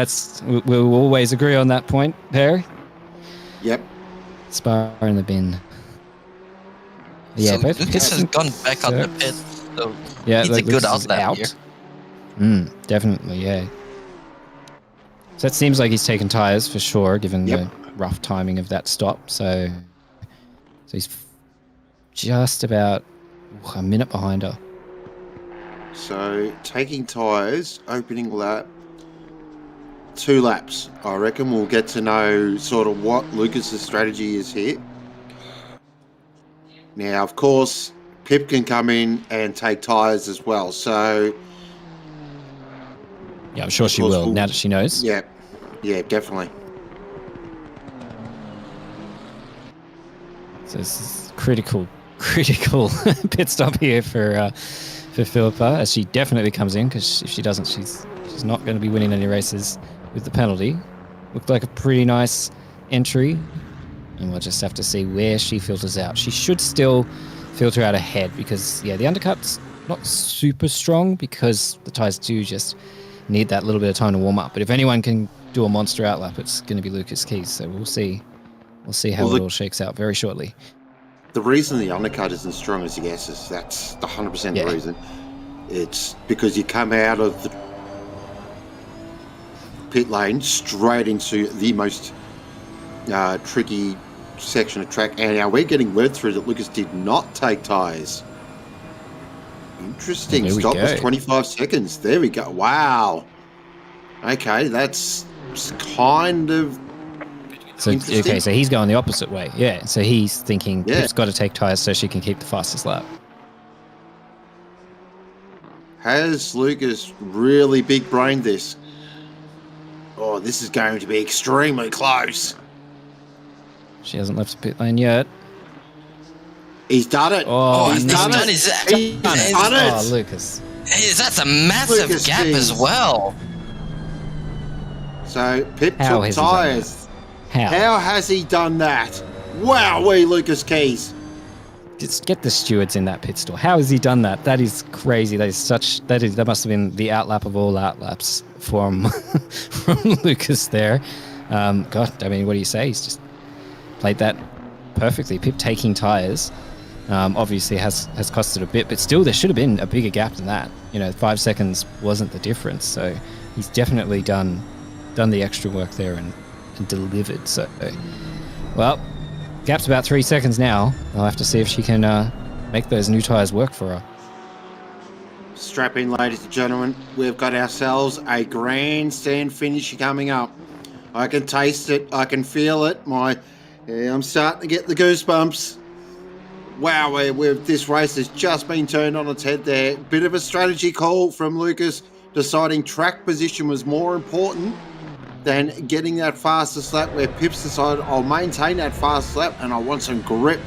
We'll always agree on that point, Perry. Yep. Spa in the bin. Yeah, so both Lucas has gone back on the pit, so he's a good outlet here. Definitely, yeah. So it seems like he's taken tyres for sure, given the rough timing of that stop. So he's just about a minute behind her. So taking tyres, opening lap, 2 laps. I reckon we'll get to know sort of what Lucas's strategy is here. Now, of course, Pip can come in and take tyres as well. So yeah, I'm sure she will now that she knows. Yeah, definitely. So this is critical pit stop here for Philippa, as she definitely comes in, because if she doesn't, she's not going to be winning any races with the penalty. Looked like a pretty nice entry, and we'll just have to see where she filters out. She should still filter out ahead, because the undercut's not super strong, because the tyres do just need that little bit of time to warm up. But if anyone can do a monster outlap, it's going to be Lucas Keys. So we'll see how it all shakes out very shortly. The reason the undercut isn't strong as the S is that's the 100% the reason. It's because you come out of the pit lane straight into the most tricky section of track, and now we're getting word through that Lucas did not take tyres. Interesting. Stop was 25 seconds. There we go. Wow. Okay, that's kind of interesting. So he's going the opposite way. Yeah, so he's thinking Pip's got to take tyres so she can keep the fastest lap. Has Lucas really big-brained this? Oh, this is going to be extremely close. She hasn't left the pit lane yet. He's done it. He's done it. He's done it. Oh, Lucas. That's a massive gap as well. So Pip took tyres. How has he done that? Wowee, Lucas Keys. Just get the stewards in that pit stall. How has he done that? That is crazy. That must have been the outlap of all outlaps from Lucas there. God, I mean, what do you say? He's just played that perfectly. Pip taking tyres obviously has costed a bit, but still there should have been a bigger gap than that. 5 seconds wasn't the difference. So he's definitely done the extra work there and delivered. So, well, gap's about 3 seconds now. I'll have to see if she can make those new tyres work for her. Strap in, ladies and gentlemen. We've got ourselves a grandstand finish coming up. I can taste it. I can feel it. I'm starting to get the goosebumps. Wow, this race has just been turned on its head there. Bit of a strategy call from Lucas, deciding track position was more important than getting that fastest lap, where Pip's decided I'll maintain that fast lap and I want some grip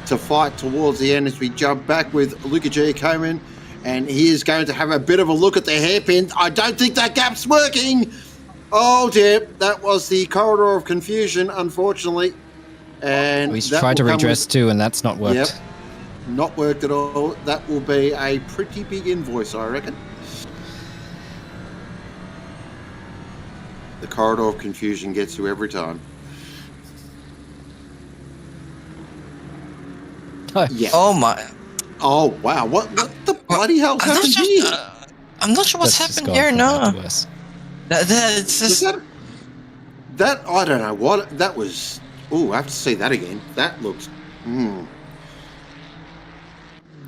to fight towards the end as we jump back with Luca Giacomin, and he is going to have a bit of a look at the hairpin. I don't think that gap's working. Oh dear, that was the corridor of confusion, unfortunately. And he's tried to redress too, and that's not worked. Yep, not worked at all. That will be a pretty big invoice, I reckon. The corridor of confusion gets you every time. Yeah. Oh my. Oh wow! What the bloody hell happened here? I'm not sure what's happened here. No. It's just that I don't know what that was. Oh, I have to see that again. That looks.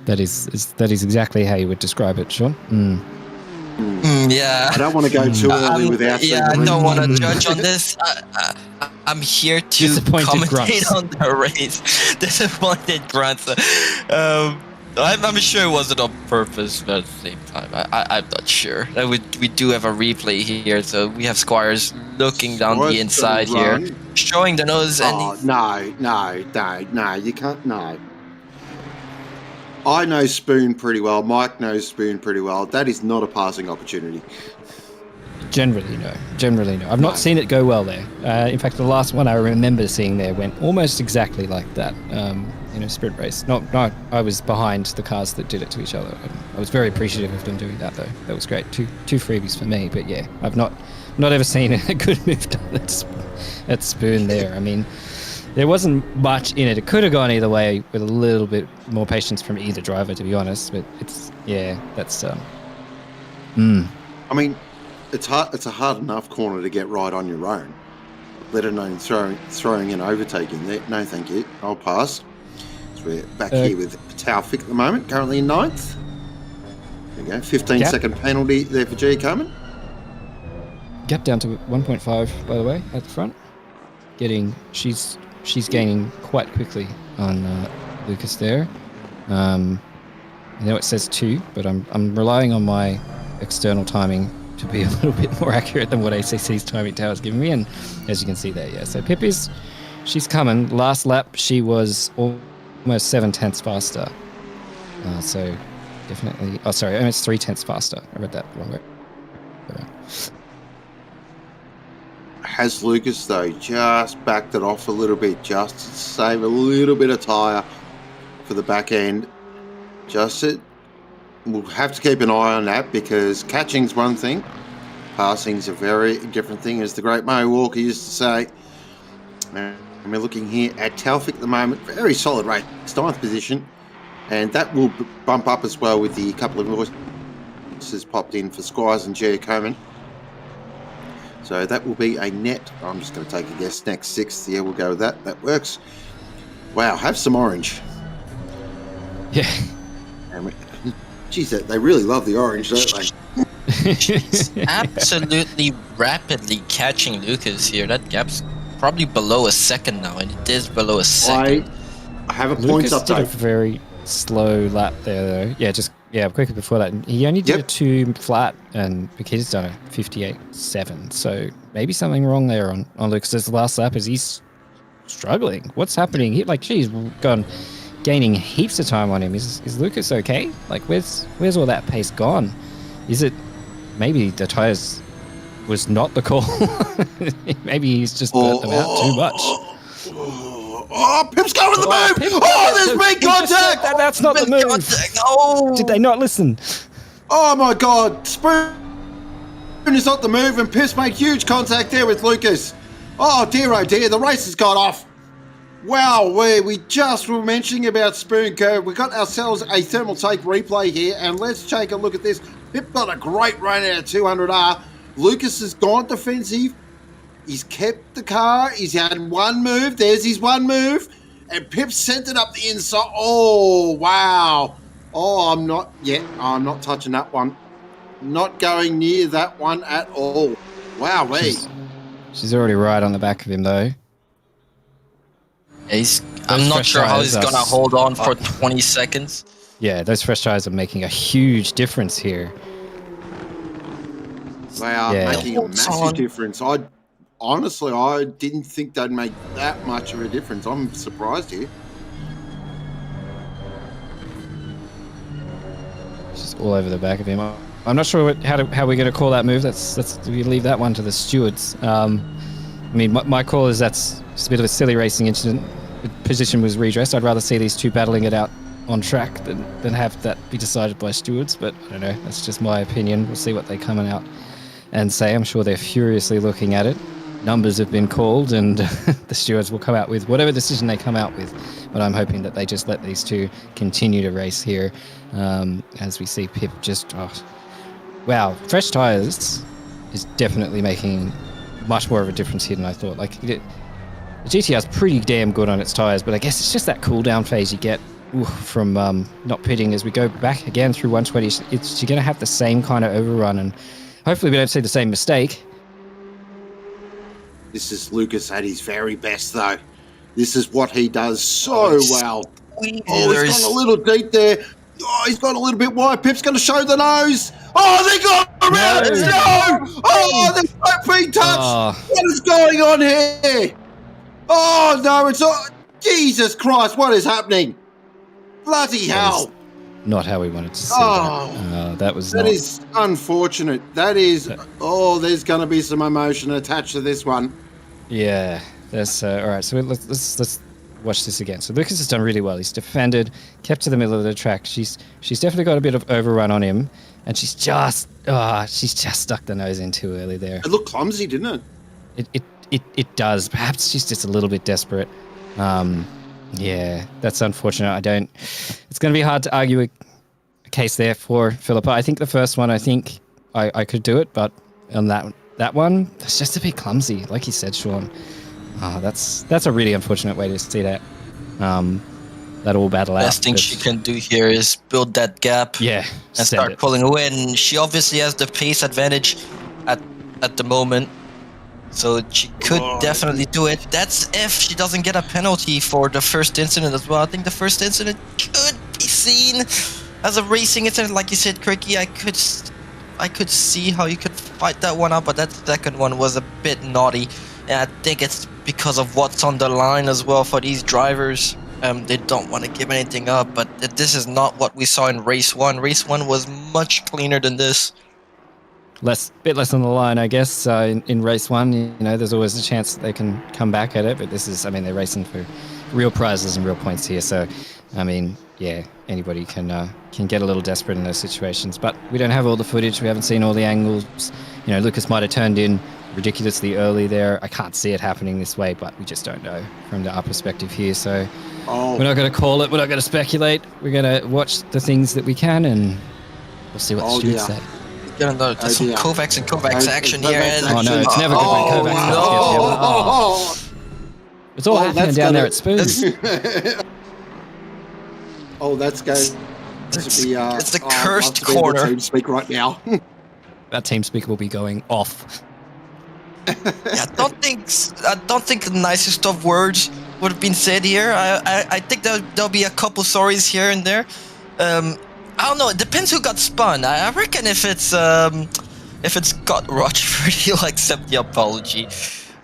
That is exactly how you would describe it, Sean. Yeah. I don't want to go too early without. Yeah, I don't want to judge on this. I'm here to commentate on the race. Disappointed grunts. I'm sure it wasn't on purpose, but at the same time, I'm not sure. We do have a replay here, so we have Squires looking down the inside here, showing the nose. And no, you can't. No. I know Spoon pretty well. Mike knows Spoon pretty well. That is not a passing opportunity. Generally, no. I've not seen it go well there. In fact, the last one I remember seeing there went almost exactly like that in a sprint race. Not, I was behind the cars that did it to each other. I was very appreciative of them doing that, though. That was great. Two freebies for me, but yeah, I've not ever seen a good move done at Spoon there. I mean, there wasn't much in it. It could have gone either way with a little bit more patience from either driver, to be honest. But that's. I mean, it's a hard enough corner to get right on your own. Let alone throwing and overtaking there. No, thank you. I'll pass. So we're back here with Taufik at the moment, currently in 9th. There we go. 15-second penalty there for G Coman. Gap down to 1.5, by the way, at the front. She's gaining quite quickly on Lucas there. I know it says 2, but I'm relying on my external timing to be a little bit more accurate than what ACC's timing tower is giving me. And as you can see there, yeah. So Pip she's coming. Last lap, she was almost 7/10 faster. So definitely, almost 3/10 faster. I read that wrong way. Has Lucas, though, just backed it off a little bit just to save a little bit of tyre for the back end. We'll have to keep an eye on that because catching's one thing, passing's a very different thing, as the great Mo Walker used to say. And we're looking here at Taufik at the moment. Very solid race, 9th position. And that will bump up as well with the couple of voices popped in for Squires and Gia Coman. So that will be a net, I'm just going to take a guess, next 6th. Yeah, we'll go with that. That works. Wow, have some orange. Yeah. Geez, they really love the orange, don't they? She's absolutely rapidly catching Lucas here. That gap's probably below a second now, and it is below a second. I have a points Lucas did a update. very slow lap there, though. Yeah, quickly before that. He only did a 2 flat, and Paquita's done a 58.7. So maybe something wrong there on Lucas's last lap as he's struggling. What's happening? He's gaining heaps of time on him. Is Lucas okay? Like, where's all that pace gone? Is it maybe the tyres was not the call? Maybe he's just burnt them out too much. Pip's going with the move! There's big contact! That's not the move! Oh! Did they not listen? Oh my god! Spoon is not the move, and Pip's made huge contact there with Lucas. Oh dear, the race has got off. Wow, we just were mentioning about Spoon Curve. We got ourselves a Thermaltake replay here, and let's take a look at this. Pip got a great run out of 200R. Lucas has gone defensive. He's kept the car. He's had one move. There's his one move. And Pip sent it up the inside. Oh, wow. Oh, I'm not touching that one. Not going near that one at all. Wow, She's already right on the back of him, though. I'm not sure how he's going to hold on for 20 seconds. Yeah, those fresh tires are making a huge difference here. They are making a massive difference. I didn't think they'd make that much of a difference. I'm surprised here. Just all over the back of him. I'm not sure how we're going to call that move. We leave that one to the stewards. My call is that's just a bit of a silly racing incident. The position was redressed. I'd rather see these two battling it out on track than have that be decided by stewards. But I don't know. That's just my opinion. We'll see what they come out and say. I'm sure they're furiously looking at it. Numbers have been called, and the stewards will come out with whatever decision they come out with. But I'm hoping that they just let these two continue to race here, as we see Pip just. Wow, fresh tyres is definitely making much more of a difference here than I thought. The GTR's pretty damn good on its tyres, but I guess it's just that cool down phase you get from not pitting as we go back again through 120. You're going to have the same kind of overrun, and hopefully we don't see the same mistake. This is Lucas at his very best, though. This is what he does so well. He's gone a little deep there. Oh, he's gone a little bit wide. Pip's going to show the nose. Oh, they got around it. No! Oh, there's no being touched. What is going on here? Oh, no, it's all... Jesus Christ, what is happening? Bloody hell. not how we wanted to see Oh, that. That was That not. is unfortunate. That is. Oh, there's going to be some emotion attached to this one. Yeah, that's all right. So let's watch this again. So Lucas has done really well. He's defended, kept to the middle of the track. She's definitely got a bit of overrun on him, and she's just stuck the nose in too early there. It looked clumsy, didn't it? It does. Perhaps she's just a little bit desperate. Yeah, that's unfortunate. It's going to be hard to argue a case there for Philippa. I think the first one, I could do it, but on that one, that's just a bit clumsy, like you said, Sean. Oh, that's a really unfortunate way to see that. That all battle out. Best thing she can do here is build that gap. Yeah, and start pulling away. And she obviously has the pace advantage at the moment, so she could definitely do it. That's if she doesn't get a penalty for the first incident as well. I think the first incident could be seen as a racing incident, like you said, Cricky. I could see how you could fight that one out, but that second one was a bit naughty, and I think it's because of what's on the line as well for these drivers. They don't want to give anything up, but this is not what we saw in race one. Race one was much cleaner than this. Bit less on the line, I guess. In race one, there's always a chance that they can come back at it, but this is, they're racing for real prizes and real points here. So, yeah, anybody can get a little desperate in those situations. But we don't have all the footage. We haven't seen all the angles. Lucas might have turned in ridiculously early there. I can't see it happening this way, but we just don't know from our perspective here. So we're not going to call it. We're not going to speculate. We're going to watch the things that we can, and we'll see what the stewards say. There's some Kovacs and Kovacs action here. Oh no, it's never good when Kovacs. It's all happening down there at Spoon. That's going to be. It's the cursed corner. TeamSpeak right now. That TeamSpeak will be going off. I don't think the nicest of words would have been said here. I think there'll be a couple sorries here and there. I don't know. It depends who got spun. I reckon if it's Scott Rochford, he'll accept the apology.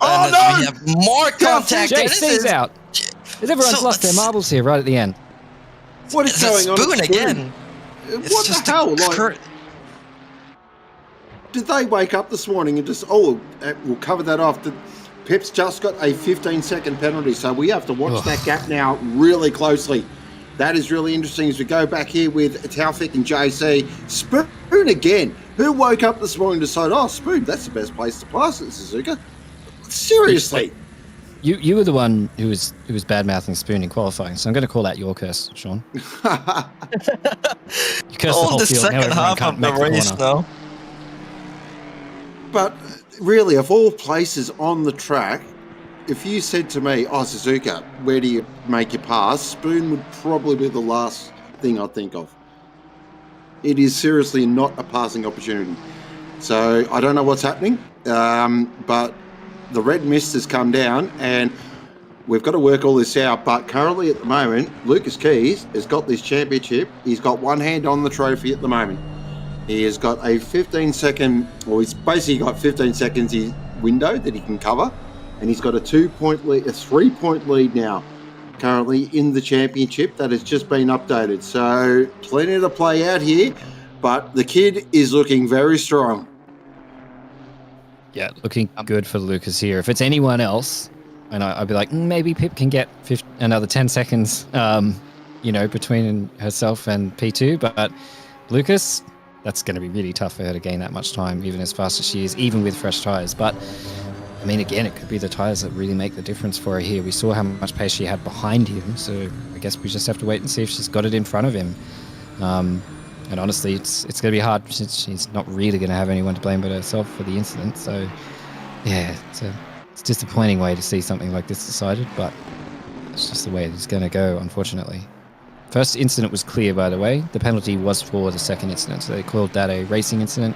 Oh no! We have more contact. JC's out. Everyone's lost their marbles here right at the end. What is going on? Spoon again. What the hell? Did they wake up this morning and just, we'll cover that off. Pip's just got a 15-second penalty, so we have to watch that gap now really closely. That is really interesting as we go back here with Taufik and JC. Spoon again. Who woke up this morning and decided, Spoon, that's the best place to pass it, Suzuka? Seriously. You were the one who was bad-mouthing Spoon in qualifying, so I'm going to call that your curse, Sean. You cursed the second half of the race now. But really, of all places on the track, if you said to me, Suzuka, where do you make your pass? Spoon would probably be the last thing I'd think of. It is seriously not a passing opportunity. So I don't know what's happening, but the red mist has come down and we've got to work all this out. But currently at the moment, Lucas Keys has got this championship. He's got one hand on the trophy at the moment. He has got a 15-second, he's basically got 15 seconds window that he can cover. And he's got a 3-point lead now, currently in the championship. That has just been updated. So plenty to play out here, but the kid is looking very strong. Yeah, looking good for Lucas here. If it's anyone else, and I'd be like, maybe Pip can get another 10 seconds, between herself and P2. But Lucas, that's going to be really tough for her to gain that much time, even as fast as she is, even with fresh tyres. But again, it could be the tyres that really make the difference for her here. We saw how much pace she had behind him, so I guess we just have to wait and see if she's got it in front of him. And honestly, it's going to be hard since she's not really going to have anyone to blame but herself for the incident. So, yeah, it's a disappointing way to see something like this decided, but it's just the way it's going to go, unfortunately. First incident was clear, by the way. The penalty was for the second incident, so they called that a racing incident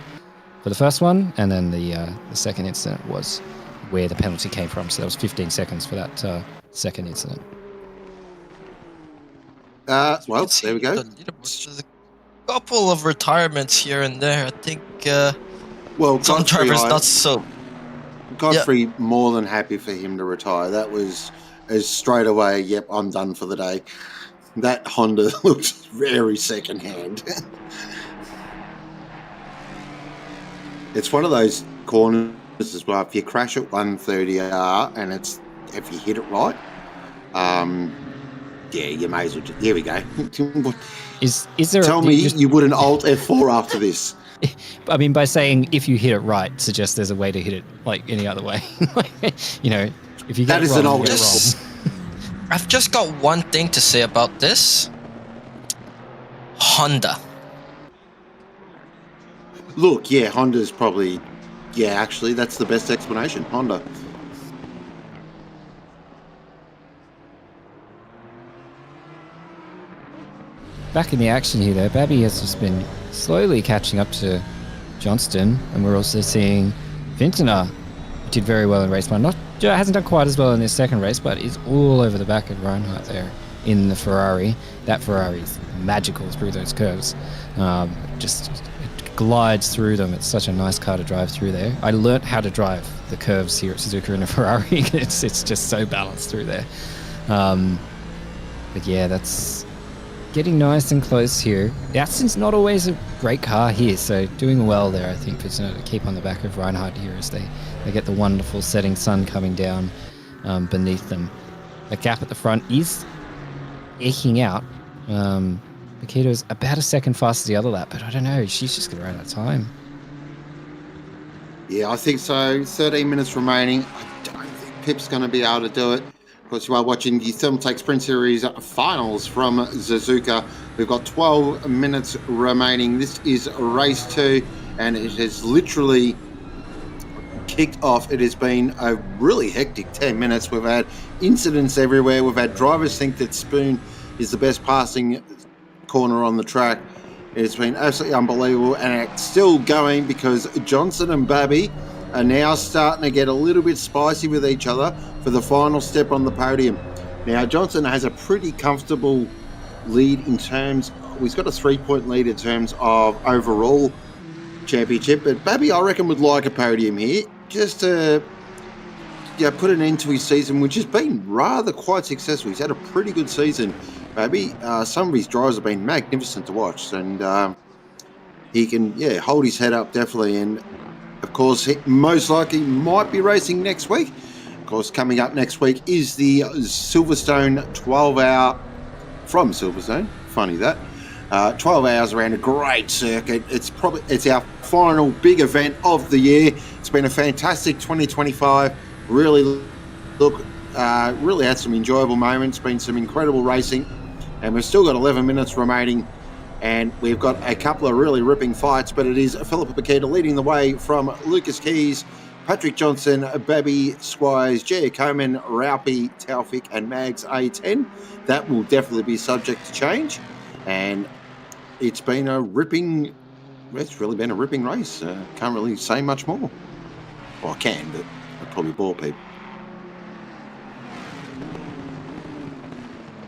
for the first one, and then the second incident was where the penalty came from. So that was 15 seconds for that second incident. There we go. There's a couple of retirements here and there. I think some drivers not so. Godfrey, more than happy for him to retire. That was as straight away, yep, I'm done for the day. That Honda looks very second-hand. It's one of those corners as well. If you crash at 130R and if you hit it right, yeah, you may as well. Here we go. Is there? Tell me you wouldn't Alt F4 after this. I mean, by saying if you hit it right, suggests there's a way to hit it like any other way. You know, if you get That it is wrong, an old. you get it wrong. I've just got one thing to say about this. Honda. Look, yeah, Honda's probably. Yeah, actually, that's the best explanation. Honda. Back in the action here, though, Babby has just been slowly catching up to Johnston, and we're also seeing Vintner did very well in race one. Hasn't done quite as well in this second race, but is all over the back of Reinhardt there in the Ferrari. That Ferrari is magical through those curves. Just it glides through them. It's such a nice car to drive through there. I learnt how to drive the curves here at Suzuka in a Ferrari. It's just so balanced through there. But yeah, that's getting nice and close here. The Aston's not always a great car here, so doing well there, I think, to keep on the back of Reinhardt here as they get the wonderful setting sun coming down beneath them. The gap at the front is eking out. Makito's about a second faster the other lap, but I don't know, she's just going to run out of time. Yeah, I think so. 13 minutes remaining. I don't think Pip's going to be able to do it. Of course, you are watching the Thermaltake Sprint Series Finals from Suzuka. We've got 12 minutes remaining. This is race 2, and it has literally kicked off. It has been a really hectic 10 minutes. We've had incidents everywhere. We've had drivers think that Spoon is the best passing corner on the track. It's been absolutely unbelievable, and it's still going because Johnson and Babby are now starting to get a little bit spicy with each other for the final step on the podium. Now, Johnson has a pretty comfortable lead in terms, he's got a 3-point lead in terms of overall championship, but Babby, I reckon, would like a podium here just to put an end to his season, which has been rather quite successful. He's had a pretty good season, Babby. Some of his drives have been magnificent to watch, and he can hold his head up definitely. And of course, he most likely might be racing next week. Of course, coming up next week is the Silverstone 12-hour from Silverstone. Funny that. 12 hours around a great circuit. It's our final big event of the year. It's been a fantastic 2025. Really had some enjoyable moments. Been some incredible racing, and we've still got 11 minutes remaining. And we've got a couple of really ripping fights, but it is Philippa Paqueta leading the way from Lucas Keys, Patrick Johnson, Babby Squires, Jaya Coman, Raupi, Taufik, and Mags A10. That will definitely be subject to change. And it's really been a ripping race. Can't really say much more. Well, I can, but I'd probably bore people.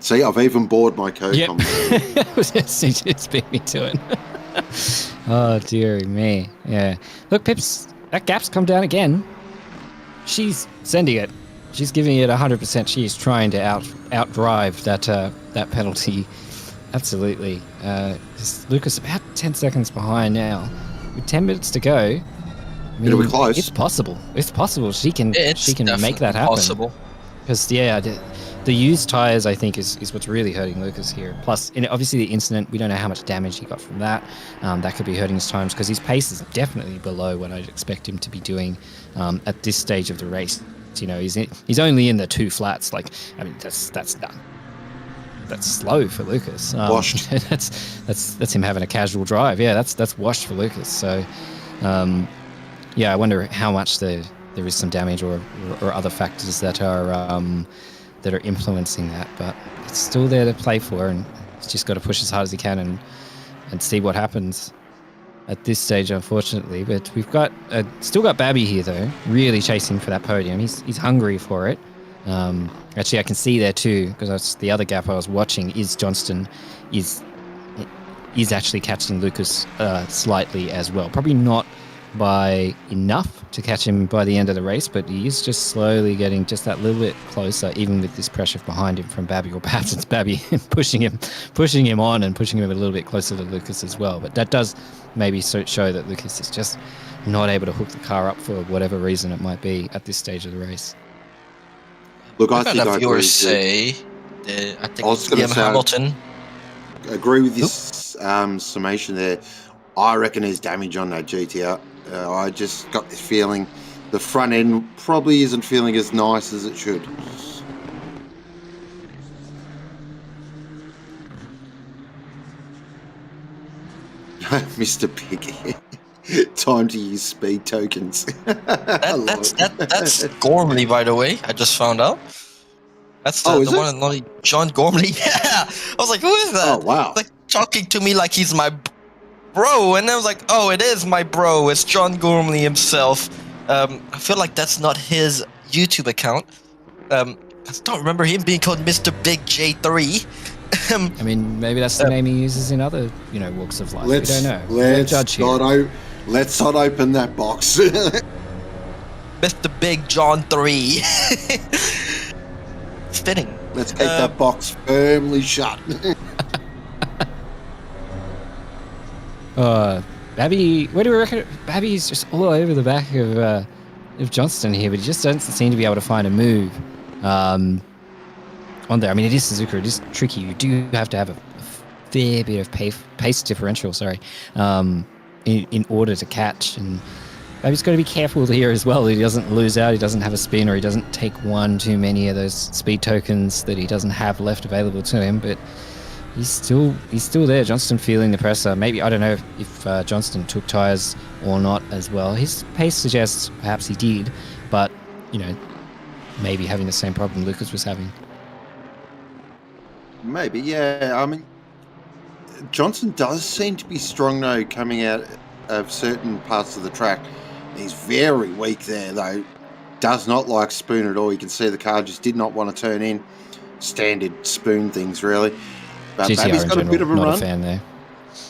See, I've even bored my co-commentator. Yep. Just beat me to it. Oh, dearie me. Yeah. Look, Pips, that gap's come down again. She's sending it. She's giving it 100%. She's trying to outdrive that penalty. Absolutely. Lucas about 10 seconds behind now. With 10 minutes to go. I mean, it'll be close. It's possible. It's possible. She can make that happen. Possible. Because the used tyres, I think, is what's really hurting Lucas here. Plus, obviously the incident, we don't know how much damage he got from that. That could be hurting his times because his pace is definitely below what I'd expect him to be doing at this stage of the race. You know, he's only in the 2 flats. Like, I mean, that's done. That's slow for Lucas. Washed. That's him having a casual drive. Yeah, that's washed for Lucas. So, I wonder how much there is some damage or other factors that are influencing that, but it's still there to play for, and he's just got to push as hard as he can and see what happens at this stage, unfortunately. But we've got still got Babby here though, really chasing for that podium. He's hungry for it. Actually, I can see there too, because the other gap I was watching is Johnston is actually catching Lucas slightly as well. Probably not by enough to catch him by the end of the race, but he is just slowly getting just that little bit closer, even with this pressure behind him from Babby, or perhaps it's Babby pushing him on and pushing him a little bit closer to Lucas as well. But that does maybe show that Lucas is just not able to hook the car up for whatever reason it might be at this stage of the race. Look, I I've think had I a agree. viewer say, I think Liam Hamilton. Agree with this summation there. I reckon there's damage on that GTR. I just got this feeling the front end probably isn't feeling as nice as it should. Mr. Piggy. Time to use speed tokens. That's Gormley, by the way. I just found out. That's the is it? one and only John Gormley. Yeah, I was like, who is that? Oh, wow. Like talking to me like he's my bro, and I was like, oh, it is my bro. It's John Gormley himself. I feel like that's not his YouTube account. I don't remember him being called Mr. Big J3. I mean, maybe that's the name he uses in other, walks of life. We don't know. Let's judge here. let's not open that box. Mr. Big John 3. Fitting. Let's keep that box firmly shut. Babby, what do we reckon? Babby's just all over the back of Johnston here, but he just doesn't seem to be able to find a move on there. I mean, it is Suzuka. It is tricky. You do have to have a fair bit of pace differential, in order to catch. And Babby's got to be careful here as well. He doesn't lose out. He doesn't have a spin, or he doesn't take one too many of those speed tokens that he doesn't have left available to him. But he's still there. Johnston feeling the pressure. Maybe, I don't know if Johnston took tyres or not as well. His pace suggests perhaps he did, but maybe having the same problem Lucas was having. Maybe, yeah. I mean, Johnson does seem to be strong, though, coming out of certain parts of the track. He's very weak there, though. Does not like spoon at all. You can see the car just did not want to turn in. Standard spoon things, really. But Babby's got a bit of a not run. A fan there.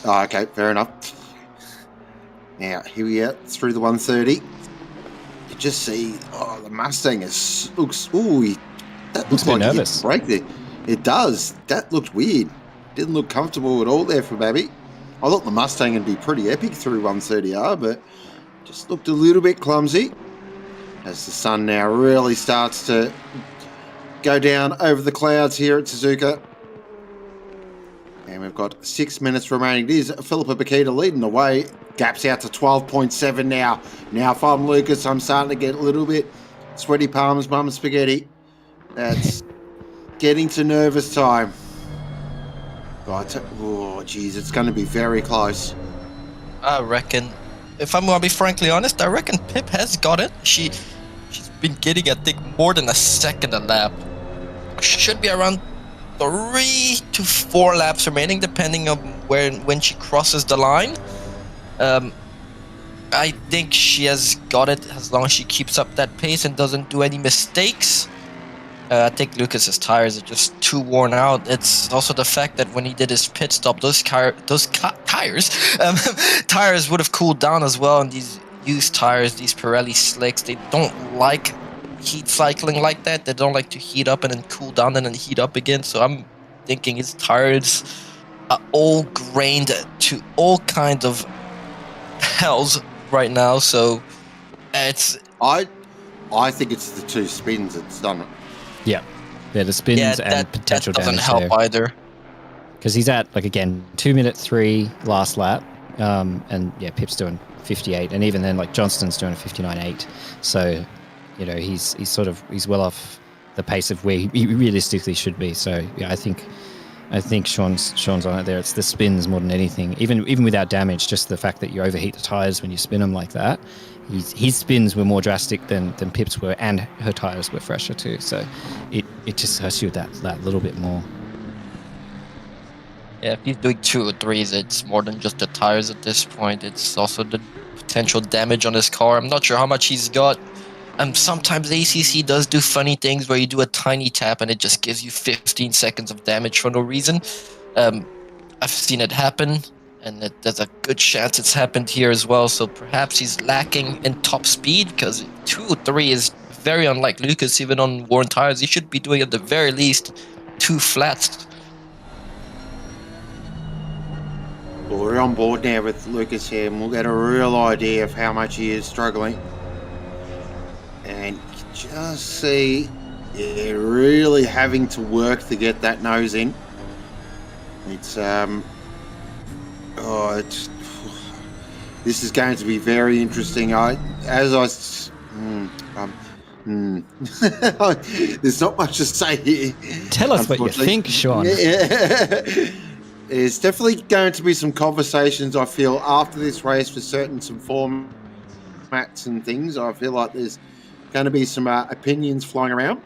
Oh, okay, fair enough. Now, here we are through the 130. You just see, the Mustang looks Looks like nervous. He hit the brake there. It does. That looked weird. Didn't look comfortable at all there for Babby. I thought the Mustang would be pretty epic through 130R, but just looked a little bit clumsy. As the sun now really starts to go down over the clouds here at Suzuka. And we've got 6 minutes remaining. It is Philippa Bakita leading the way. Gaps out to 12.7 now. Now from Lucas, I'm starting to get a little bit sweaty palms, mum spaghetti. That's getting to nervous time. Right. Oh, geez, it's going to be very close. I reckon, if I'm going to be frankly honest, I reckon Pip has got it. She's been getting, I think, more than a second a lap. Should be around 3 to 4 laps remaining, depending on when she crosses the line. I think she has got it as long as she keeps up that pace and doesn't do any mistakes. I think Lucas's tires are just too worn out. It's also the fact that when he did his pit stop, tires would have cooled down as well. And these used tires, these Pirelli slicks, they don't like heat cycling like that. They don't like to heat up and then cool down and then heat up again. So I'm thinking his tires are all grained to all kinds of hells right now. So it's I think it's the 2 spins that's done it. Yeah, the spins and potential that doesn't damage help there. either. Because he's at 2:03 last lap, and Pip's doing 58, and even then Johnston's doing a 59.8. So, he's well off the pace of where he realistically should be. So yeah, I think Sean's on it there. It's the spins more than anything. Even without damage, just the fact that you overheat the tires when you spin them like that. His spins were more drastic than Pip's were, and her tires were fresher too. So it just hurts you that little bit more. Yeah, if he's doing 2 or 3s, it's more than just the tires at this point. It's also the potential damage on his car. I'm not sure how much he's got. Sometimes ACC does do funny things where you do a tiny tap and it just gives you 15 seconds of damage for no reason. I've seen it happen. And there's a good chance it's happened here as well. So perhaps he's lacking in top speed, because 2-3 is very unlike Lucas. Even on worn tires, he should be doing at the very least 2 flats. Well, we're on board now with Lucas here, and we'll get a real idea of how much he is struggling. And you can just see, yeah, really having to work to get that nose in. It's this is going to be very interesting. There's not much to say here. Tell us what you think, Sean. There's definitely going to be some conversations, I feel, after this race for some formats and things. I feel like there's going to be some opinions flying around.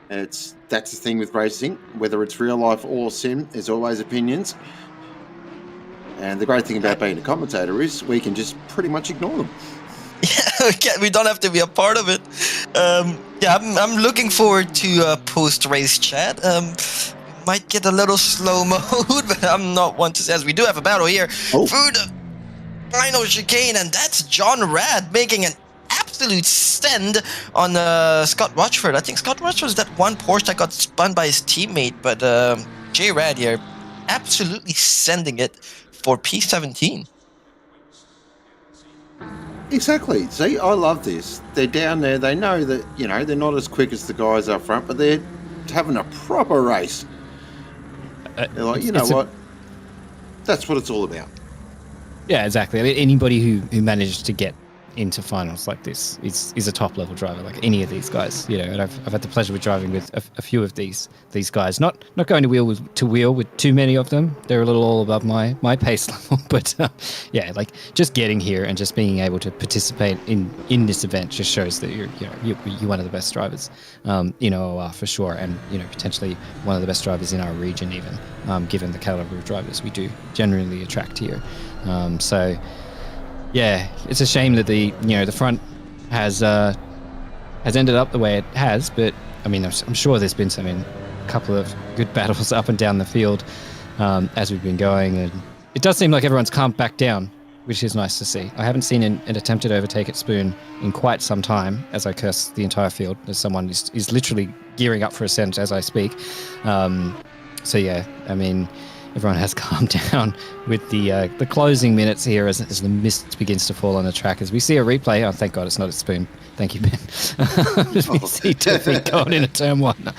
That's the thing with racing, whether it's real life or sim, there's always opinions. And the great thing about being a commentator is we can just pretty much ignore them. Yeah, we don't have to be a part of it. I'm looking forward to post-race chat. Might get a little slow mode, but I'm not one to say, as we do have a battle here through the final chicane, and that's John Rad making an absolute send on Scott Rochford. I think Scott Rochford was that one Porsche that got spun by his teammate, but J Rad here absolutely sending it for P17. Exactly. See, I love this. They're down there. They know that, they're not as quick as the guys up front, but they're having a proper race. They're like, what? That's what it's all about. Yeah, exactly. I mean, anybody who managed to get into finals like this is a top level driver, like any of these guys. And I've had the pleasure of driving with a few of these guys. Not going to wheel with too many of them. They're a little all above my pace level, but like just getting here and just being able to participate in this event just shows that you're one of the best drivers in OOR for sure, and potentially one of the best drivers in our region even, given the caliber of drivers we do generally attract here. So yeah, it's a shame that the front has ended up the way it has, but I mean, I'm sure there's been a couple of good battles up and down the field as we've been going, and it does seem like everyone's calmed back down, which is nice to see. I haven't seen an attempted overtake at Spoon in quite some time, as I curse the entire field, as someone is literally gearing up for ascent as I speak. So yeah, I mean, everyone has calmed down with the closing minutes here as the mist begins to fall on the track. As we see a replay, oh, thank God it's not a Spoon. Thank you, Ben. As we see Tiffy going into turn 1.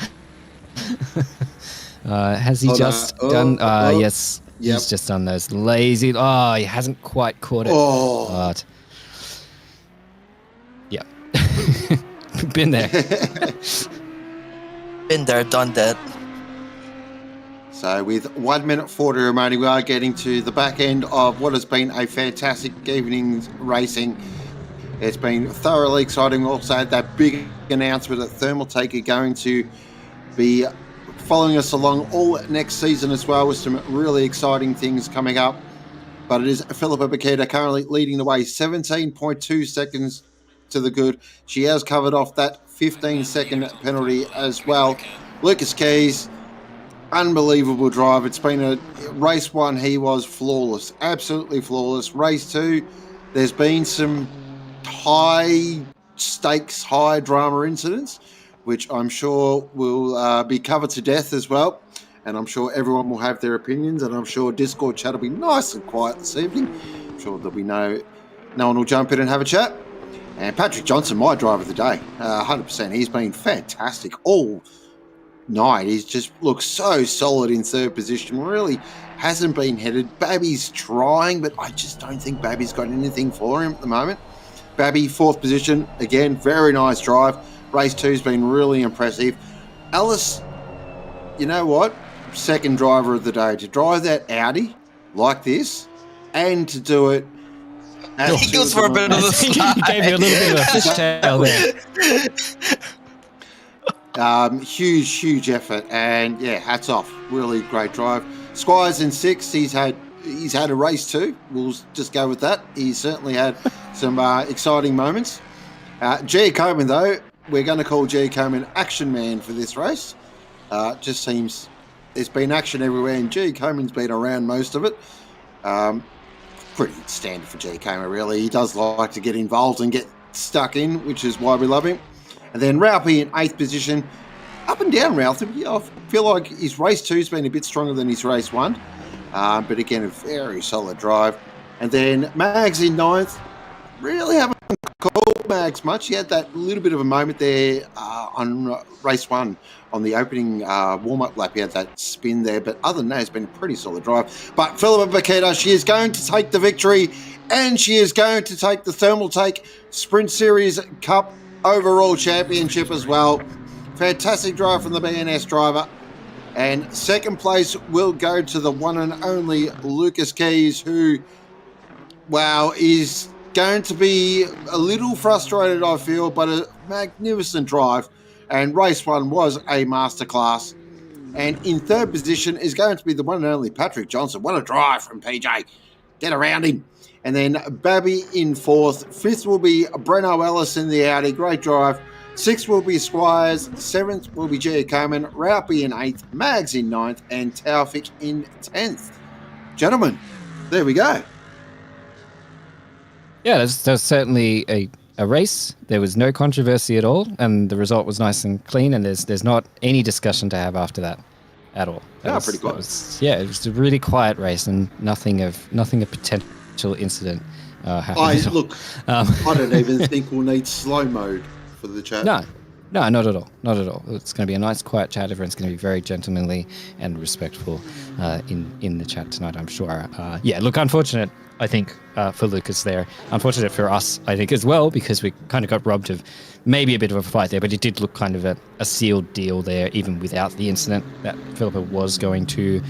Has he just done? Yes, yep. He's just done those lazy. Oh, he hasn't quite caught it. But, yeah. Been there. Been there, done that. So with 1 minute 40 remaining, we are getting to the back end of what has been a fantastic evening's racing. It's been thoroughly exciting. We also had that big announcement that Thermaltake are going to be following us along all next season as well, with some really exciting things coming up. But it is Philippa Bakita currently leading the way, 17.2 seconds to the good. She has covered off that 15-second penalty as well. Lucas Keys, unbelievable drive. It's been a race 1. He was flawless, absolutely flawless. Race 2, there's been some high stakes, high drama incidents, which I'm sure will be covered to death as well. And I'm sure everyone will have their opinions, and I'm sure Discord chat will be nice and quiet this evening. I'm sure there'll be no one will jump in and have a chat. And Patrick Johnson, my driver of the day, 100%. He's been fantastic all night. He's just looks so solid in third position. Really hasn't been headed. Babby's trying, but I just don't think Babby's got anything for him at the moment. Babby, 4th position. Again, very nice drive. Race 2's been really impressive. Alice, you know what? 2nd driver of the day. To drive that Audi like this and to do it. He goes for a bit of a slide. He gave you a little bit of a fishtail there. Huge effort, and yeah, hats off. Really great drive. Squire's in 6th. He's had a race 2. We'll just go with that. He's certainly had some exciting moments. G. Coleman, though, we're going to call G. Coleman action man for this race. Just seems there's been action everywhere, and G. Coleman's been around most of it. pretty standard for Giacomo, really. He does like to get involved and get stuck in, which is why we love him. And then Ralphie in 8th position. Up and down, Ralphie. I feel like his race 2's been a bit stronger than his race 1. But again, a very solid drive. And then Mags in 9th. Really haven't called Mags much. He had that little bit of a moment there on race 1 on the opening warm-up lap. He had that spin there. But other than that, it's been a pretty solid drive. But Philippa Bakita, she is going to take the victory. And she is going to take the Thermaltake Sprint Series Cup overall championship as well. Fantastic drive from the BNS driver. And second place will go to the one and only Lucas Keys, who, wow, is going to be a little frustrated, I feel, but a magnificent drive. And race 1 was a masterclass. And in 3rd position is going to be the one and only Patrick Johnson. What a drive from PJ. Get around him. And then Babby in 4th. 5th will be Breno Ellis in the Audi. Great drive. 6th will be Squires. 7th will be Giacomo. Raupi in 8th. Mags in 9th. And Taufik in 10th. Gentlemen, there we go. Yeah, there's certainly a race. There was no controversy at all, and the result was nice and clean, and there's not any discussion to have after that at all. Pretty quiet. It was a really quiet race, and nothing of potential incident happened. Look, I don't even think we'll need slow mode for the chat. No, not at all. Not at all. It's going to be a nice, quiet chat. Everyone's going to be very gentlemanly and respectful in the chat tonight, I'm sure. Look, unfortunate, I think, for Lucas there. Unfortunate for us, I think, as well, because we kind of got robbed of maybe a bit of a fight there, but it did look kind of a sealed deal there, even without the incident that Philippa was going to...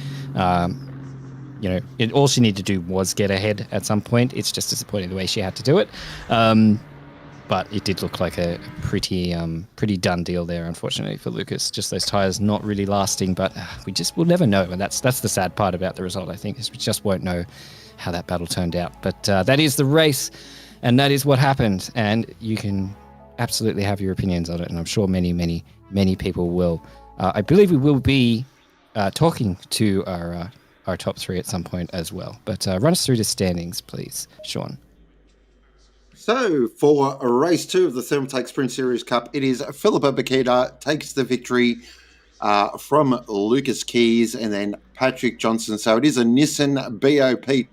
all she needed to do was get ahead at some point. It's just disappointing the way she had to do it. But it did look like a pretty done deal there, unfortunately, for Lucas. Just those tyres not really lasting, but we'll never know. And that's the sad part about the result, I think, is we just won't know how that battle turned out. But that is the race, and that is what happened. And you can absolutely have your opinions on it, and I'm sure many, many, many people will. I believe we will be talking to our top 3 at some point as well. But run us through the standings, please, Sean. So for race 2 of the Thermaltake Sprint Series Cup, it is Philippa Bakita takes the victory from Lucas Keys and then Patrick Johnson. So it is a Nissan BOP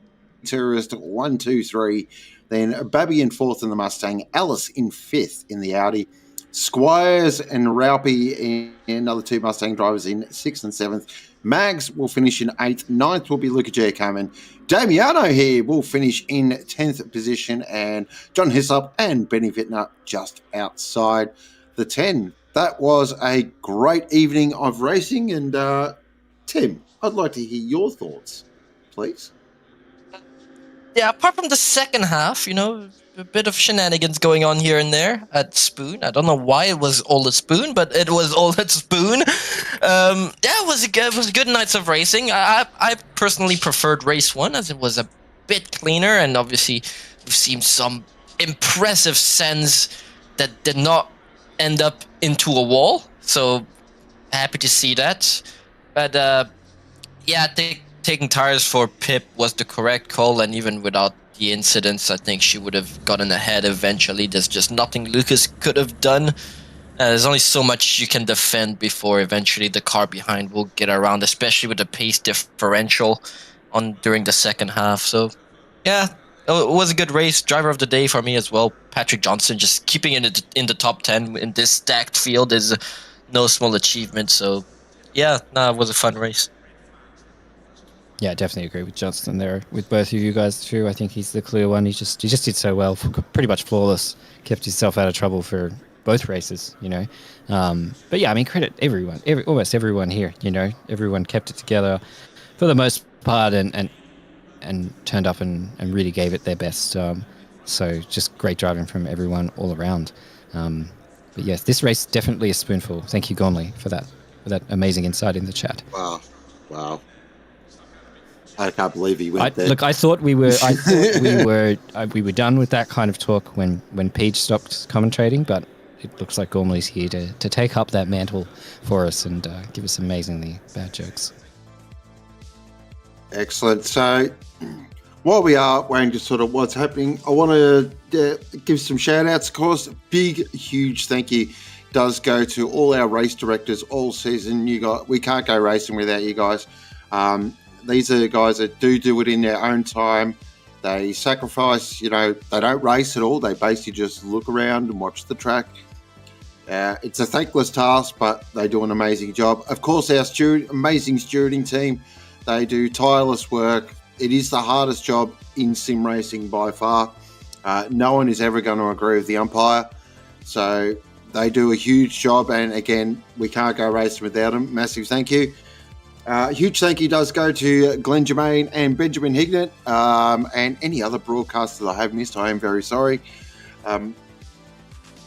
Tourist 1, 2, 3. Then Babby in 4th in the Mustang, Alice in 5th in the Audi, Squires and Raupi and another 2 Mustang drivers in 6th and 7th. Mags will finish in 8th. 9th will be Luca Giacomo. Damiano here will finish in 10th position, and John Hyslop and Benny Vittner just outside the 10. That was a great evening of racing, and Tim, I'd like to hear your thoughts, please. Yeah, apart from the second half, a bit of shenanigans going on here and there at Spoon. I don't know why it was all at Spoon, but it was all at Spoon. It was a good nights of racing. I personally preferred race 1 as it was a bit cleaner, and obviously we've seen some impressive sends that did not end up into a wall. So happy to see that. But taking tires for Pip was the correct call, and even without the incidents, I think she would have gotten ahead eventually. There's just nothing Lucas could have done. There's only so much you can defend before eventually the car behind will get around, especially with the pace differential during the second half. So, yeah, it was a good race. Driver of the day for me as well. Patrick Johnson just keeping it in the top 10 in this stacked field is no small achievement. So, yeah, it was a fun race. Yeah, I definitely agree with Johnson there. With both of you guys too, I think he's the clear one. He just did so well, pretty much flawless. Kept himself out of trouble for both races, But yeah, I mean, credit everyone, almost everyone here. Everyone kept it together for the most part, and turned up and really gave it their best. So just great driving from everyone all around. But yes, this race definitely a spoonful. Thank you, Gonley, for that amazing insight in the chat. Wow. I can't believe he went there. Look, I thought we were done with that kind of talk when Peach stopped commentating, but it looks like Gormley's here to take up that mantle for us and give us amazingly bad jokes. Excellent. So, while we are waiting to sort of what's happening, I want to give some shout outs. Of course, big, huge thank you does go to all our race directors all season. We can't go racing without you guys. These are the guys that do it in their own time. They sacrifice, they don't race at all. They basically just look around and watch the track. It's a thankless task, but they do an amazing job. Of course, our amazing stewarding team, they do tireless work. It is the hardest job in sim racing by far. No one is ever going to agree with the umpire. So they do a huge job. And again, we can't go racing without them. Massive thank you. Huge thank you does go to Glenn Germain and Benjamin Hignett and any other broadcasters I have missed. I am very sorry.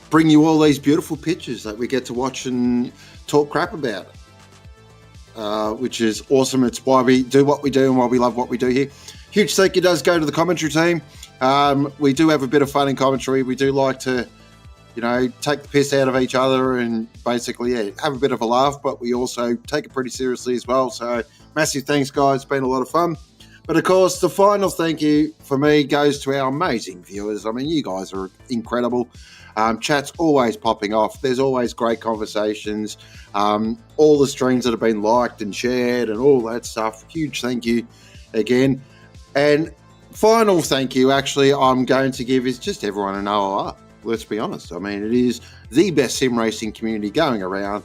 Bring you all these beautiful pictures that we get to watch and talk crap about, which is awesome. It's why we do what we do and why we love what we do here. Huge thank you does go to the commentary team. We do have a bit of fun in commentary. We do like to, take the piss out of each other and basically, have a bit of a laugh, but we also take it pretty seriously as well. So massive thanks, guys. It's been a lot of fun. But of course, the final thank you for me goes to our amazing viewers. I mean, you guys are incredible. Chat's always popping off. There's always great conversations. All the streams that have been liked and shared and all that stuff. Huge thank you again. And final thank you, actually, I'm going to give is just everyone in OLR. Let's be honest. I mean, it is the best sim racing community going around.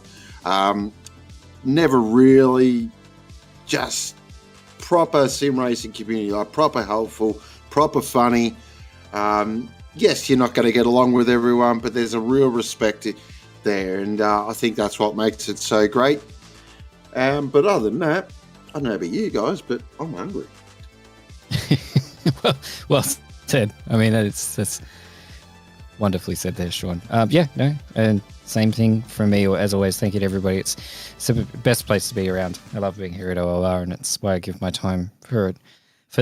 Never really just proper sim racing community, like proper helpful, proper funny. Yes, you're not going to get along with everyone, but there's a real respect there. And I think that's what makes it so great. But other than that, I don't know about you guys, but I'm hungry. well said. I mean, that's wonderfully said there, Sean. And same thing from me. As always, thank you to everybody. It's the best place to be around. I love being here at OLR, and it's why I give my time for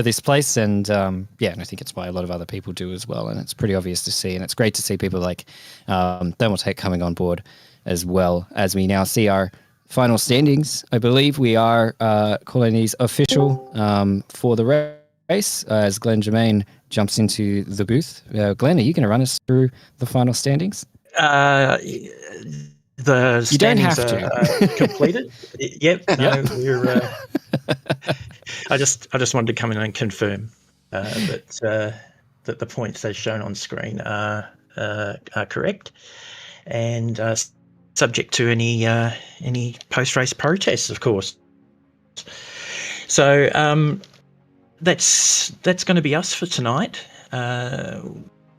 this place. And and I think it's why a lot of other people do as well. And it's pretty obvious to see. And it's great to see people like Thermaltake coming on board, as well as we now see our final standings. I believe we are calling these official for the race as Glenn Germain jumps into the booth. Glenn, are you going to run us through the final standings? The standings you don't have to. Completed. Yep. No, we're. I just wanted to come in and confirm that the points as shown on screen are correct, and subject to any post-race protests, of course. So that's going to be us for tonight.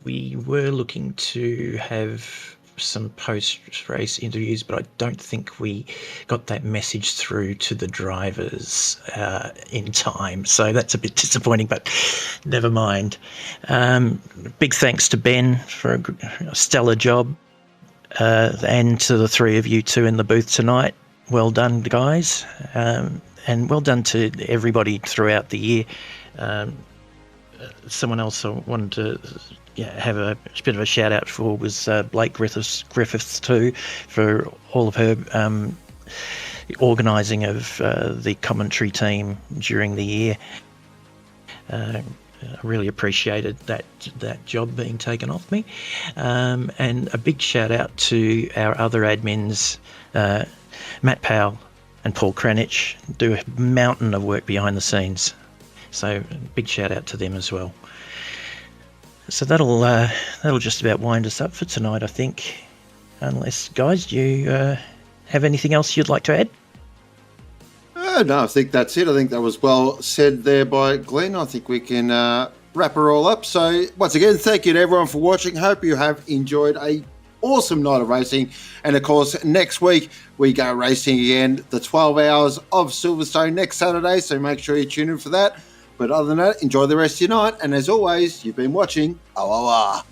We were looking to have some post-race interviews, but I don't think we got that message through to the drivers in time. So that's a bit disappointing, but never mind. Big thanks to Ben for a stellar job, and to the three of you two in the booth tonight. Well done, guys. And well done to everybody throughout the year. Someone else I wanted to have a bit of a shout out for was Blake Griffiths too, for all of her organising of the commentary team during the year. I really appreciated that job being taken off me. And a big shout out to our other admins, Matt Powell and Paul Cranich, do a mountain of work behind the scenes. So big shout out to them as well. So that'll just about wind us up for tonight, I think. Unless, guys, do you have anything else you'd like to add? No, I think that's it. I think that was well said there by Glenn. I think we can wrap her all up. So once again, thank you to everyone for watching. Hope you have enjoyed a awesome night of racing. And of course, next week we go racing again, the 12 hours of Silverstone next Saturday. So make sure you tune in for that. But other than that, enjoy the rest of your night. And as always, you've been watching OLR.